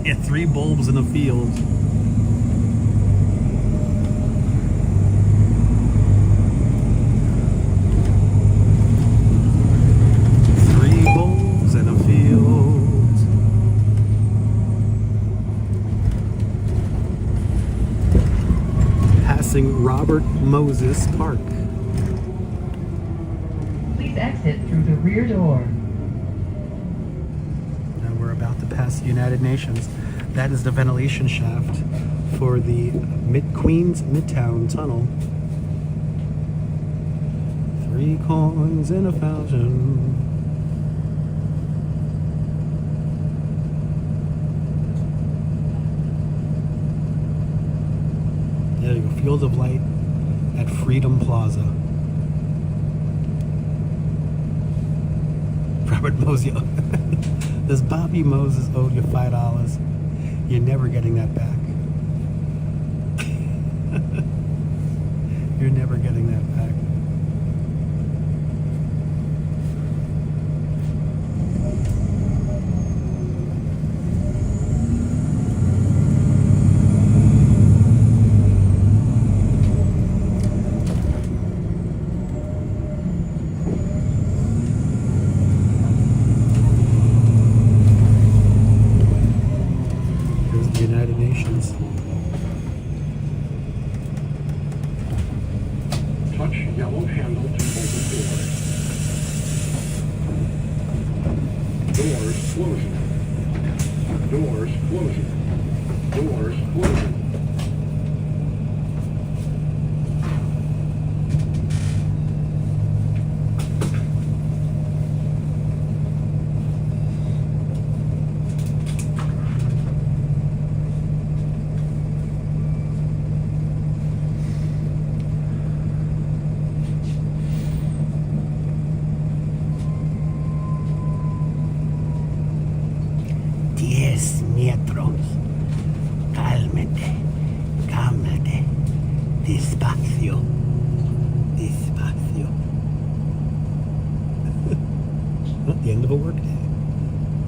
Yeah, 3 bulbs in a field. Three bulbs in a field. Passing Robert Moses Park. Exit through the rear door. Now we're about to pass the United Nations. That is the ventilation shaft for the Queens Midtown Tunnel. 3 coins in a fountain. There you go, Field of Light at Freedom Plaza. Robert Moses. Does Bobby Moses owe you $5? You're never getting that back. You're never getting that back. Touch yellow handle to open doors. Doors closing. Doors closing. Doors closing. Metros. Cálmate, cálmate, despacio, despacio. Well, the end of a workday.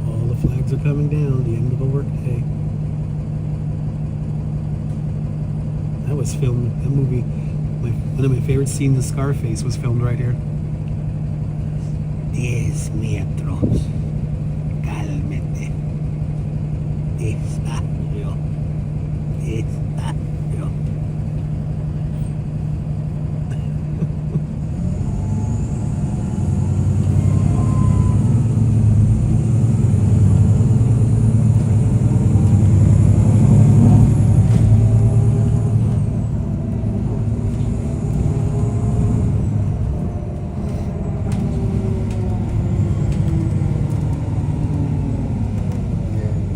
All the flags are coming down. The end of a workday. That was filmed. That movie. One of my favorite scenes in Scarface was filmed right here. 10 metros. Cálmate. Despacio. Despacio.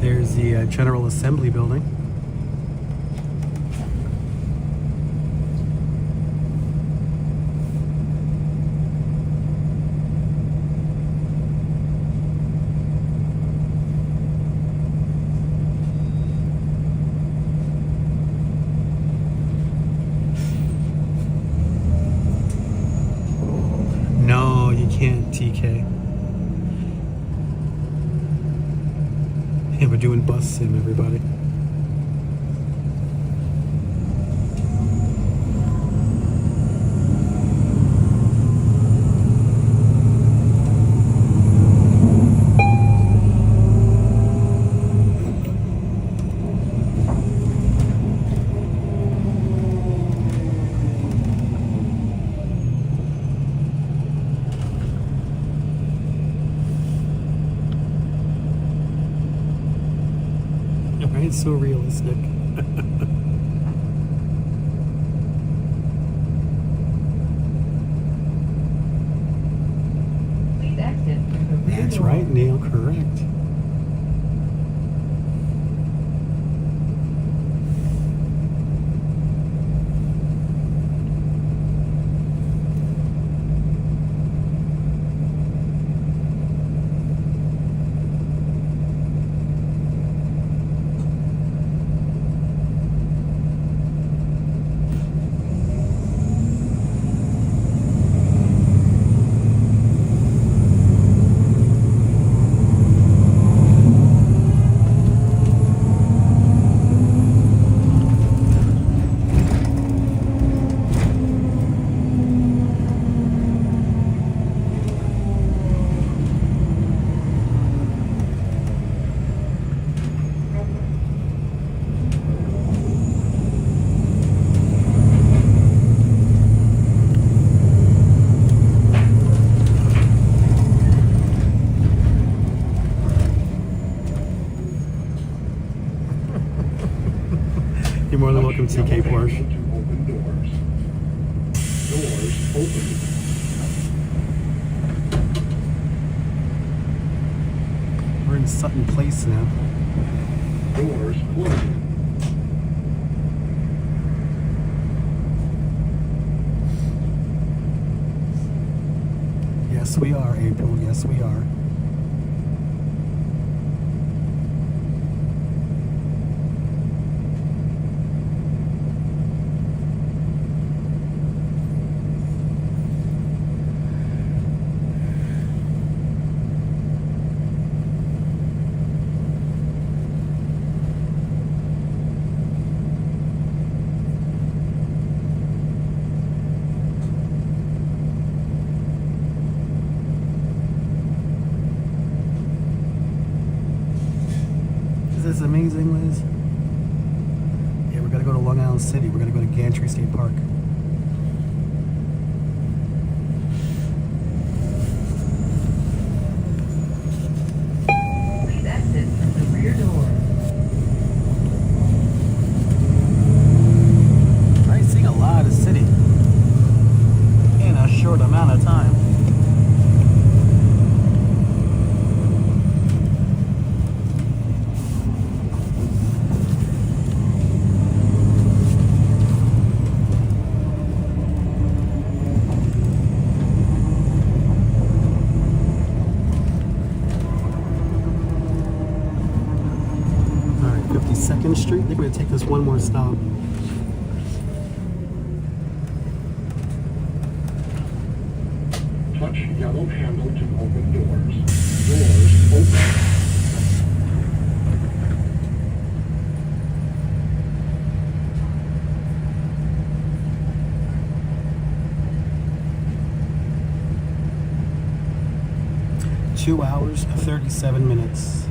There's the General Assembly building. No, you can't, TK. Yeah, we're doing bus sim, everybody. It's so realistic. Please exit through the rear That's door. right, Neil, correct. You're more than welcome, TK Porsche. To open doors. Doors open. We're in Sutton Place now. Doors closing. Yes, we are, April. Yes, we are. Is this amazing, Liz? Yeah, we're gonna go to Long Island City. We're gonna go to Gantry State Park. Please exit through the rear door. Right, seeing a lot of city in a short amount of time. All right, 52nd Street. I think we're gonna take this one more stop. Touch yellow handle to open doors. Doors open. Two hours, 37 minutes.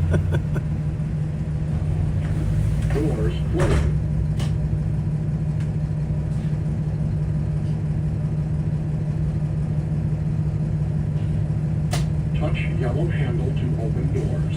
Doors closing. Touch yellow handle to open doors.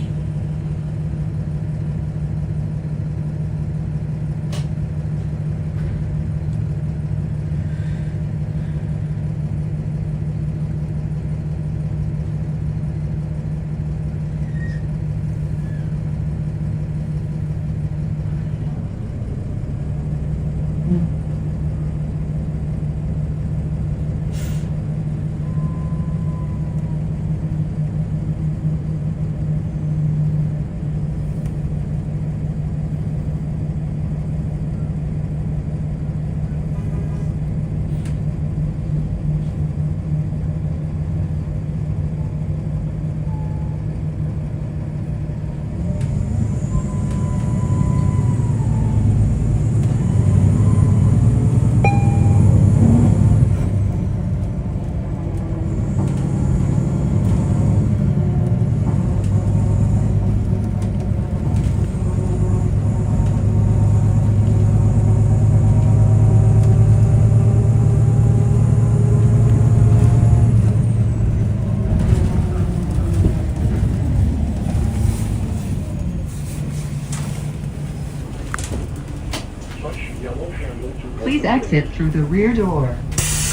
exit through the rear door.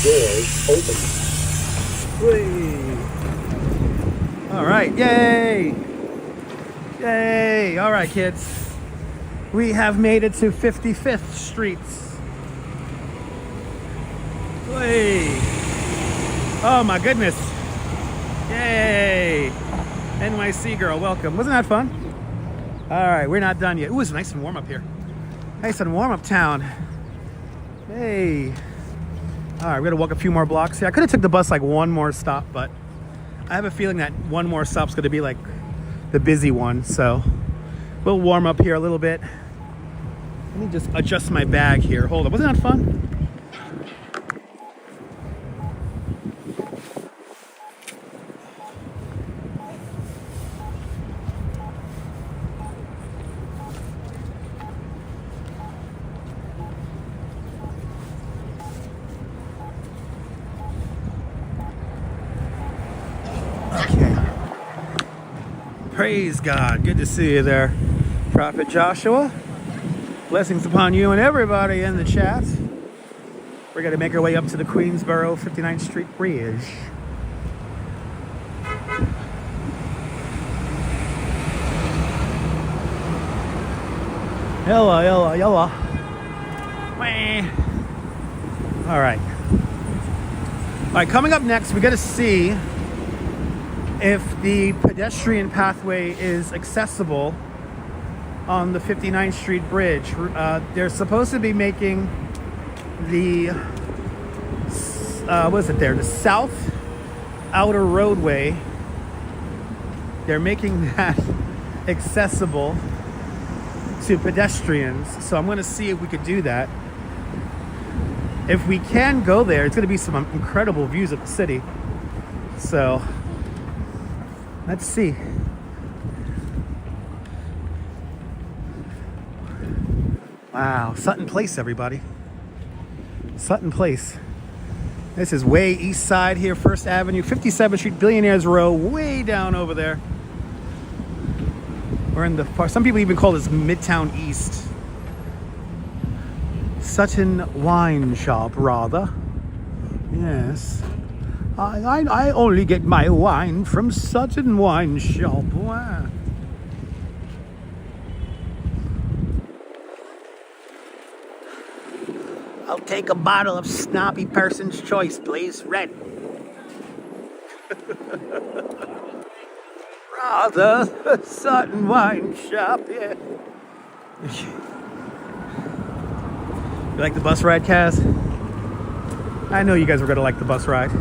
Doors open. Whee. All right, yay! Yay! All right, kids. We have made it to 55th Street. Whee. Oh my goodness. Yay! NYC girl, welcome. Wasn't that fun? All right, we're not done yet. Ooh, it's nice and warm up here. Nice and warm up town. Hey. All right, we're gonna walk a few more blocks here. I could have took the bus like one more stop, but I have a feeling that one more stop's gonna be like the busy one. So we'll warm up here a little bit. Let me just adjust my bag here. Hold on, wasn't that fun? Praise God. Good to see you there, Prophet Joshua. Blessings upon you and everybody in the chat. We're going to make our way up to the Queensboro 59th Street Bridge. Yalla, yalla, yalla. All right. All right, coming up next, we got to see if the pedestrian pathway is accessible on the 59th Street Bridge. They're supposed to be making the, what is it there? The south outer roadway. They're making that accessible to pedestrians. So I'm gonna see if we could do that. If we can go there, it's gonna be some incredible views of the city. So let's see. Wow, Sutton Place, everybody. Sutton Place. This is way east side here, First Avenue, 57th Street, Billionaires Row, way down over there. We're in the far, some people even call this Midtown East. Sutton Wine Shop, rather. Yes. I only get my wine from Sutton Wine Shop. Wow. I'll take a bottle of Snobby Person's Choice, please. Red. Rather, Sutton Wine Shop, yeah. You like the bus ride, Kaz? I know you guys were going to like the bus ride.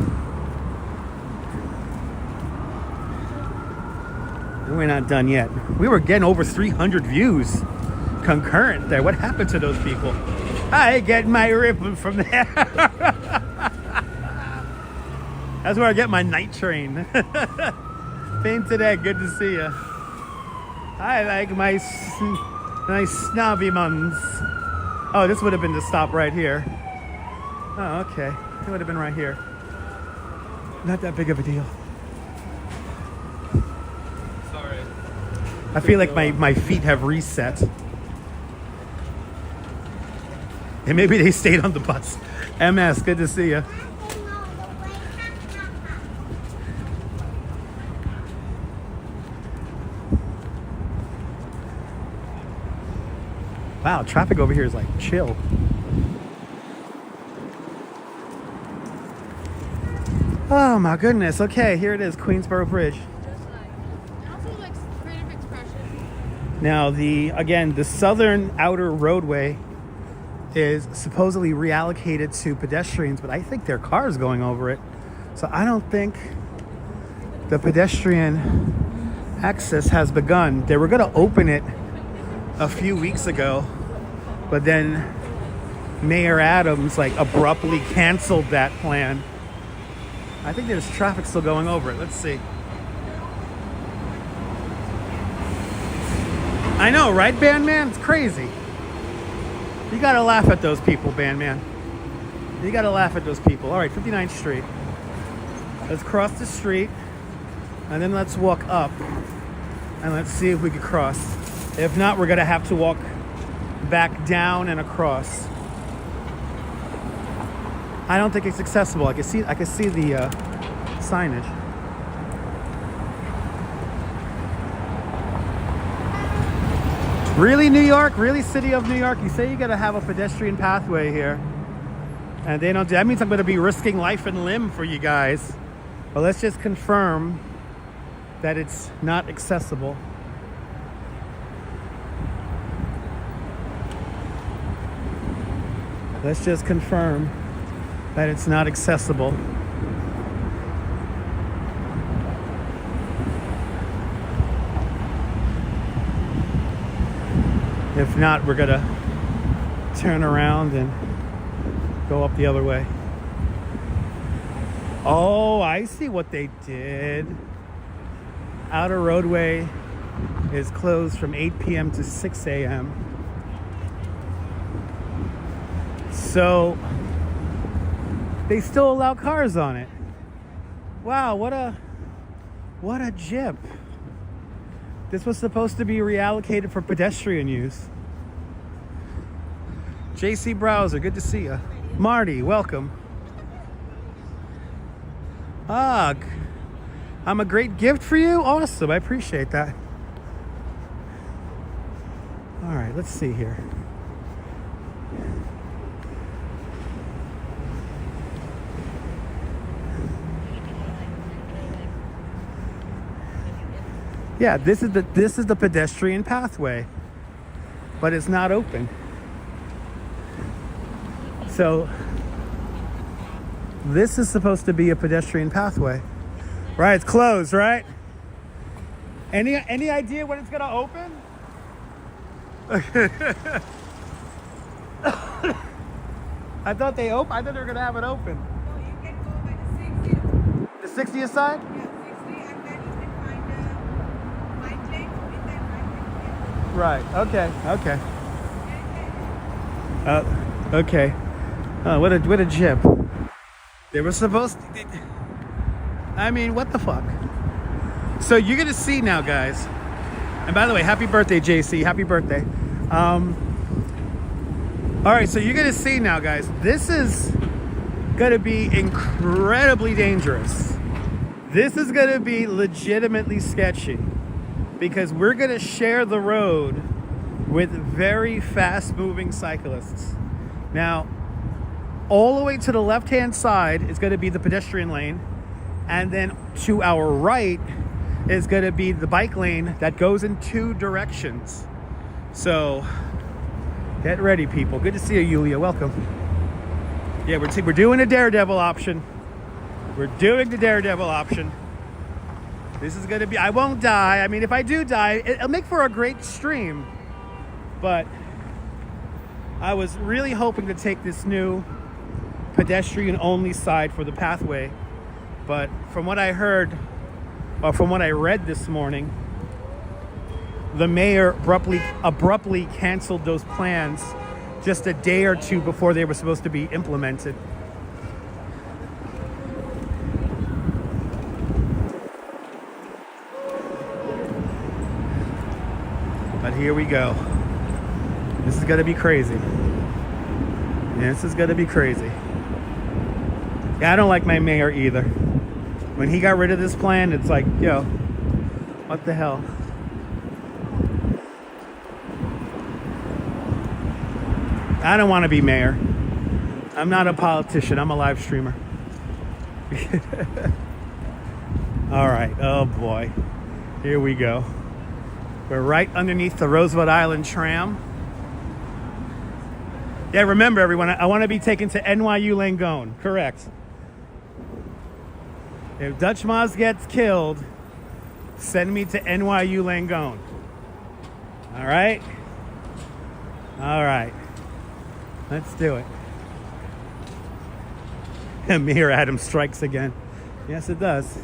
We're not done yet. We were getting over 300 views concurrent there. What happened to those people? I get my ribbon from there. That's where I get my night train. Fame today, good to see you. I like my snobby mums. Oh, this would have been the stop right here. Oh, okay. It would have been right here. Not that big of a deal. Sorry. I feel like my feet have reset. And maybe they stayed on the bus. MS, good to see you. Wow, traffic over here is like chill. Oh my goodness. Okay, here it is, Queensboro Bridge. It also likes creative expression. Now the southern outer roadway is supposedly reallocated to pedestrians, but I think there are cars going over it. So I don't think the pedestrian access has begun. They were going to open it a few weeks ago, but then Mayor Adams like abruptly canceled that plan. I think there's traffic still going over it. Let's see. I know, right, Bandman? It's crazy. You gotta laugh at those people, Bandman. You gotta laugh at those people. All right, 59th Street. Let's cross the street, and then let's walk up, and let's see if we can cross. If not, we're gonna have to walk back down and across. I don't think it's accessible. I can see the signage. Really, New York? Really, city of New York? You say you gotta have a pedestrian pathway here, and they don't do that. Means I'm gonna be risking life and limb for you guys. But let's just confirm that it's not accessible. Let's just confirm that it's not accessible. If not, we're gonna turn around and go up the other way. Oh, I see what they did. Outer roadway is closed from 8 p.m. to 6 a.m. So they still allow cars on it. Wow, what a jip. This was supposed to be reallocated for pedestrian use. JC Browser, good to see you. Marty, welcome. Ugh, I'm a great gift for you? Awesome, I appreciate that. All right, let's see here. Yeah, this is the pedestrian pathway, but it's not open. So this is supposed to be a pedestrian pathway, right? It's closed, right? Any idea when it's gonna open? I thought they were gonna have it open. No, you can go by the 60. The 60th side? Yeah, 60, and then you can find a right lane. In that right lane, Right. Okay. Okay. What a jib. They were supposed to. I mean, what the fuck? So you're gonna see now, guys. And by the way, happy birthday, JC. Happy birthday. All right, so you're gonna see now, guys. This is gonna be incredibly dangerous. This is gonna be legitimately sketchy because we're gonna share the road with very fast-moving cyclists. Now, all the way to the left-hand side is gonna be the pedestrian lane, and then to our right is gonna be the bike lane that goes in two directions. So get ready, people. Good to see you, Yulia. Welcome. Yeah, we're doing a daredevil option. We're doing the daredevil option. This is gonna be, I won't die. I mean, if I do die, it'll make for a great stream. But I was really hoping to take this new pedestrian-only side for the pathway. But from what I heard, or from what I read this morning, the mayor abruptly canceled those plans just a day or two before they were supposed to be implemented. But here we go. This is gonna be crazy. This is gonna be crazy. Yeah, I don't like my mayor either. When he got rid of this plan, it's like, yo, what the hell? I don't want to be mayor. I'm not a politician. I'm a live streamer. All right. Oh boy. Here we go. We're right underneath the Roosevelt Island tram. Yeah, remember everyone, I want to be taken to NYU Langone. Correct. If Dutch Moz gets killed, send me to NYU Langone. All right? All right. Let's do it. Amir Adam strikes again. Yes, it does.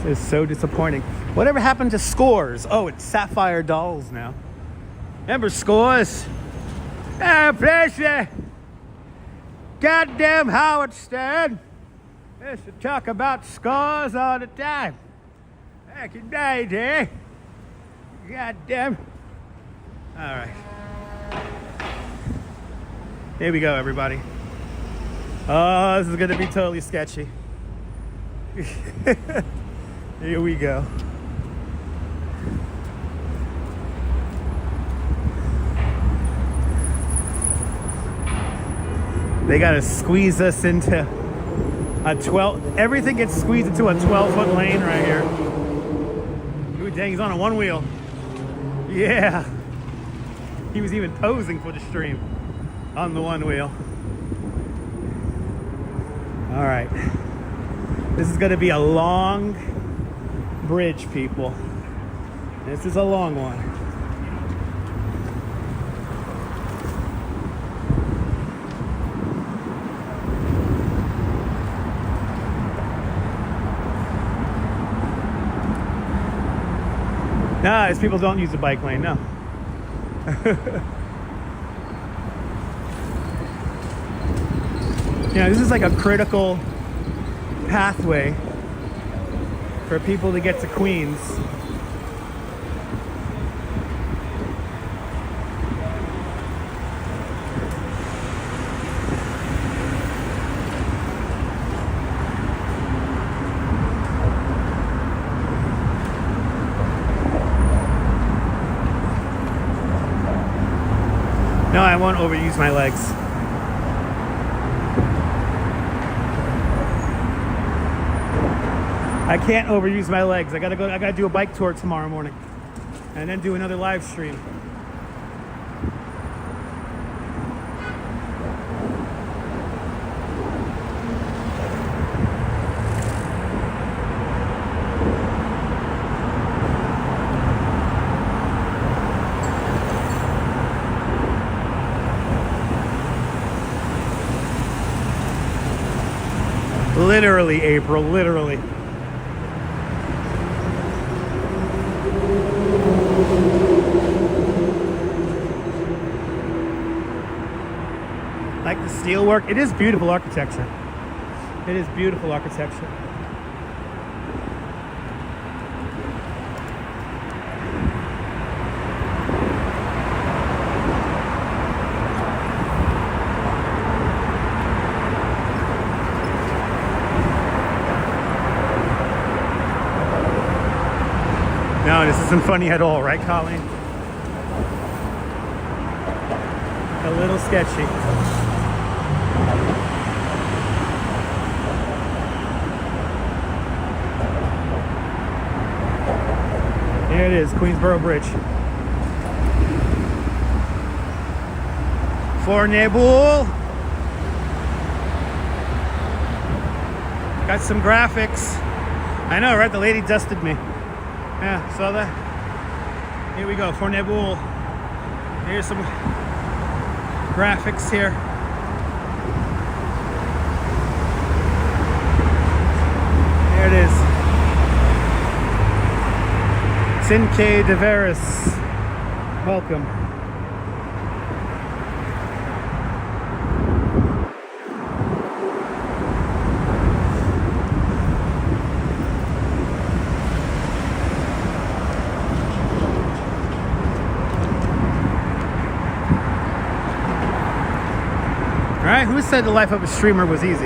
This is so disappointing. Whatever happened to Scores? Oh, it's Sapphire Dolls now. Remember Scores? Ah, pleasure. Goddamn Howard Stern. I used to talk about scores all the time. Back in the day. God damn. All right. Here we go, everybody. Oh, this is gonna be totally sketchy. Here we go. They gotta squeeze us into a 12, everything gets squeezed into a 12-foot lane right here. Ooh, dang, he's on a one wheel. Yeah. He was even posing for the stream on the one wheel. All right. This is gonna be a long bridge, people. This is a long one. Nah, these people don't use the bike lane, no. You know, this is like a critical pathway for people to get to Queens. No, I won't overuse my legs. I can't overuse my legs. I gotta do a bike tour tomorrow morning and then do another live stream. Literally, April, literally. Like the steel work, it is beautiful architecture. It is beautiful architecture. No, this isn't funny at all, right, Colleen? A little sketchy. There it is, Queensboro Bridge. For Nebul. Got some graphics. I know, right? The lady dusted me. Yeah, saw that? Here we go, for Nebul. Here's some graphics here. There it is. Cinque de Veris. Welcome. Alright, who said the life of a streamer was easy?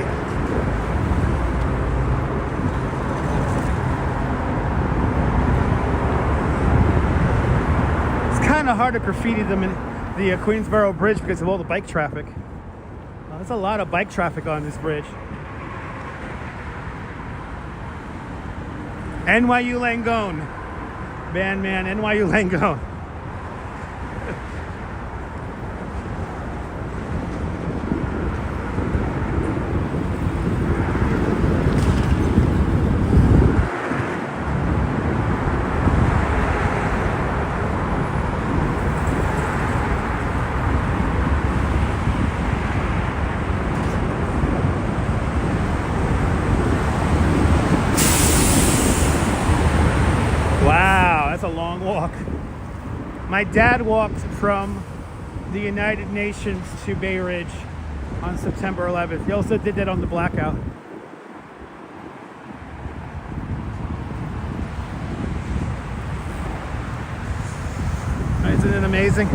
It's kind of hard to graffiti them in the Queensboro Bridge because of all the bike traffic. There's a lot of bike traffic on this bridge. NYU Langone. Man, NYU Langone. My dad walked from the United Nations to Bay Ridge on September 11th. He also did that on the blackout. Isn't it amazing? All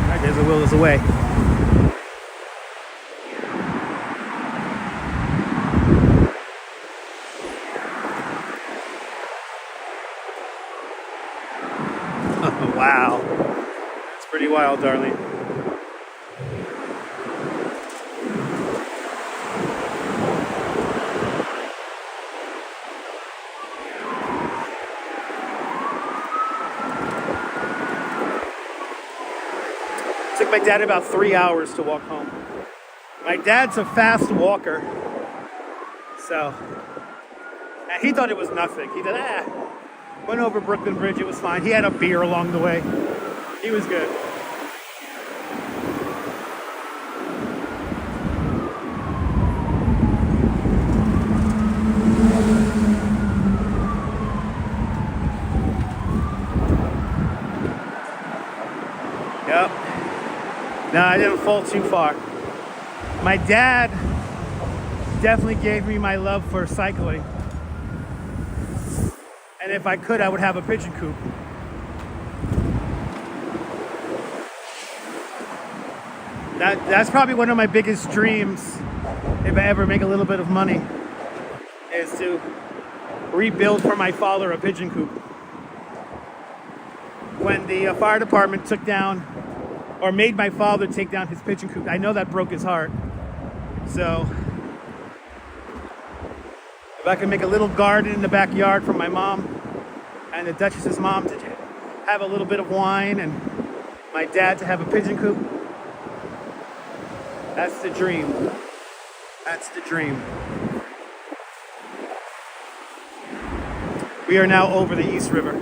right, there's a will, there's a way. Wow. It's pretty wild, darling. Took my dad about 3 hours to walk home. My dad's a fast walker. So, and he thought it was nothing. He said, went over Brooklyn Bridge, it was fine. He had a beer along the way. He was good. Yep. No, I didn't fall too far. My dad definitely gave me my love for cycling. And if I could, I would have a pigeon coop. That's probably one of my biggest dreams, if I ever make a little bit of money, is to rebuild for my father a pigeon coop. When the fire department took down, or made my father take down his pigeon coop, I know that broke his heart. So, if I could make a little garden in the backyard for my mom and the Duchess's mom to have a little bit of wine and my dad to have a pigeon coop, that's the dream. That's the dream. We are now over the East River.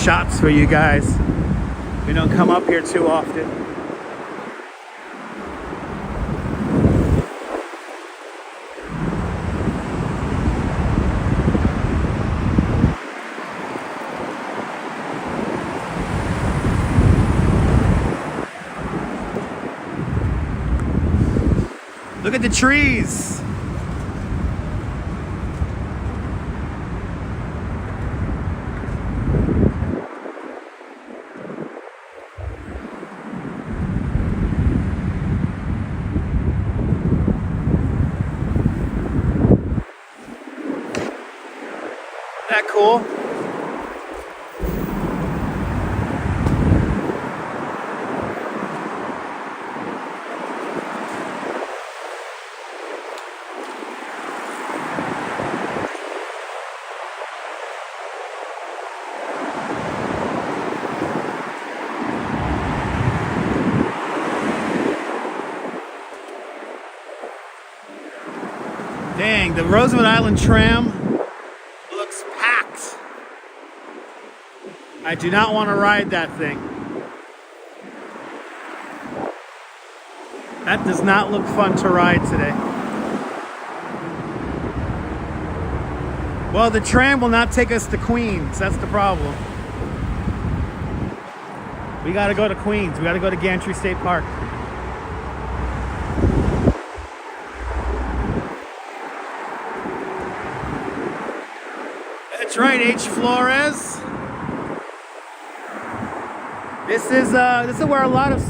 Shots for you guys. We don't come up here too often. Look at the trees. That cool? Dang, the Roosevelt Island tram looks packed. I do not want to ride that thing. That does not look fun to ride today. Well, the tram will not take us to Queens. That's the problem. We got to go to Queens. We got to go to Gantry State Park. That's right, H. Flores. This is where a lot of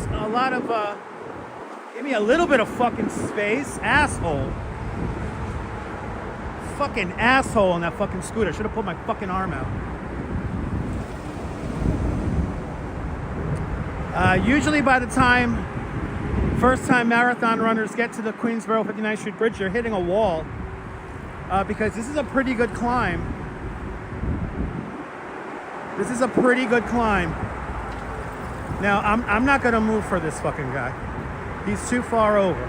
give me a little bit of fucking space, asshole. fucking asshole on that fucking scooter. Should have put my fucking arm out. Usually by the time first-time marathon runners get to the Queensboro 59th Street Bridge, you're hitting a wall because this is a pretty good climb. This is a pretty good climb. Now, I'm not going to move for this fucking guy. He's too far over.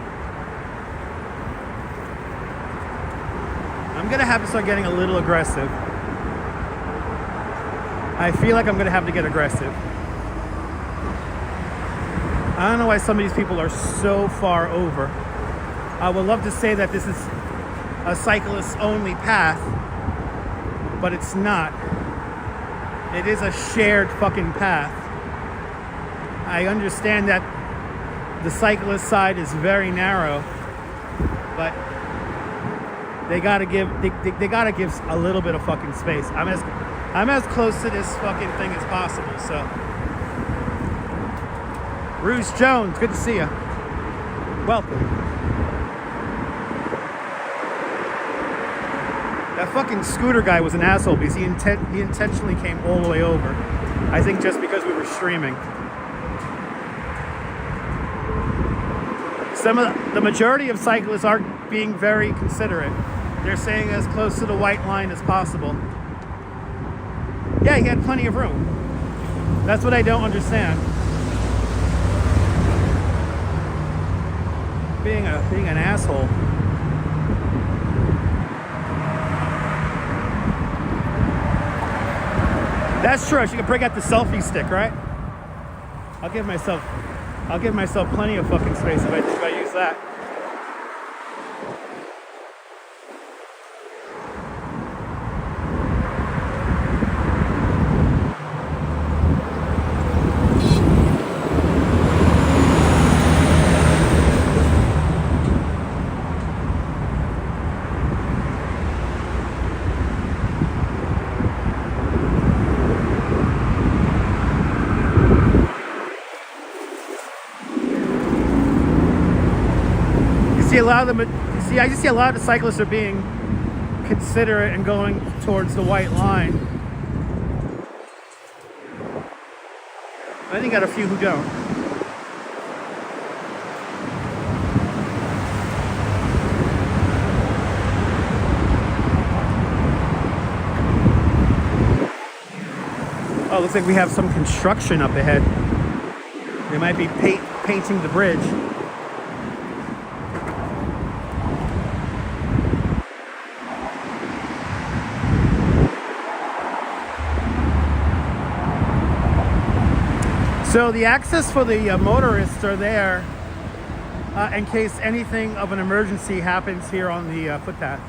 I'm going to have to start getting a little aggressive. I feel like I'm going to have to get aggressive. I don't know why some of these people are so far over. I would love to say that this is a cyclist-only path, but it's not. It is a shared fucking path. I understand that the cyclist side is very narrow, but they gotta give they gotta give a little bit of fucking space. I'm as close to this fucking thing as possible. So, Bruce Jones, good to see you. Welcome. That fucking scooter guy was an asshole because he intentionally came all the way over. I think just because we were streaming. The majority of cyclists are being very considerate. They're staying as close to the white line as possible. Yeah, he had plenty of room. That's what I don't understand. Being an asshole. That's true. I should break out the selfie stick, right? I'll give myself plenty of fucking space if I use that. I just see a lot of the cyclists are being considerate and going towards the white line. I think got a few who don't. Oh, looks like we have some construction up ahead. They might be painting the bridge. So the access for the motorists are there in case anything of an emergency happens here on the footpath.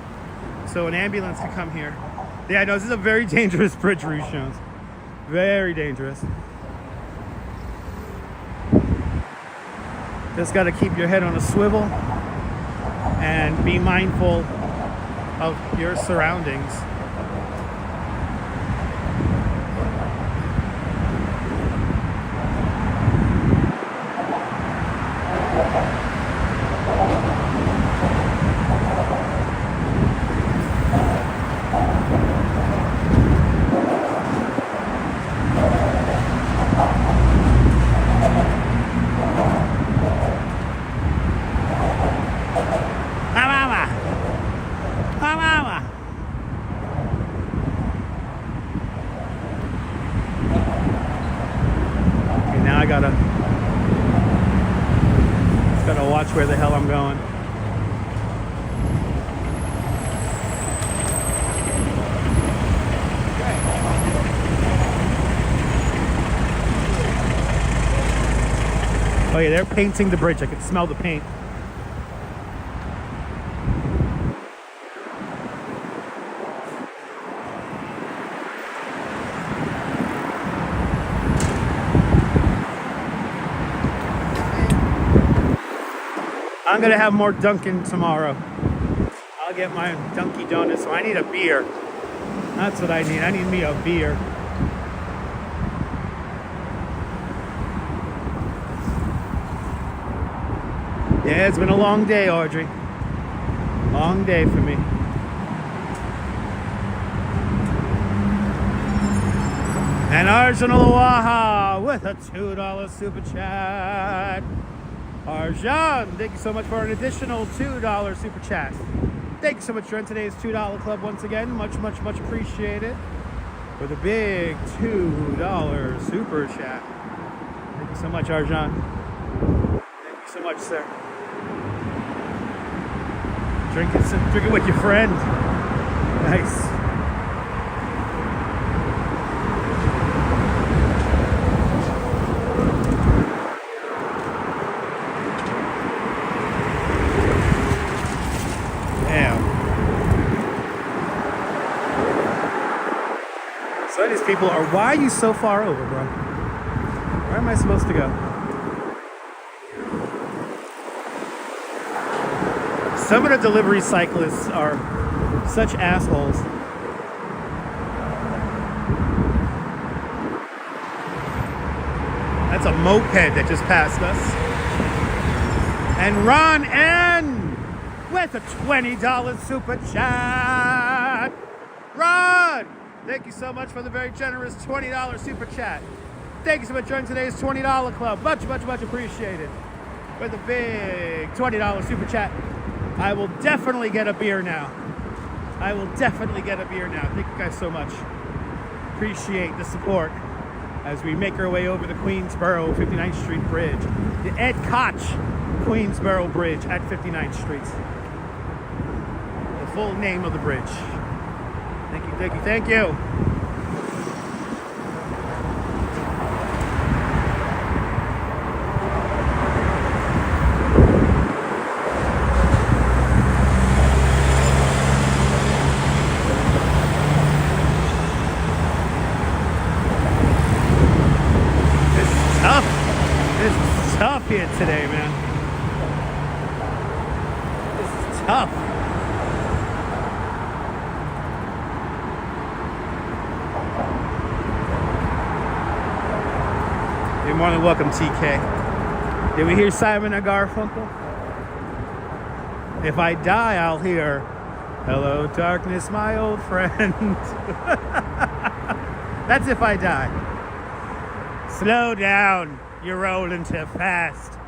So an ambulance can come here. Yeah, I know this is a very dangerous bridge, Rouge Jones. Very dangerous. Just got to keep your head on a swivel and be mindful of your surroundings. Gotta watch where the hell I'm going. Oh yeah, they're painting the bridge. I can smell the paint. I'm gonna have more Dunkin' tomorrow. I'll get my Dunkin' Donuts. So I need a beer. That's what I need. I need me a beer. Yeah, it's been a long day, Audrey. Long day for me. And Arjun Aloha with a $2 super chat. Arjun, thank you so much for an additional $2 super chat. Thank you so much for joining today's $2 club once again. Much, much, much appreciated. With a big $2 super chat. Thank you so much, Arjun. Thank you so much, sir. Drink it with your friend. Nice. So these people are, why are you so far over, bro? Where am I supposed to go? Some of the delivery cyclists are such assholes. That's a moped that just passed us. And Ron N with a $20 super chat. Ron, thank you so much for the very generous $20 super chat. Thank you so much for joining today's $20 club. Much, much, much appreciated. With a big $20 super chat. I will definitely get a beer now. I will definitely get a beer now. Thank you guys so much. Appreciate the support as we make our way over the Queensboro 59th Street Bridge. The Ed Koch Queensboro Bridge at 59th Street. The full name of the bridge. Thank you, thank you, thank you. Here today, man. This is tough. You're more than welcome, TK. Did we hear Simon and Garfunkel? If I die, I'll hear, "Hello, darkness, my old friend." That's if I die. Slow down. You're rolling too fast.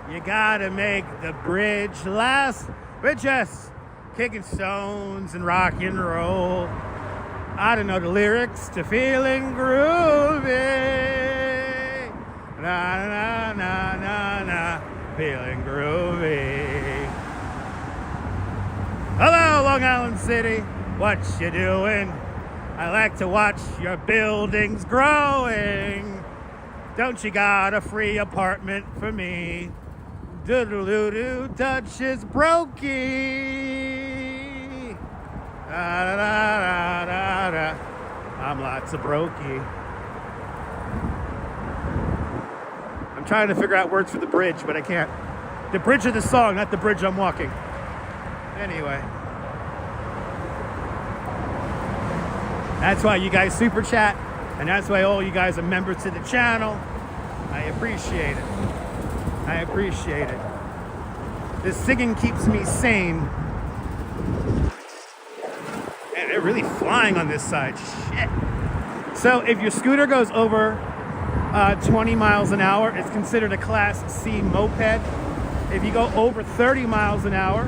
You gotta make the bridge last. We're just kicking stones and rock and roll. I don't know the lyrics to Feeling Groovy. Na na na na na. Feeling Groovy. Hello, Long Island City. What you doing? I like to watch your buildings growing. Don't you got a free apartment for me? Doodle-doo-doo, Dutch is brokey. Da-da-da-da-da. I'm lots of brokey. I'm trying to figure out words for the bridge, but I can't. The bridge of the song, not the bridge I'm walking. Anyway. That's why you guys super chat. And that's why all you guys are members to the channel. I appreciate it. I appreciate it. This singing keeps me sane. Man, they're really flying on this side. Shit. So if your scooter goes over 20 miles an hour, it's considered a Class C moped. If you go over 30 miles an hour,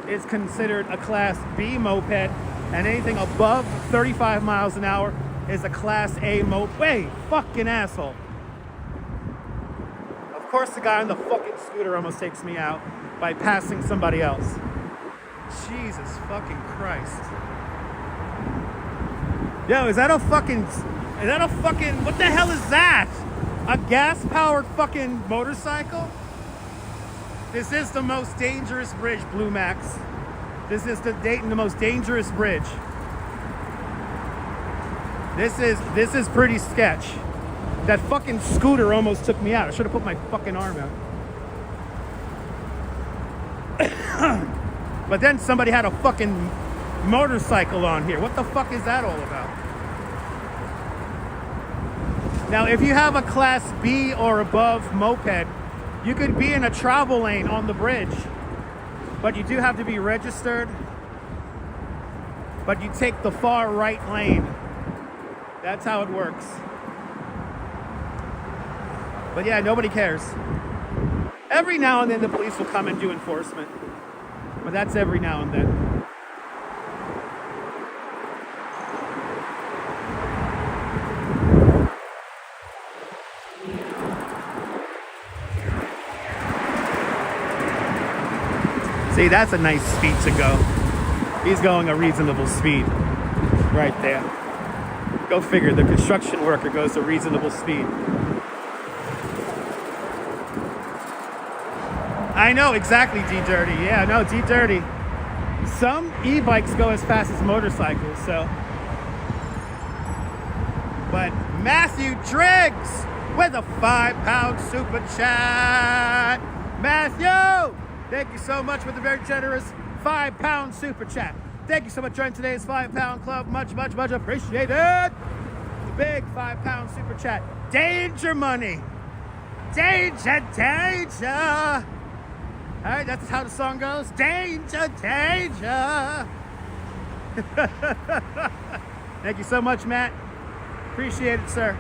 it's considered a Class B moped. And anything above 35 miles an hour is a Class A moped. Wait, fucking asshole. Of course the guy on the fucking scooter almost takes me out by passing somebody else. Jesus fucking Christ. Yo, is that a fucking, what the hell is that? A gas-powered fucking motorcycle? This is the most dangerous bridge, Blue Max. This is the most dangerous bridge. This is pretty sketch. That fucking scooter almost took me out. I should have put my fucking arm out. But then somebody had a fucking motorcycle on here. What the fuck is that all about? Now, if you have a Class B or above moped, you could be in a travel lane on the bridge. But you do have to be registered. But you take the far right lane. That's how it works. But yeah, nobody cares. Every now and then the police will come and do enforcement. But that's every now and then. See, that's a nice speed to go. He's going a reasonable speed right there. Go figure, the construction worker goes a reasonable speed. I know, exactly, D-Dirty. Yeah, no, D-Dirty. Some e-bikes go as fast as motorcycles, so. But Matthew Driggs with a £5 super chat. Matthew! Thank you so much for the very generous £5 super chat. Thank you so much for joining today's £5 club. Much, much, much appreciated. The big £5 super chat. Danger money. Danger, danger. All right, that's how the song goes. Danger, danger. Thank you so much, Matt. Appreciate it, sir.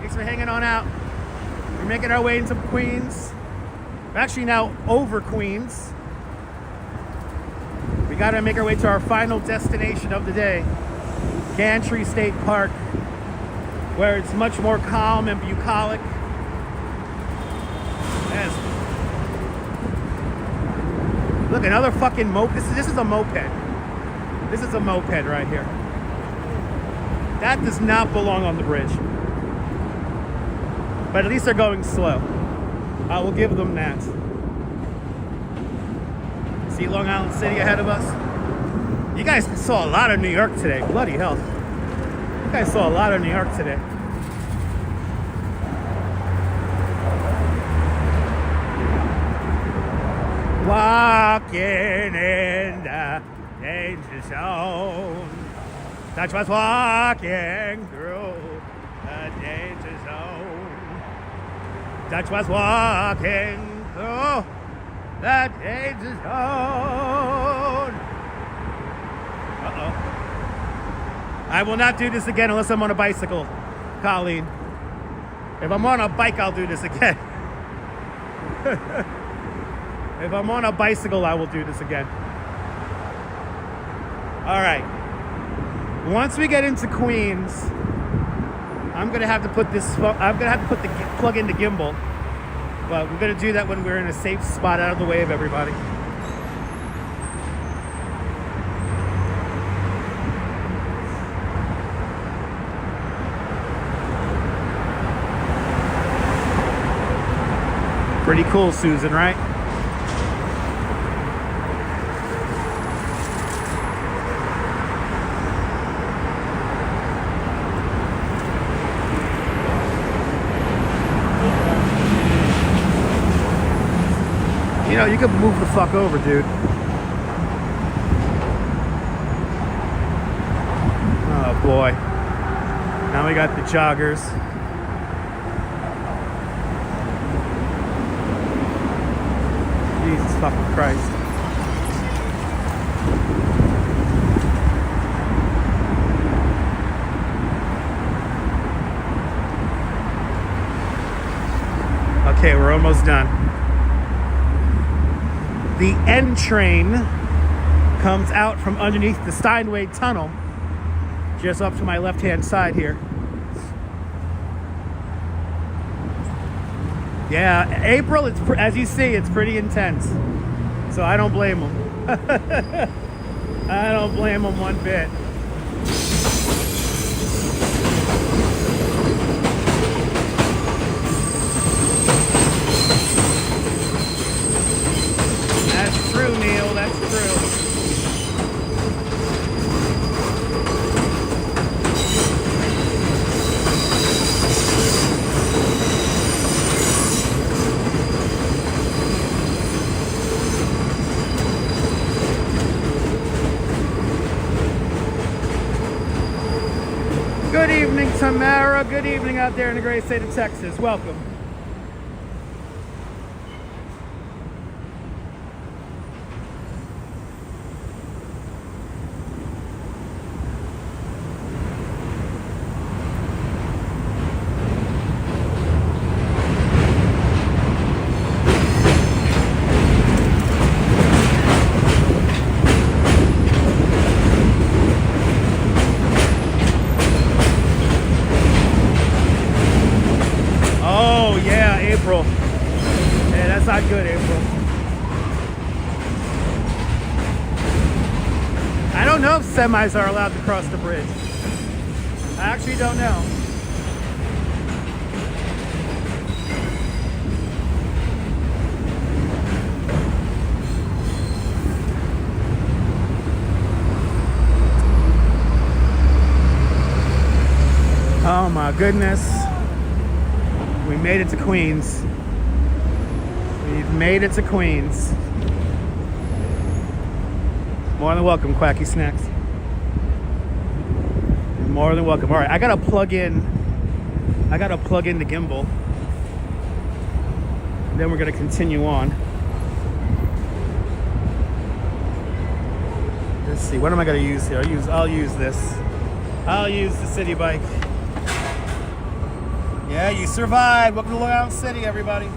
Thanks for hanging on out. We're making our way into Queens. We're actually now over Queens. We gotta make our way to our final destination of the day, Gantry State Park, where it's much more calm and bucolic. Yes. Look, another fucking moped. This is a moped. This is a moped right here. That does not belong on the bridge. But at least they're going slow. I will give them that. See Long Island City ahead of us? You guys saw a lot of New York today. Bloody hell. You guys saw a lot of New York today. Walking in the danger zone. Touch was walking through the danger zone. Dutch was walking through the danger zone. Uh-oh. I will not do this again unless I'm on a bicycle, Colleen. If I'm on a bike, I'll do this again. If I'm on a bicycle, I will do this again. All right. Once we get into Queens, I'm gonna have to put the plug into Gimble, but we're gonna do that when we're in a safe spot out of the way of everybody. Pretty cool, Susan, right? You know, you could move the fuck over, dude. Oh boy. Now we got the joggers. Jesus fucking Christ. Okay, we're almost done. The N train comes out from underneath the Steinway Tunnel, just up to my left-hand side here. Yeah, April, as you see, it's pretty intense. So I don't blame them. I don't blame them one bit. That's true, Neil, that's true. Good evening, Tamara. Good evening out there in the great state of Texas. Welcome. not good, April. I don't know if semis are allowed to cross the bridge. I actually don't know. Oh my goodness. We made it to Queens. We've made it to Queens. More than welcome, Quacky Snacks. You're more than welcome. All right, I gotta plug in the Gimble. Then we're gonna continue on. Let's see, what am I gonna use here? I'll use this. I'll use the city bike. Yeah, you survived. Welcome to Long Island City, everybody.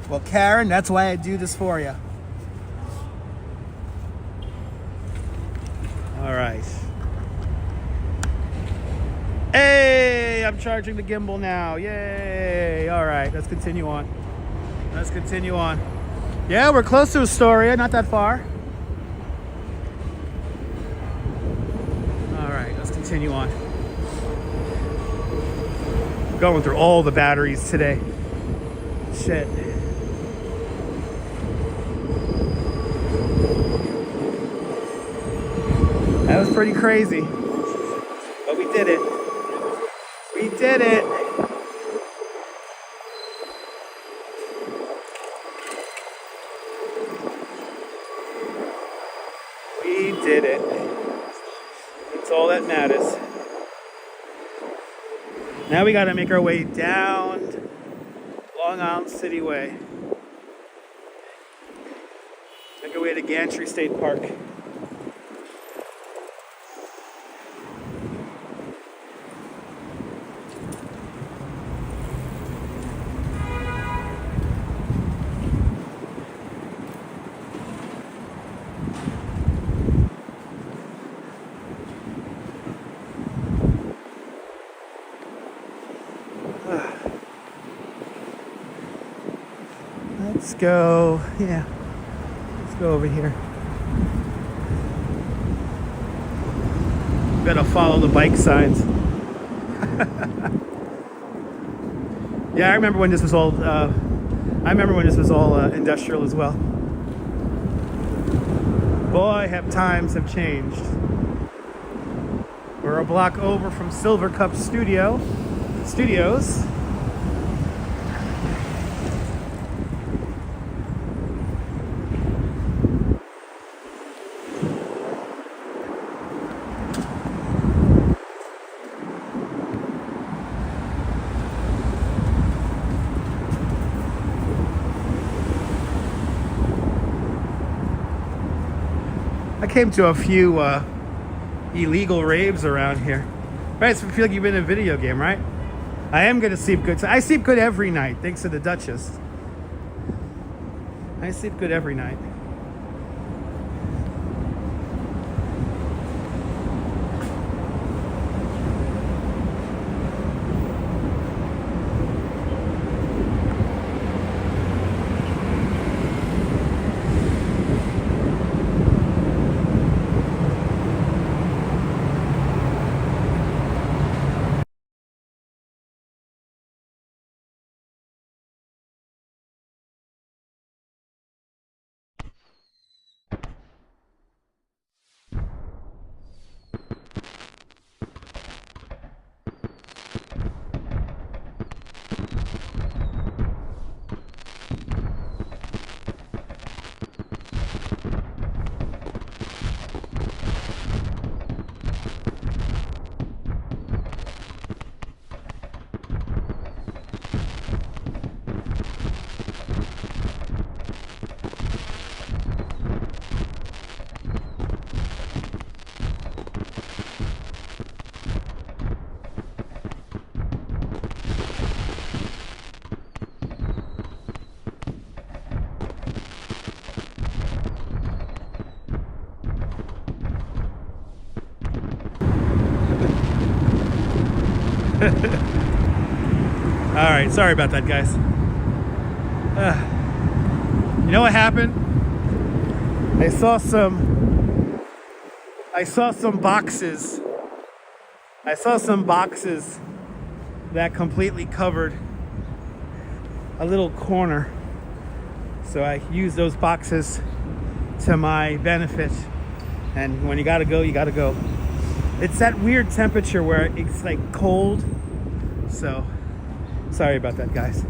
Well, Karen, that's why I do this for you. All right. Hey, I'm charging the gimbal now. Yay. All right, let's continue on. Let's continue on. Yeah, we're close to Astoria, not that far. All right, let's continue on. Going through all the batteries today. Shit. That was pretty crazy. But we did it. We did it. We did it. That's all that matters. Now we gotta make our way down Long Island City Way. Make our way to Gantry State Park. Let's go, yeah, let's go over here. Gotta follow the bike signs. Yeah, I remember when this was all, industrial as well. Boy, times have changed. We're a block over from Silver Cup Studios. I came to a few illegal raves around here. Right, so I feel like you've been in a video game, right? I am gonna sleep good. I sleep good every night, thanks to the Duchess. I sleep good every night. All right, sorry about that, guys. You know what happened? I saw some boxes. I saw some boxes that completely covered a little corner. So I used those boxes to my benefit. And when you gotta go, you gotta go. It's that weird temperature where it's like cold. So sorry about that, guys.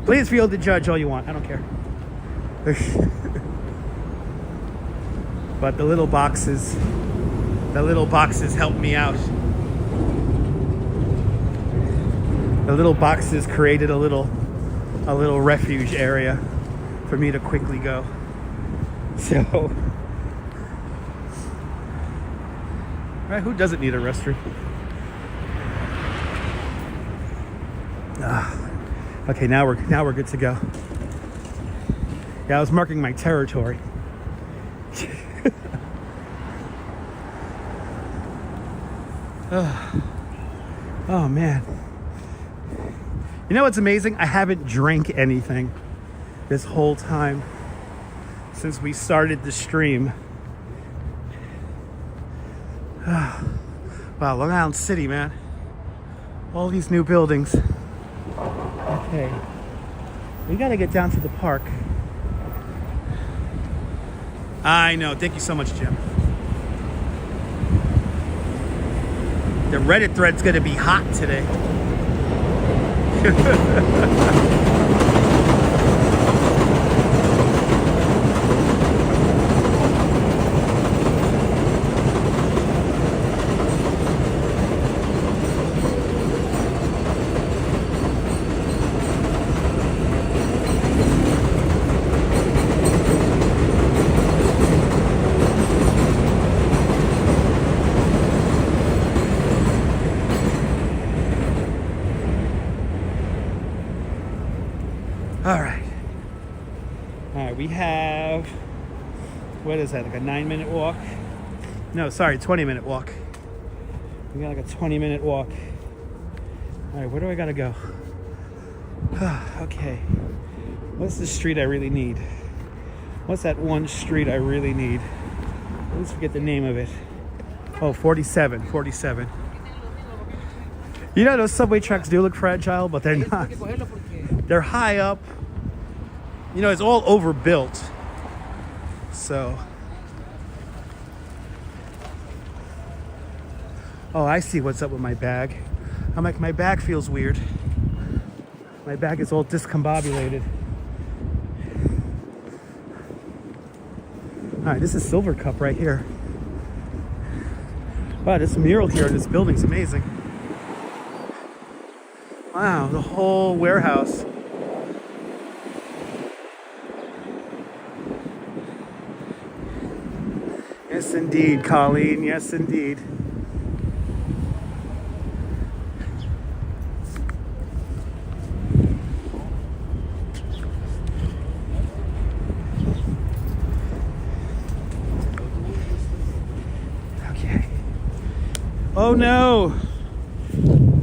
Please feel to judge all you want. I don't care. But the little boxes helped me out. The little boxes created a little refuge area for me to quickly go. So, right, who doesn't need a restroom? Okay, now we're good to go. Yeah, I was marking my territory. Oh man. You know what's amazing? I haven't drank anything this whole time since we started the stream. Wow, Long Island City, man. All these new buildings. Okay. We gotta get down to the park. I know. Thank you so much, Jim. The Reddit thread's gonna be hot today. All right, we have, what is that, like a 9-minute walk? No, sorry, 20-minute walk. We got like a 20-minute walk. All right, where do I gotta go? Okay, what's the street I really need? What's that one street I really need? I always forget the name of it. Oh, 47. You know, those subway tracks do look fragile, but they're not. They're high up. You know, it's all overbuilt. So. Oh, I see what's up with my bag. I'm like, my bag feels weird. My bag is all discombobulated. All right, this is Silver Cup right here. Wow, this mural here in this building's amazing. Wow, the whole warehouse. Yes, indeed, Colleen. Yes, indeed. Okay. Oh no!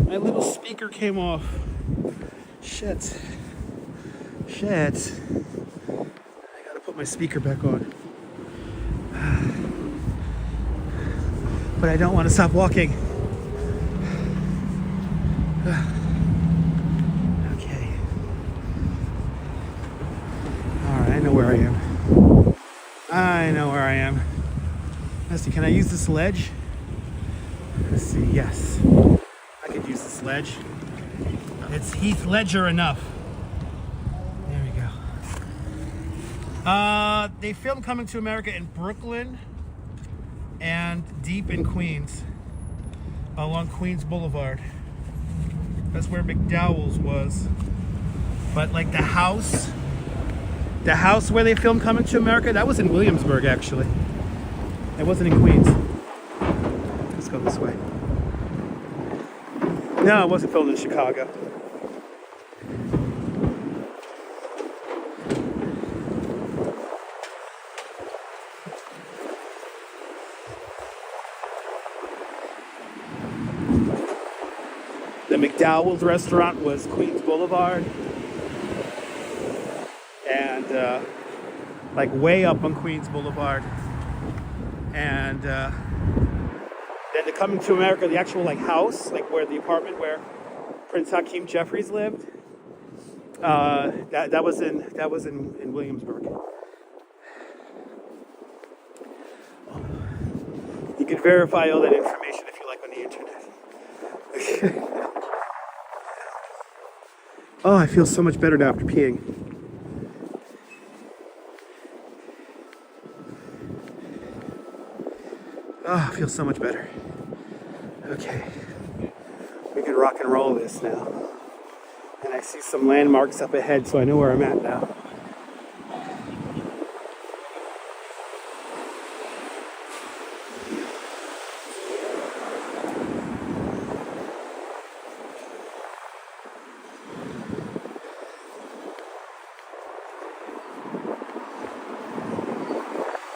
My little speaker came off. Shit. I gotta put my speaker back on. But I don't want to stop walking. Okay. Alright, I know where I am. Let's see, can I use this ledge? Let's see, yes. I could use this ledge. It's Heath Ledger enough. There we go. They filmed Coming to America in Brooklyn and deep in Queens, along Queens Boulevard. That's where McDowell's was. But like the house where they filmed Coming to America, that was in Williamsburg actually. It wasn't in Queens. Let's go this way. No, it wasn't filmed in Chicago. The McDowell's restaurant was Queens Boulevard. And like way up on Queens Boulevard. And then the Coming to America, the actual like house, like where the apartment where Prince Hakeem Jeffries lived, that was in Williamsburg. You can verify all that information if you like on the internet. Oh, I feel so much better now after peeing. Oh, I feel so much better. Okay. We can rock and roll this now. And I see some landmarks up ahead, so I know where I'm at now.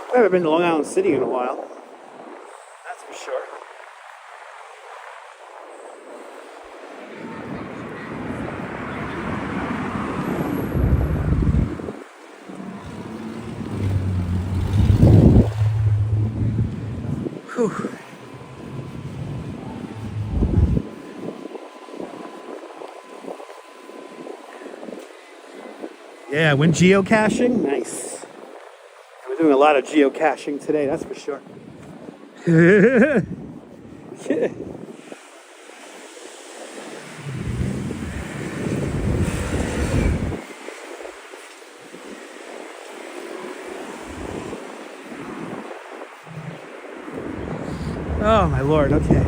I haven't been to Long Island City in a while. That's for sure. Whew. Yeah, when geocaching, nice. We're doing a lot of geocaching today, that's for sure. Oh my Lord, okay.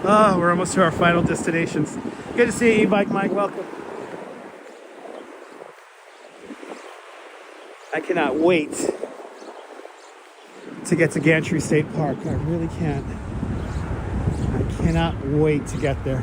Oh, we're almost to our final destinations. Good to see you, E-Bike Mike, welcome. I cannot wait to get to Gantry State Park. I really can't. I cannot wait to get there.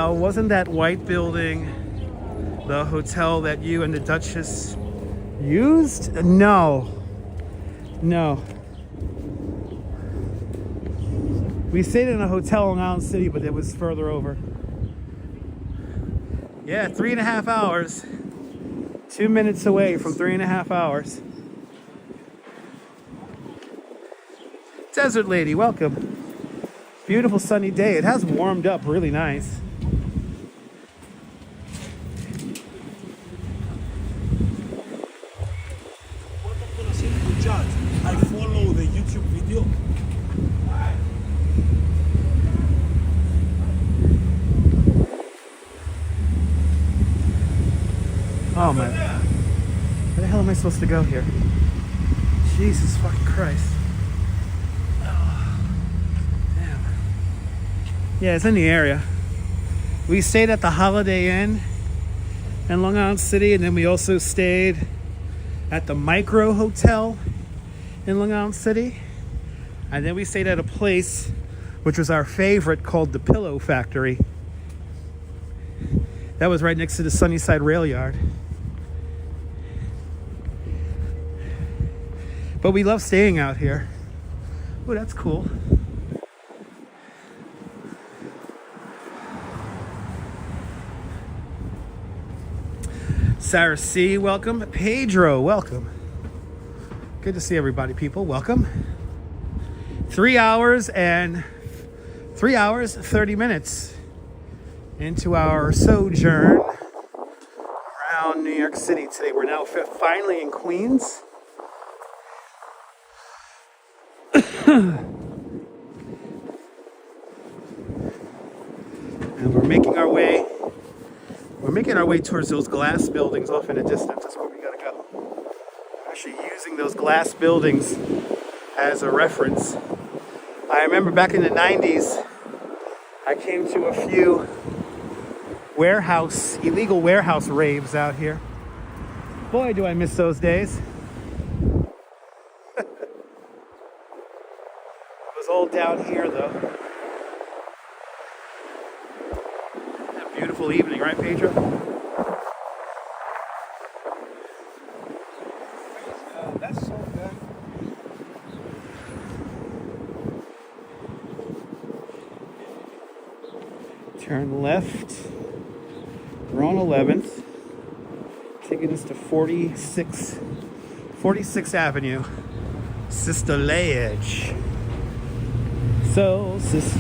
Wasn't that white building the hotel that you and the Duchess used? No. No. We stayed in a hotel in Island City, but it was further over. Yeah, 3.5 hours. 2 minutes away from 3.5 hours. Desert Lady, welcome. Beautiful sunny day. It has warmed up really nice. I follow the YouTube video. Oh my. Where the hell am I supposed to go here? Jesus fucking Christ. Oh, damn. Yeah, it's in the area. We stayed at the Holiday Inn in Long Island City, and then we also stayed at the Micro Hotel in Long Island City. And then we stayed at a place which was our favorite called the Pillow Factory. That was right next to the Sunnyside Rail Yard. But we love staying out here. Oh, that's cool. Sarah C, welcome. Pedro, welcome. Good to see everybody, people. Welcome. 3 hours, 30 minutes into our sojourn around New York City today. We're now finally in Queens. And we're making our way towards those glass buildings off in the distance. That's where we gotta go. I'm actually using those glass buildings as a reference. I remember back in the 90s, I came to a few illegal warehouse raves out here. Boy, do I miss those days. It was all down here, though. A beautiful evening, right, Pedro? That's so good. Turn left. We're on 11th. Taking us to 46th Avenue. Sister Ledge. So, sister.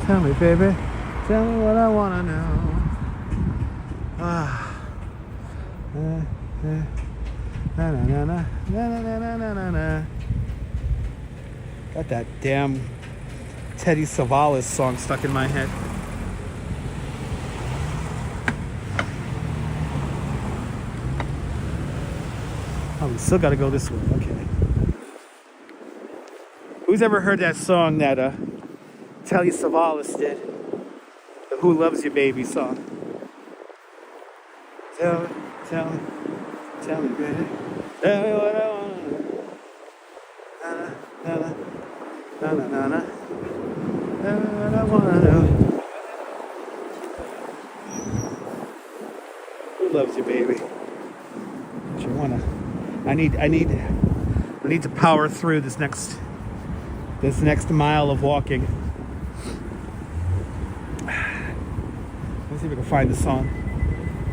Tell me, baby. Tell me what I wanna know. Na na na na na na na na na. Got that damn Teddy Savalas song stuck in my head. Oh, we still gotta go this way. Okay. Who's ever heard that song that Teddy Savalas did? The Who Loves You Baby song. Tell me, baby. Tell me what I want. Na na na na na na. Tell me what I wanna know. Who loves you, baby? What you wanna? I need to power through this next mile of walking. Let's see if we can find the song.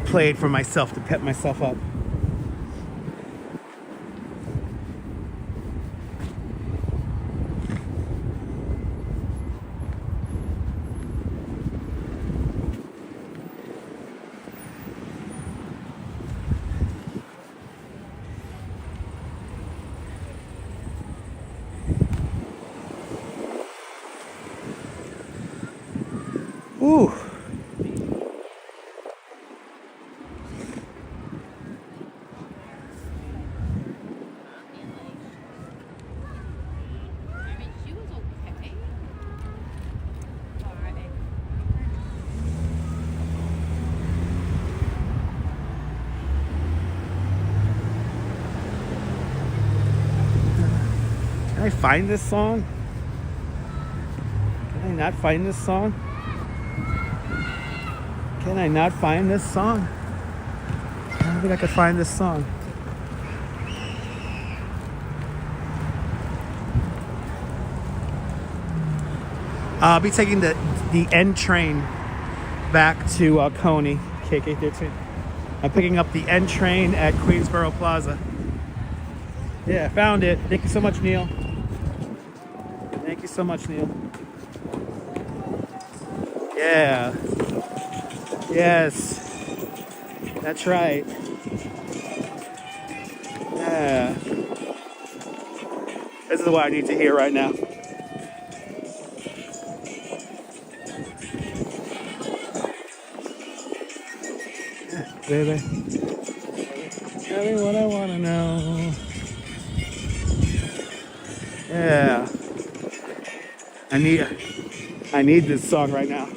Play it for myself to pep myself up. Ooh. Can I find this song? Can I not find this song? Can I not find this song? I don't think I could find this song. I'll be taking the N train back to Coney, KK13. I'm picking up the N train at Queensboro Plaza. Yeah, found it. Thank you so much, Neil. Thank you so much, Neil. Yeah. Yes. That's right. Yeah. This is what I need to hear right now. Yeah, baby. Tell me what I want to know. Yeah. I need this song right now.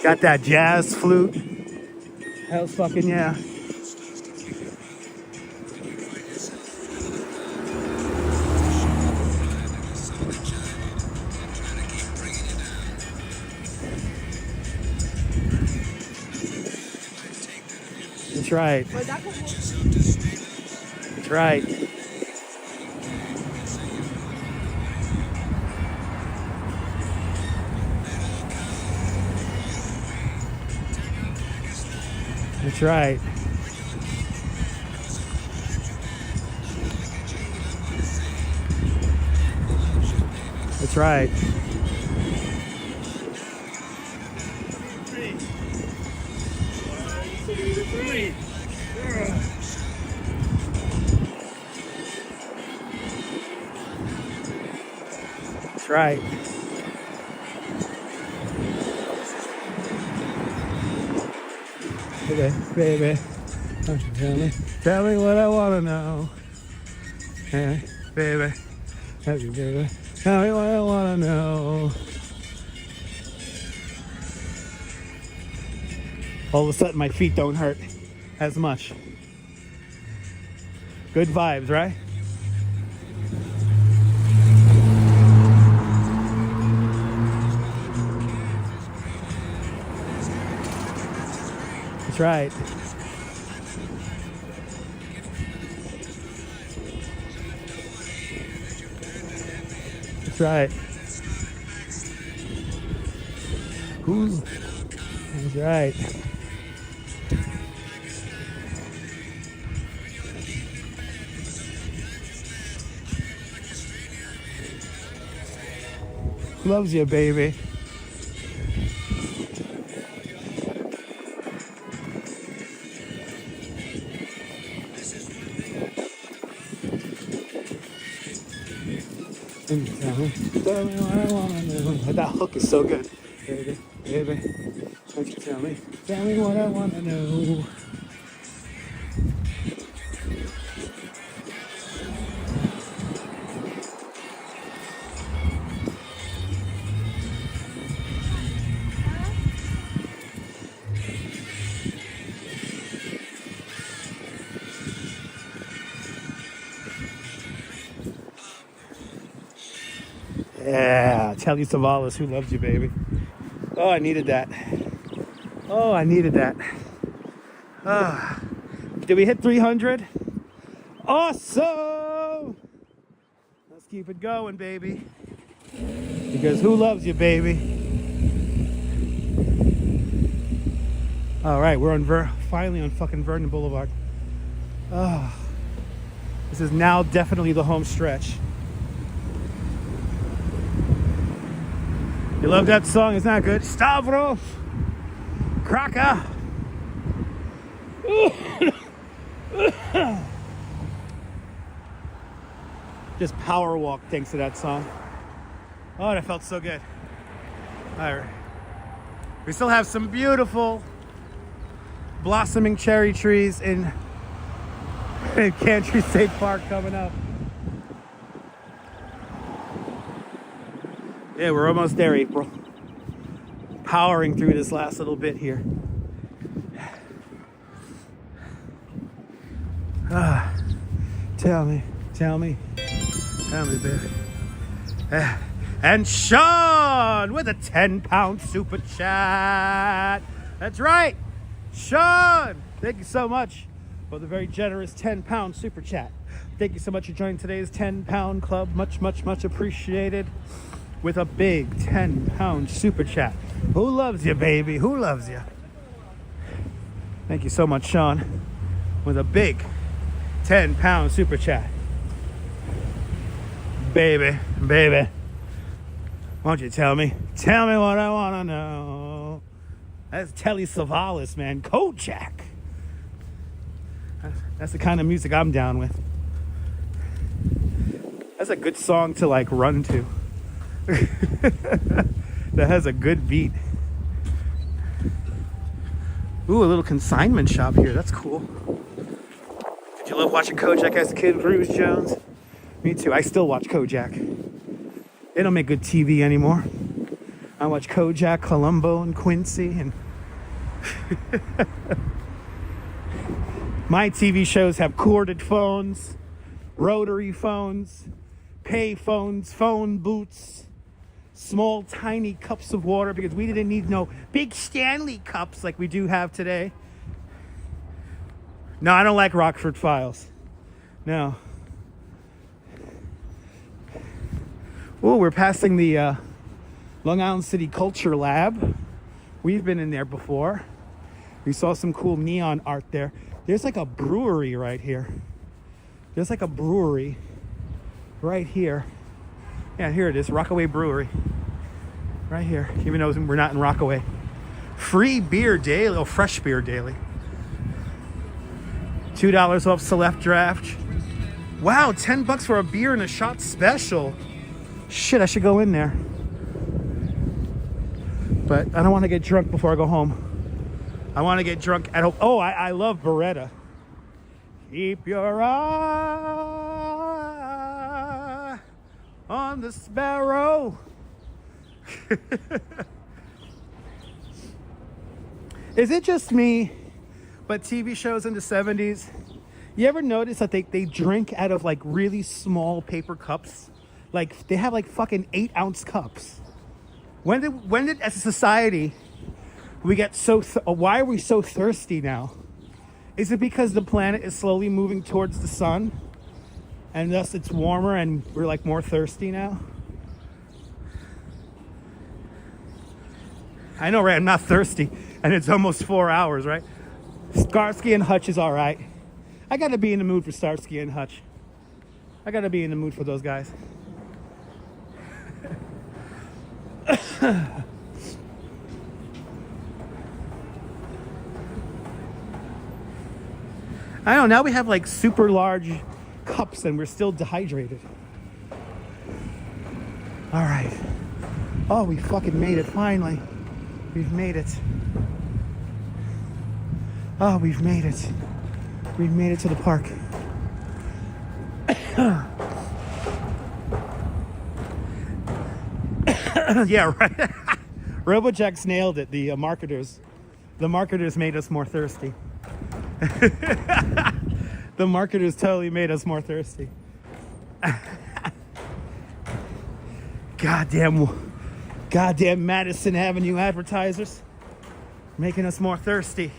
Got that jazz flute. Hell's fucking yeah. That's right. That's right. That's right. That's right. That's right. baby. Don't you tell me what I want to know. Hey, baby. Hey, baby. Tell me what I want to know. All of a sudden, my feet don't hurt as much. Good vibes, right? That's right. That's right. That's right. Loves you, baby. Tell me what I wanna know. That hook is so good. Baby, baby, won't you tell me? Tell me what I wanna know. Yeah, Telly Savalas, who loves you, baby. Oh, I needed that. Oh, I needed that. Did we hit 300? Awesome! Let's keep it going, baby. Because who loves you, baby? All right, we're on finally on fucking Vernon Boulevard. Oh, this is now definitely the home stretch. You love that song? It's not good. Stavros, Kraka. Just power walk thanks to that song. Oh, that felt so good. All right. We still have some beautiful blossoming cherry trees in Gantry State Park coming up. Yeah, we're almost there, April. Powering through this last little bit here. Tell me, baby. And Sean with a 10-pound super chat. That's right, Sean. Thank you so much for the very generous 10-pound super chat. Thank you so much for joining today's 10-pound club. Much, much, much appreciated. With a big 10-pound super chat. Who loves you, baby? Who loves you? Thank you so much, Sean. With a big 10-pound super chat. Baby, baby. Won't you tell me? Tell me what I want to know. That's Telly Savalas, man. Kojak. That's the kind of music I'm down with. That's a good song to like run to. That has a good beat. Ooh, a little consignment shop here. That's cool. Did you love watching Kojak as a kid, Bruce Jones? Me too. I still watch Kojak. They don't make good TV anymore. I watch Kojak, Columbo, and Quincy, and my TV shows have corded phones, rotary phones, pay phones, phone booths, small tiny cups of water, because we didn't need no big Stanley cups like we do have today. No, I don't like Rockford Files. No. Oh, we're passing the Long Island City Culture Lab. We've been in there before. We saw some cool neon art there. There's like a brewery right here. There's like a brewery right here. Yeah, here it is, Rockaway Brewery. Right here, even though we're not in Rockaway. Free beer daily, oh, fresh beer daily. $2 off select draft. Wow, $10 for a beer and a shot special. Shit, I should go in there. But I don't want to get drunk before I go home. I want to get drunk at home. Oh, I love Beretta. Keep your eye on the sparrow. Is it just me, but TV shows in the 70s, you ever notice that they drink out of like really small paper cups? Like they have like fucking 8-ounce cups. When did as a society we get so, why are we so thirsty now? Is it because the planet is slowly moving towards the sun and thus it's warmer and we're like more thirsty now? I know, right? I'm not thirsty and it's almost 4 hours, right? Starsky and Hutch is all right. I gotta be in the mood for Starsky and Hutch. I gotta be in the mood for those guys. I don't know, now we have like super large cups and we're still dehydrated. All right. Oh, we fucking made it finally. We've made it. Oh, we've made it. We've made it to the park. Yeah, right. RoboJack's nailed it. The marketers made us more thirsty. The marketers totally made us more thirsty. Goddamn Madison Avenue advertisers making us more thirsty.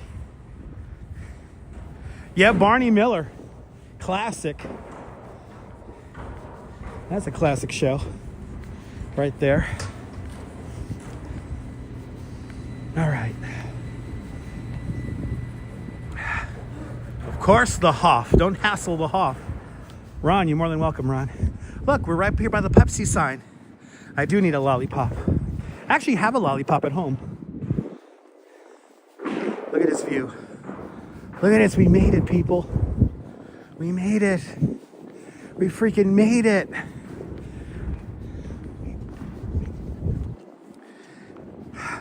Yeah, Barney Miller. Classic. That's a classic show. Right there. All right. Of course, the Hoff. Don't hassle the Hoff. Ron, you're more than welcome, Ron. Look, we're right here by the Pepsi sign. I do need a lollipop. I actually have a lollipop at home. Look at this view. Look at this. We made it, people. We made it. We freaking made it.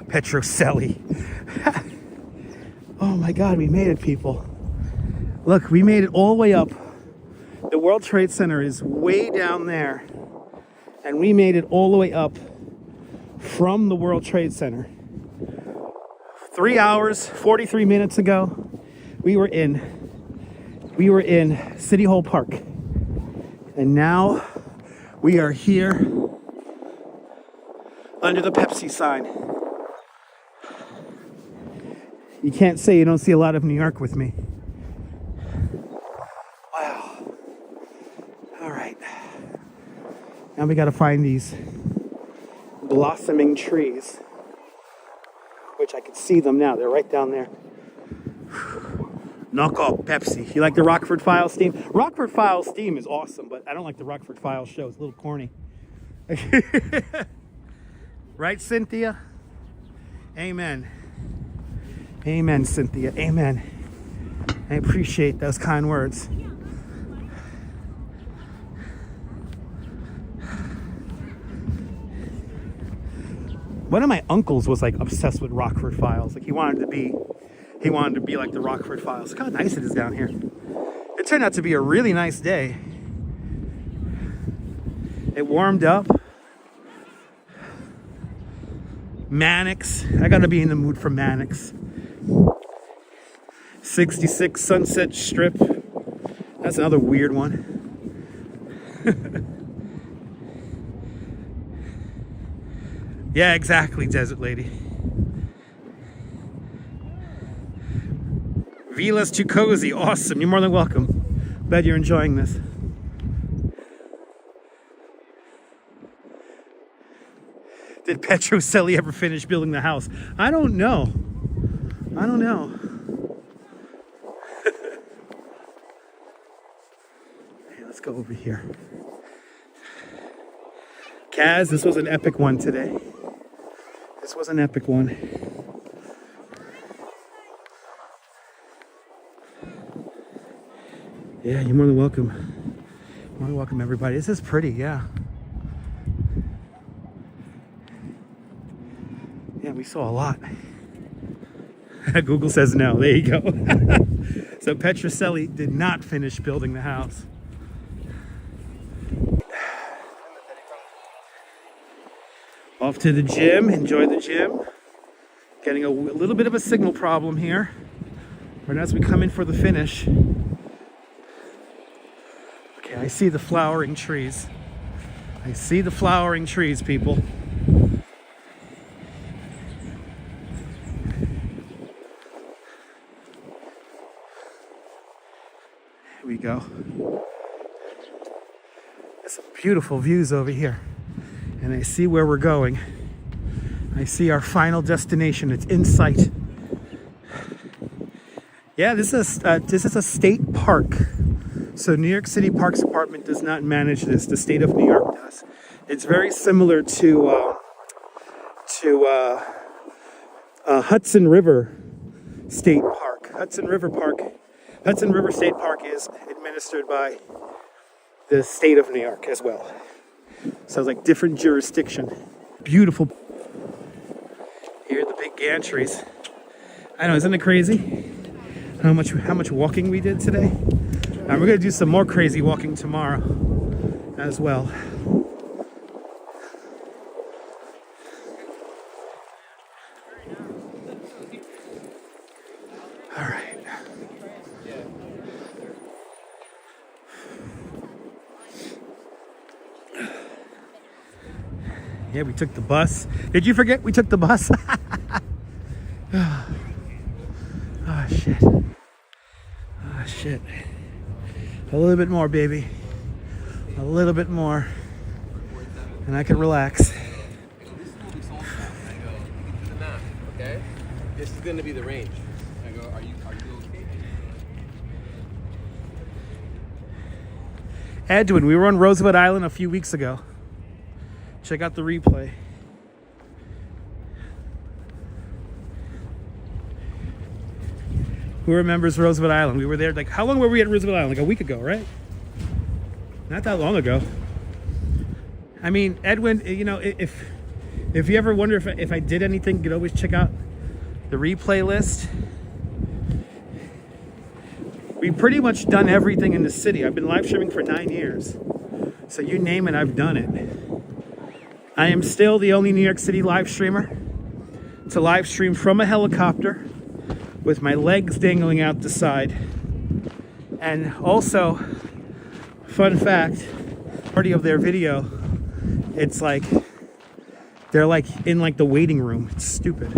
Petrocelli. Oh my God, we made it, people. Look, we made it all the way up. The World Trade Center is way down there. And we made it all the way up from the World Trade Center. 3 hours, 43 minutes ago, we were in City Hall Park. And now we are here under the Pepsi sign. You can't say you don't see a lot of New York with me. Wow. All right. Now we got to find these blossoming trees, which I can see them now. They're right down there. Knock off Pepsi. You like the Rockford Files theme? Rockford Files theme is awesome, but I don't like the Rockford Files show. It's a little corny. Right, Cynthia? Amen. Amen, Cynthia. Amen. I appreciate those kind words. One of my uncles was like obsessed with Rockford Files. Like he wanted to be like the Rockford Files. Look how nice it is down here. It turned out to be a really nice day. It warmed up. Mannix. I gotta be in the mood for Mannix. 66 Sunset Strip. That's another weird one. Yeah, exactly, Desert Lady. Vila's too cozy. Awesome. You're more than welcome. Glad you're enjoying this. Did Petrocelli ever finish building the house? I don't know. I don't know. Hey, let's go over here. Kaz, this was an epic one today. This was an epic one. Yeah, you're more than welcome. More than welcome, everybody. This is pretty, yeah. Yeah, we saw a lot. Google says no. There you go. So Petrocelli did not finish building the house. Off to the gym. Enjoy the gym. Getting a little bit of a signal problem here. Right as we come in for the finish. Okay, I see the flowering trees. I see the flowering trees, people. Here we go. There's some beautiful views over here. And I see where we're going. I see our final destination. It's in sight. Yeah, this is a state park. So New York City Parks Department does not manage this. The state of New York does. It's very similar to Hudson River State Park. Hudson River State Park is administered by the state of New York as well. So it's like different jurisdiction. Beautiful. Here are the big gantries. I know, isn't it crazy? How much walking we did today? And we're gonna do some more crazy walking tomorrow as well. All right. Yeah, we took the bus. Did you forget we took the bus? Oh, shit. Oh, shit. A little bit more, baby. A little bit more. And I can relax. This will be sold out. I go, you can do the math, okay? This is going to be the range. I go, are you okay? Edwin, we were on Roosevelt Island a few weeks ago. Check out the replay. Who remembers Roosevelt Island? We were there, like, how long were we at Roosevelt Island? Like a week ago, right? Not that long ago. I mean, Edwin, you know, if you ever wonder if I did anything, you could always check out the replay list. We've pretty much done everything in the city. I've been live streaming for 9 years. So you name it, I've done it. I am still the only New York City live streamer to live stream from a helicopter with my legs dangling out the side. And also, fun fact, part of their video, it's like, they're like in like the waiting room. It's stupid.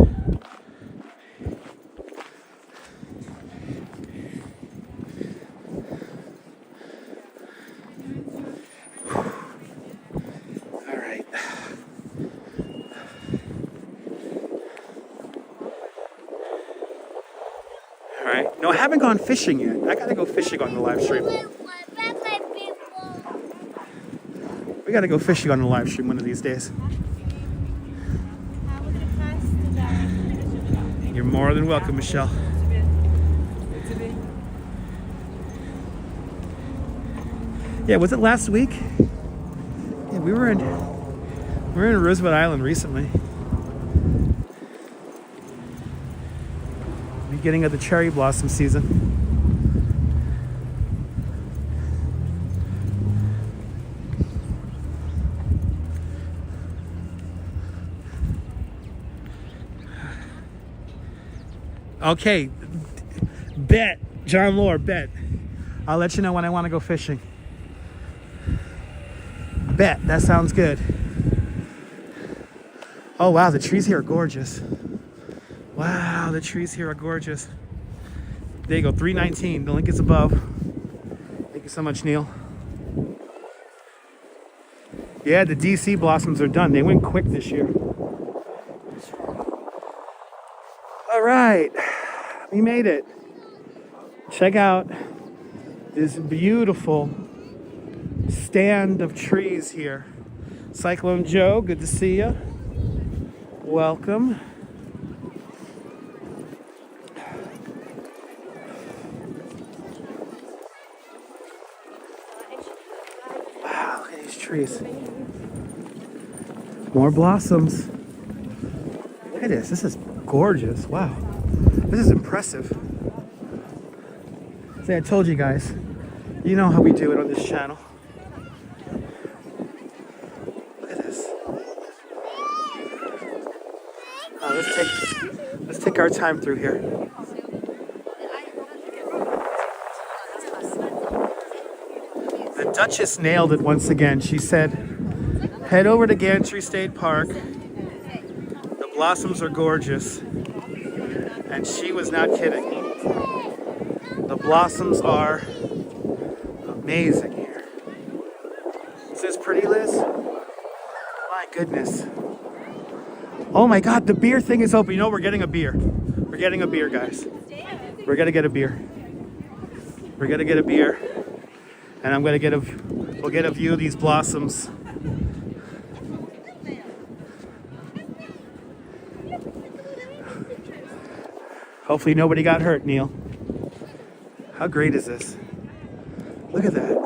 No, I haven't gone fishing yet. I gotta go fishing on the live stream. We gotta go fishing on the live stream one of these days. You're more than welcome, Michelle. Yeah, was it last week? Yeah, we were in Roosevelt Island recently. Beginning of the cherry blossom season. Okay, bet, John Lore, bet. I'll let you know when I want to go fishing. Bet, that sounds good. Oh wow, the trees here are gorgeous. Wow, the trees here are gorgeous. There you go, 319. The link is above. Thank you so much, Neil. Yeah, the DC blossoms are done. They went quick this year. All right, we made it. Check out this beautiful stand of trees here. Cyclone Joe, good to see you. Welcome. Trees. More blossoms. Look at this. This is gorgeous. Wow. This is impressive. See, I told you guys. You know how we do it on this channel. Look at this. Let's take our time through here. The Duchess nailed it once again. She said, head over to Gantry State Park. The blossoms are gorgeous. And she was not kidding. The blossoms are amazing here. Is this pretty, Liz? My goodness. Oh my God, the beer thing is open. You know, we're getting a beer. We're getting a beer, guys. We're gonna get a beer. We're gonna get a beer. And I'm gonna we'll get a view of these blossoms. Hopefully nobody got hurt, Neil. How great is this? Look at that.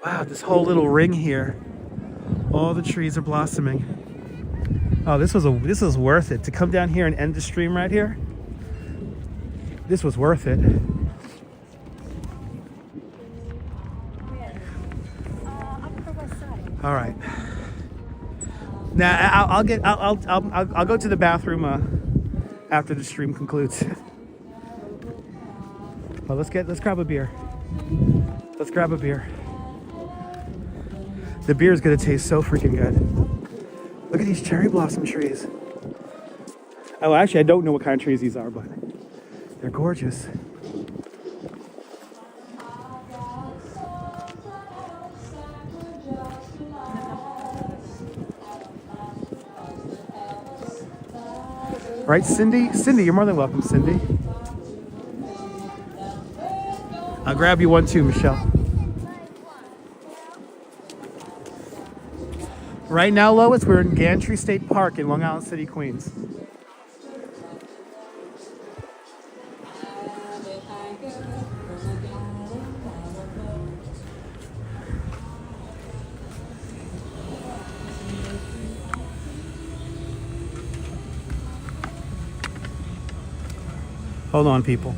Wow, this whole little ring here. All the trees are blossoming. Oh, this was worth it. To come down here and end the stream right here. This was worth it. All right. Now I'll go to the bathroom after the stream concludes. Well, let's grab a beer. Let's grab a beer. The beer is gonna taste so freaking good. Look at these cherry blossom trees. Oh, actually, I don't know what kind of trees these are, but they're gorgeous. Right, Cindy? Cindy, you're more than welcome, Cindy. I'll grab you one too, Michelle. Right now, Lois, we're in Gantry State Park in Long Island City, Queens. Hold on, people.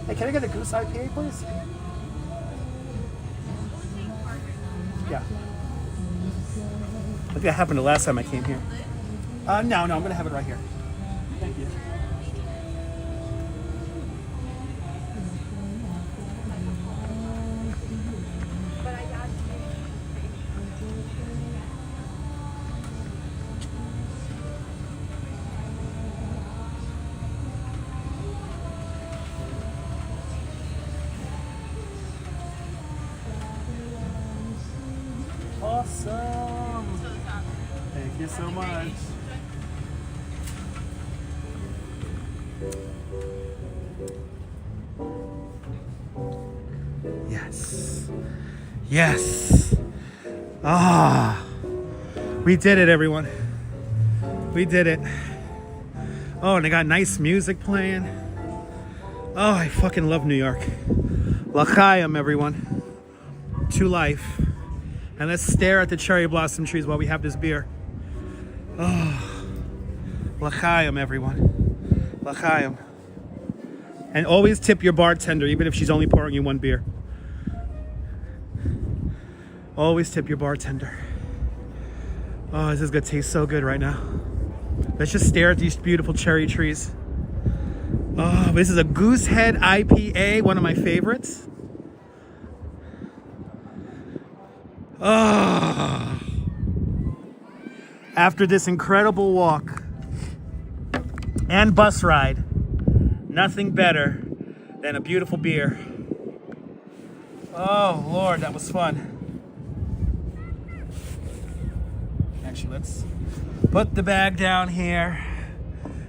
Hey, can I get a goose IPA, please? Yeah. I think that happened the last time I came here. No, I'm gonna have it right here. Thank you. Awesome. Thank you so much. Yes. Yes. Ah. We did it, everyone. We did it. Oh, and they got nice music playing. Oh, I fucking love New York. L'chaim, everyone. To life. And let's stare at the cherry blossom trees while we have this beer. Oh, l'chaim, everyone. L'chaim. And always tip your bartender, even if she's only pouring you one beer. Always tip your bartender. Oh, this is gonna taste so good right now. Let's just stare at these beautiful cherry trees. Oh, this is a Goosehead IPA, one of my favorites. Oh. After this incredible walk and bus ride, nothing better than a beautiful beer. Oh, Lord, that was fun. Actually, let's put the bag down here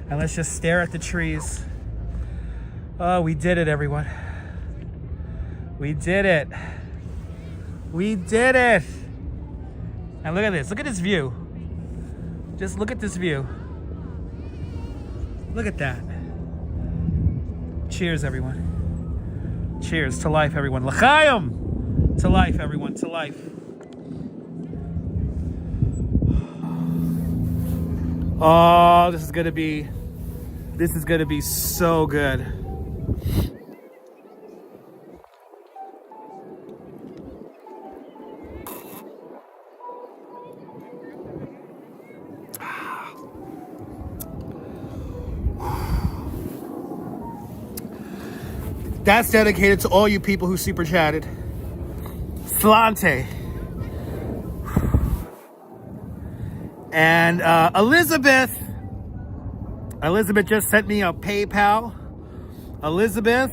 and let's just stare at the trees. Oh, we did it, everyone. We did it. We did it. And look at this. Look at this view. Just look at this view. Look at that. Cheers, everyone. Cheers to life, everyone. L'chaim! To life, everyone. To life. Oh, this is gonna be so good. That's dedicated to all you people who super chatted. Slante. And Elizabeth just sent me a PayPal. Elizabeth,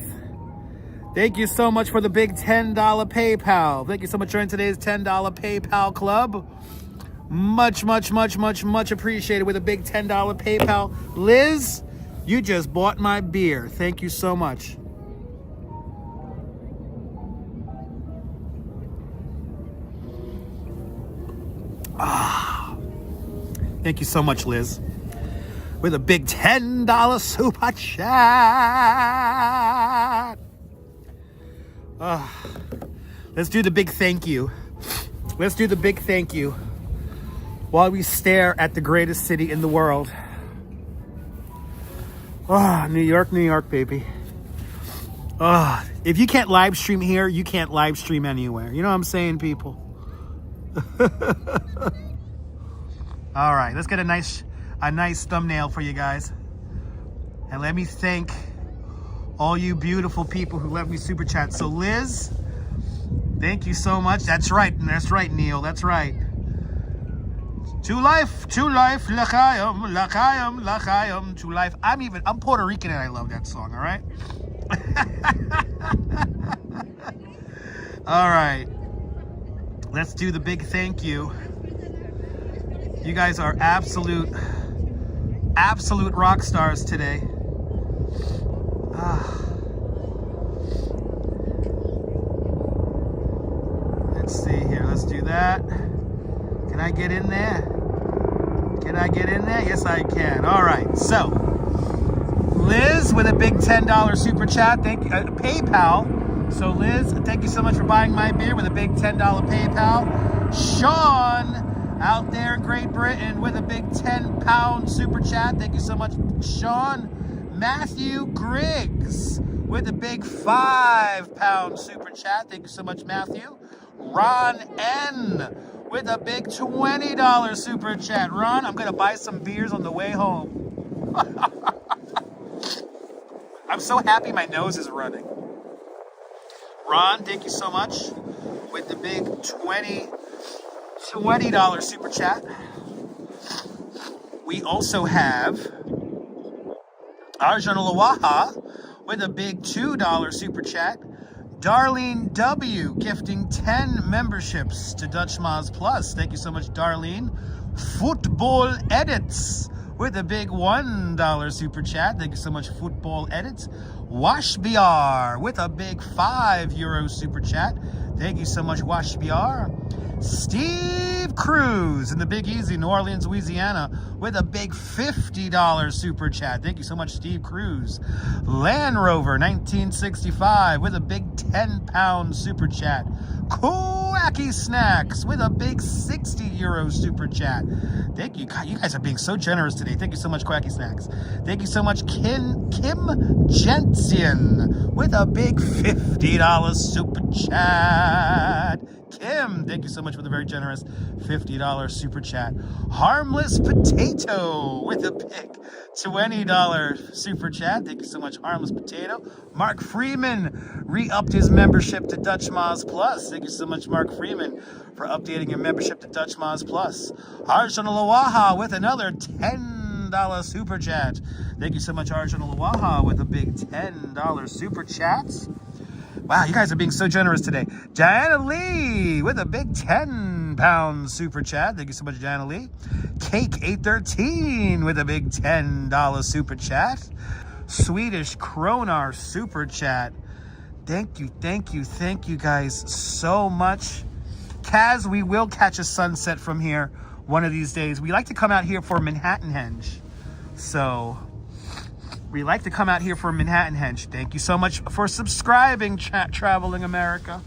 thank you so much for the big $10 PayPal. Thank you so much for joining today's $10 PayPal club. Much appreciated with a big $10 PayPal. Liz, you just bought my beer. Thank you so much. Thank you so much, Liz. With a big $10 super chat. Let's do the big thank you. Let's do the big thank you while we stare at the greatest city in the world. New York, baby. If you can't live stream here, you can't live stream anywhere. You know what I'm saying, people? All right, let's get a nice thumbnail for you guys. And let me thank all you beautiful people who left me super chat. So Liz, thank you so much. That's right, Neil, that's right. To life, l'chaim, to life. I'm Puerto Rican and I love that song, all right? All right, let's do the big thank you. You guys are absolute rock stars today. Let's see here. Let's do that. Can I get in there? Can I get in there? Yes, I can. All right. So, Liz with a big $10 super chat. Thank you. PayPal. So, Liz, thank you so much for buying my beer with a big $10 PayPal. Sean, out there in Great Britain, with a big £10 super chat. Thank you so much, Sean. Matthew Griggs with a big £5 super chat. Thank you so much, Matthew. Ron N with a big $20 super chat. Ron, I'm going to buy some beers on the way home. I'm so happy my nose is running. Ron, thank you so much with the big $20 super chat. We also have Arjun Lawaha with a big $2 super chat. Darlene W gifting 10 memberships to Dutch Moz Plus. Thank you so much, Darlene. Football Edits with a big $1 super chat. Thank you so much, Football Edits. Wash BR with a big €5 super chat. Thank you so much, Wash BR. Steve Cruz in the Big Easy, New Orleans, Louisiana, with a big $50 super chat. Thank you so much, Steve Cruz. Land Rover 1965 with a big £10 super chat. Quacky Snacks with a big €60 super chat. Thank you. God, you guys are being so generous today. Thank you so much, Quacky Snacks. Thank you so much, Kim Jensen with a big $50 super chat. Kim, thank you so much for the very generous $50 super chat. Harmless Potato with a big $20 super chat. Thank you so much, Harmless Potato. Mark Freeman re-upped his membership to Dutch Moz Plus. Thank you so much, Mark Freeman, for updating your membership to Dutch Moz Plus. Arjun Lawaha with another $10 super chat. Thank you so much, Arjun Lawaha, with a big $10 super chat. Wow, you guys are being so generous today. Diana Lee with a big £10 super chat. Thank you so much, Diana Lee. Cake813 with a big $10 super chat. Swedish Kronar super chat. Thank you guys so much. Kaz, we will catch a sunset from here one of these days. We like to come out here for Manhattan Henge. So, We like to come out here for Manhattan Hench. Thank you so much for subscribing, Traveling America.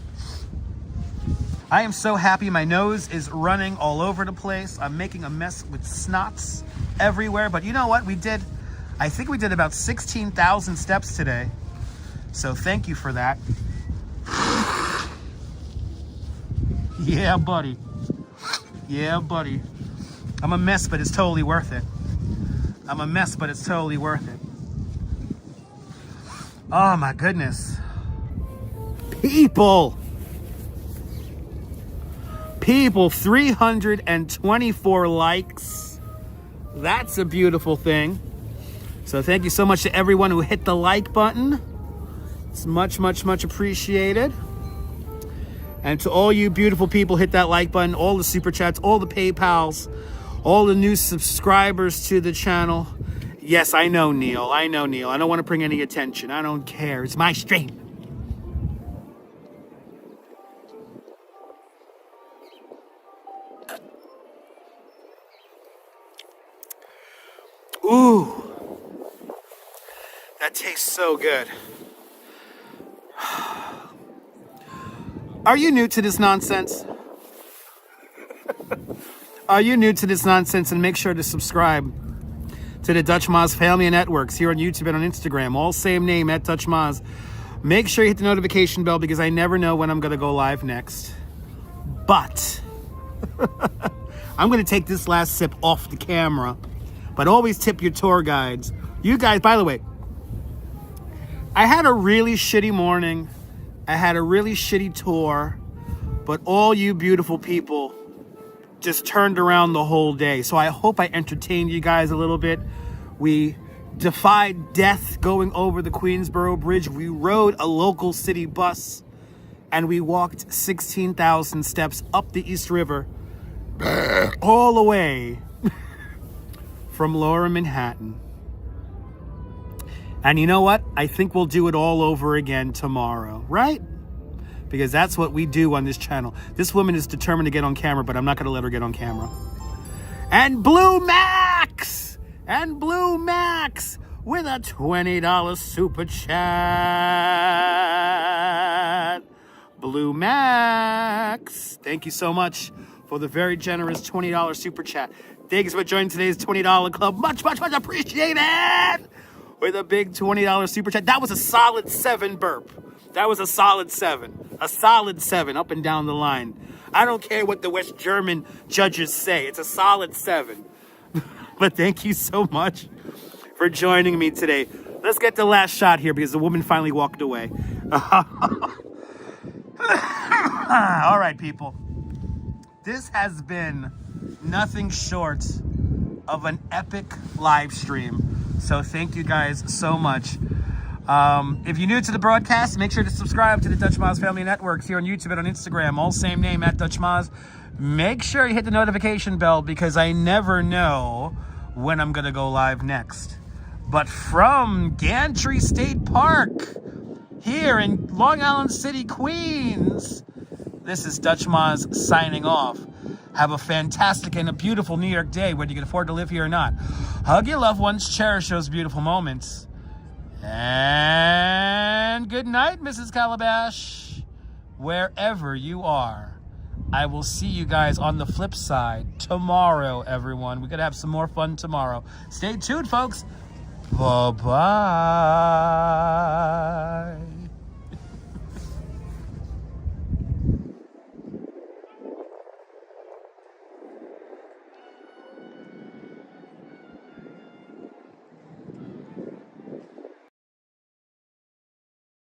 I am so happy. My nose is running all over the place. I'm making a mess with snots everywhere. But you know what? I think we did about 16,000 steps today. So thank you for that. Yeah, buddy. Yeah, buddy. I'm a mess, but it's totally worth it. I'm a mess, but it's totally worth it. Oh my goodness. People, 324 likes. That's a beautiful thing. So thank you so much to everyone who hit the like button. It's much, much, much appreciated. And to all you beautiful people, hit that like button, all the super chats, all the PayPals, all the new subscribers to the channel. Yes, I know, Neil. I know, Neil. I don't want to bring any attention. I don't care. It's my stream. Ooh. That tastes so good. Are you new to this nonsense? Are you new to this nonsense? And make sure to subscribe to the Dutch Maz Family Networks here on YouTube and on Instagram. All same name, at Dutch Maz. Make sure you hit the notification bell because I never know when I'm going to go live next. But I'm going to take this last sip off the camera. But always tip your tour guides. You guys, by the way, I had a really shitty morning. I had a really shitty tour. But all you beautiful people just turned around the whole day. So I hope I entertained you guys a little bit. We defied death going over the Queensboro Bridge. We rode a local city bus. And we walked 16,000 steps up the East River. All the way from Lower Manhattan. And you know what? I think we'll do it all over again tomorrow, right? Because that's what we do on this channel. This woman is determined to get on camera, but I'm not going to let her get on camera. And Blue Max! And Blue Max with a $20 super chat. Blue Max, thank you so much for the very generous $20 super chat. Thanks for joining today's $20 club. Much, much, much appreciated. With a big $20 super chat. That was a solid 7 burp. That was a solid 7. A solid 7 up and down the line. I don't care what the West German judges say. It's a solid 7. But thank you so much for joining me today. Let's get the last shot here because the woman finally walked away. All right, people. This has been nothing short of an epic live stream. So thank you guys so much. If you're new to the broadcast, make sure to subscribe to the Dutch Maz Family Networks here on YouTube and on Instagram. All same name, at Dutch Maz. Make sure you hit the notification bell because I never know when I'm going to go live next. But from Gantry State Park here in Long Island City, Queens, this is Dutch Maz signing off. Have a fantastic and a beautiful New York day, whether you can afford to live here or not. Hug your loved ones, cherish those beautiful moments. And good night, Mrs. Calabash, wherever you are. I will see you guys on the flip side tomorrow, everyone. We're going to have some more fun tomorrow. Stay tuned, folks. Bye-bye.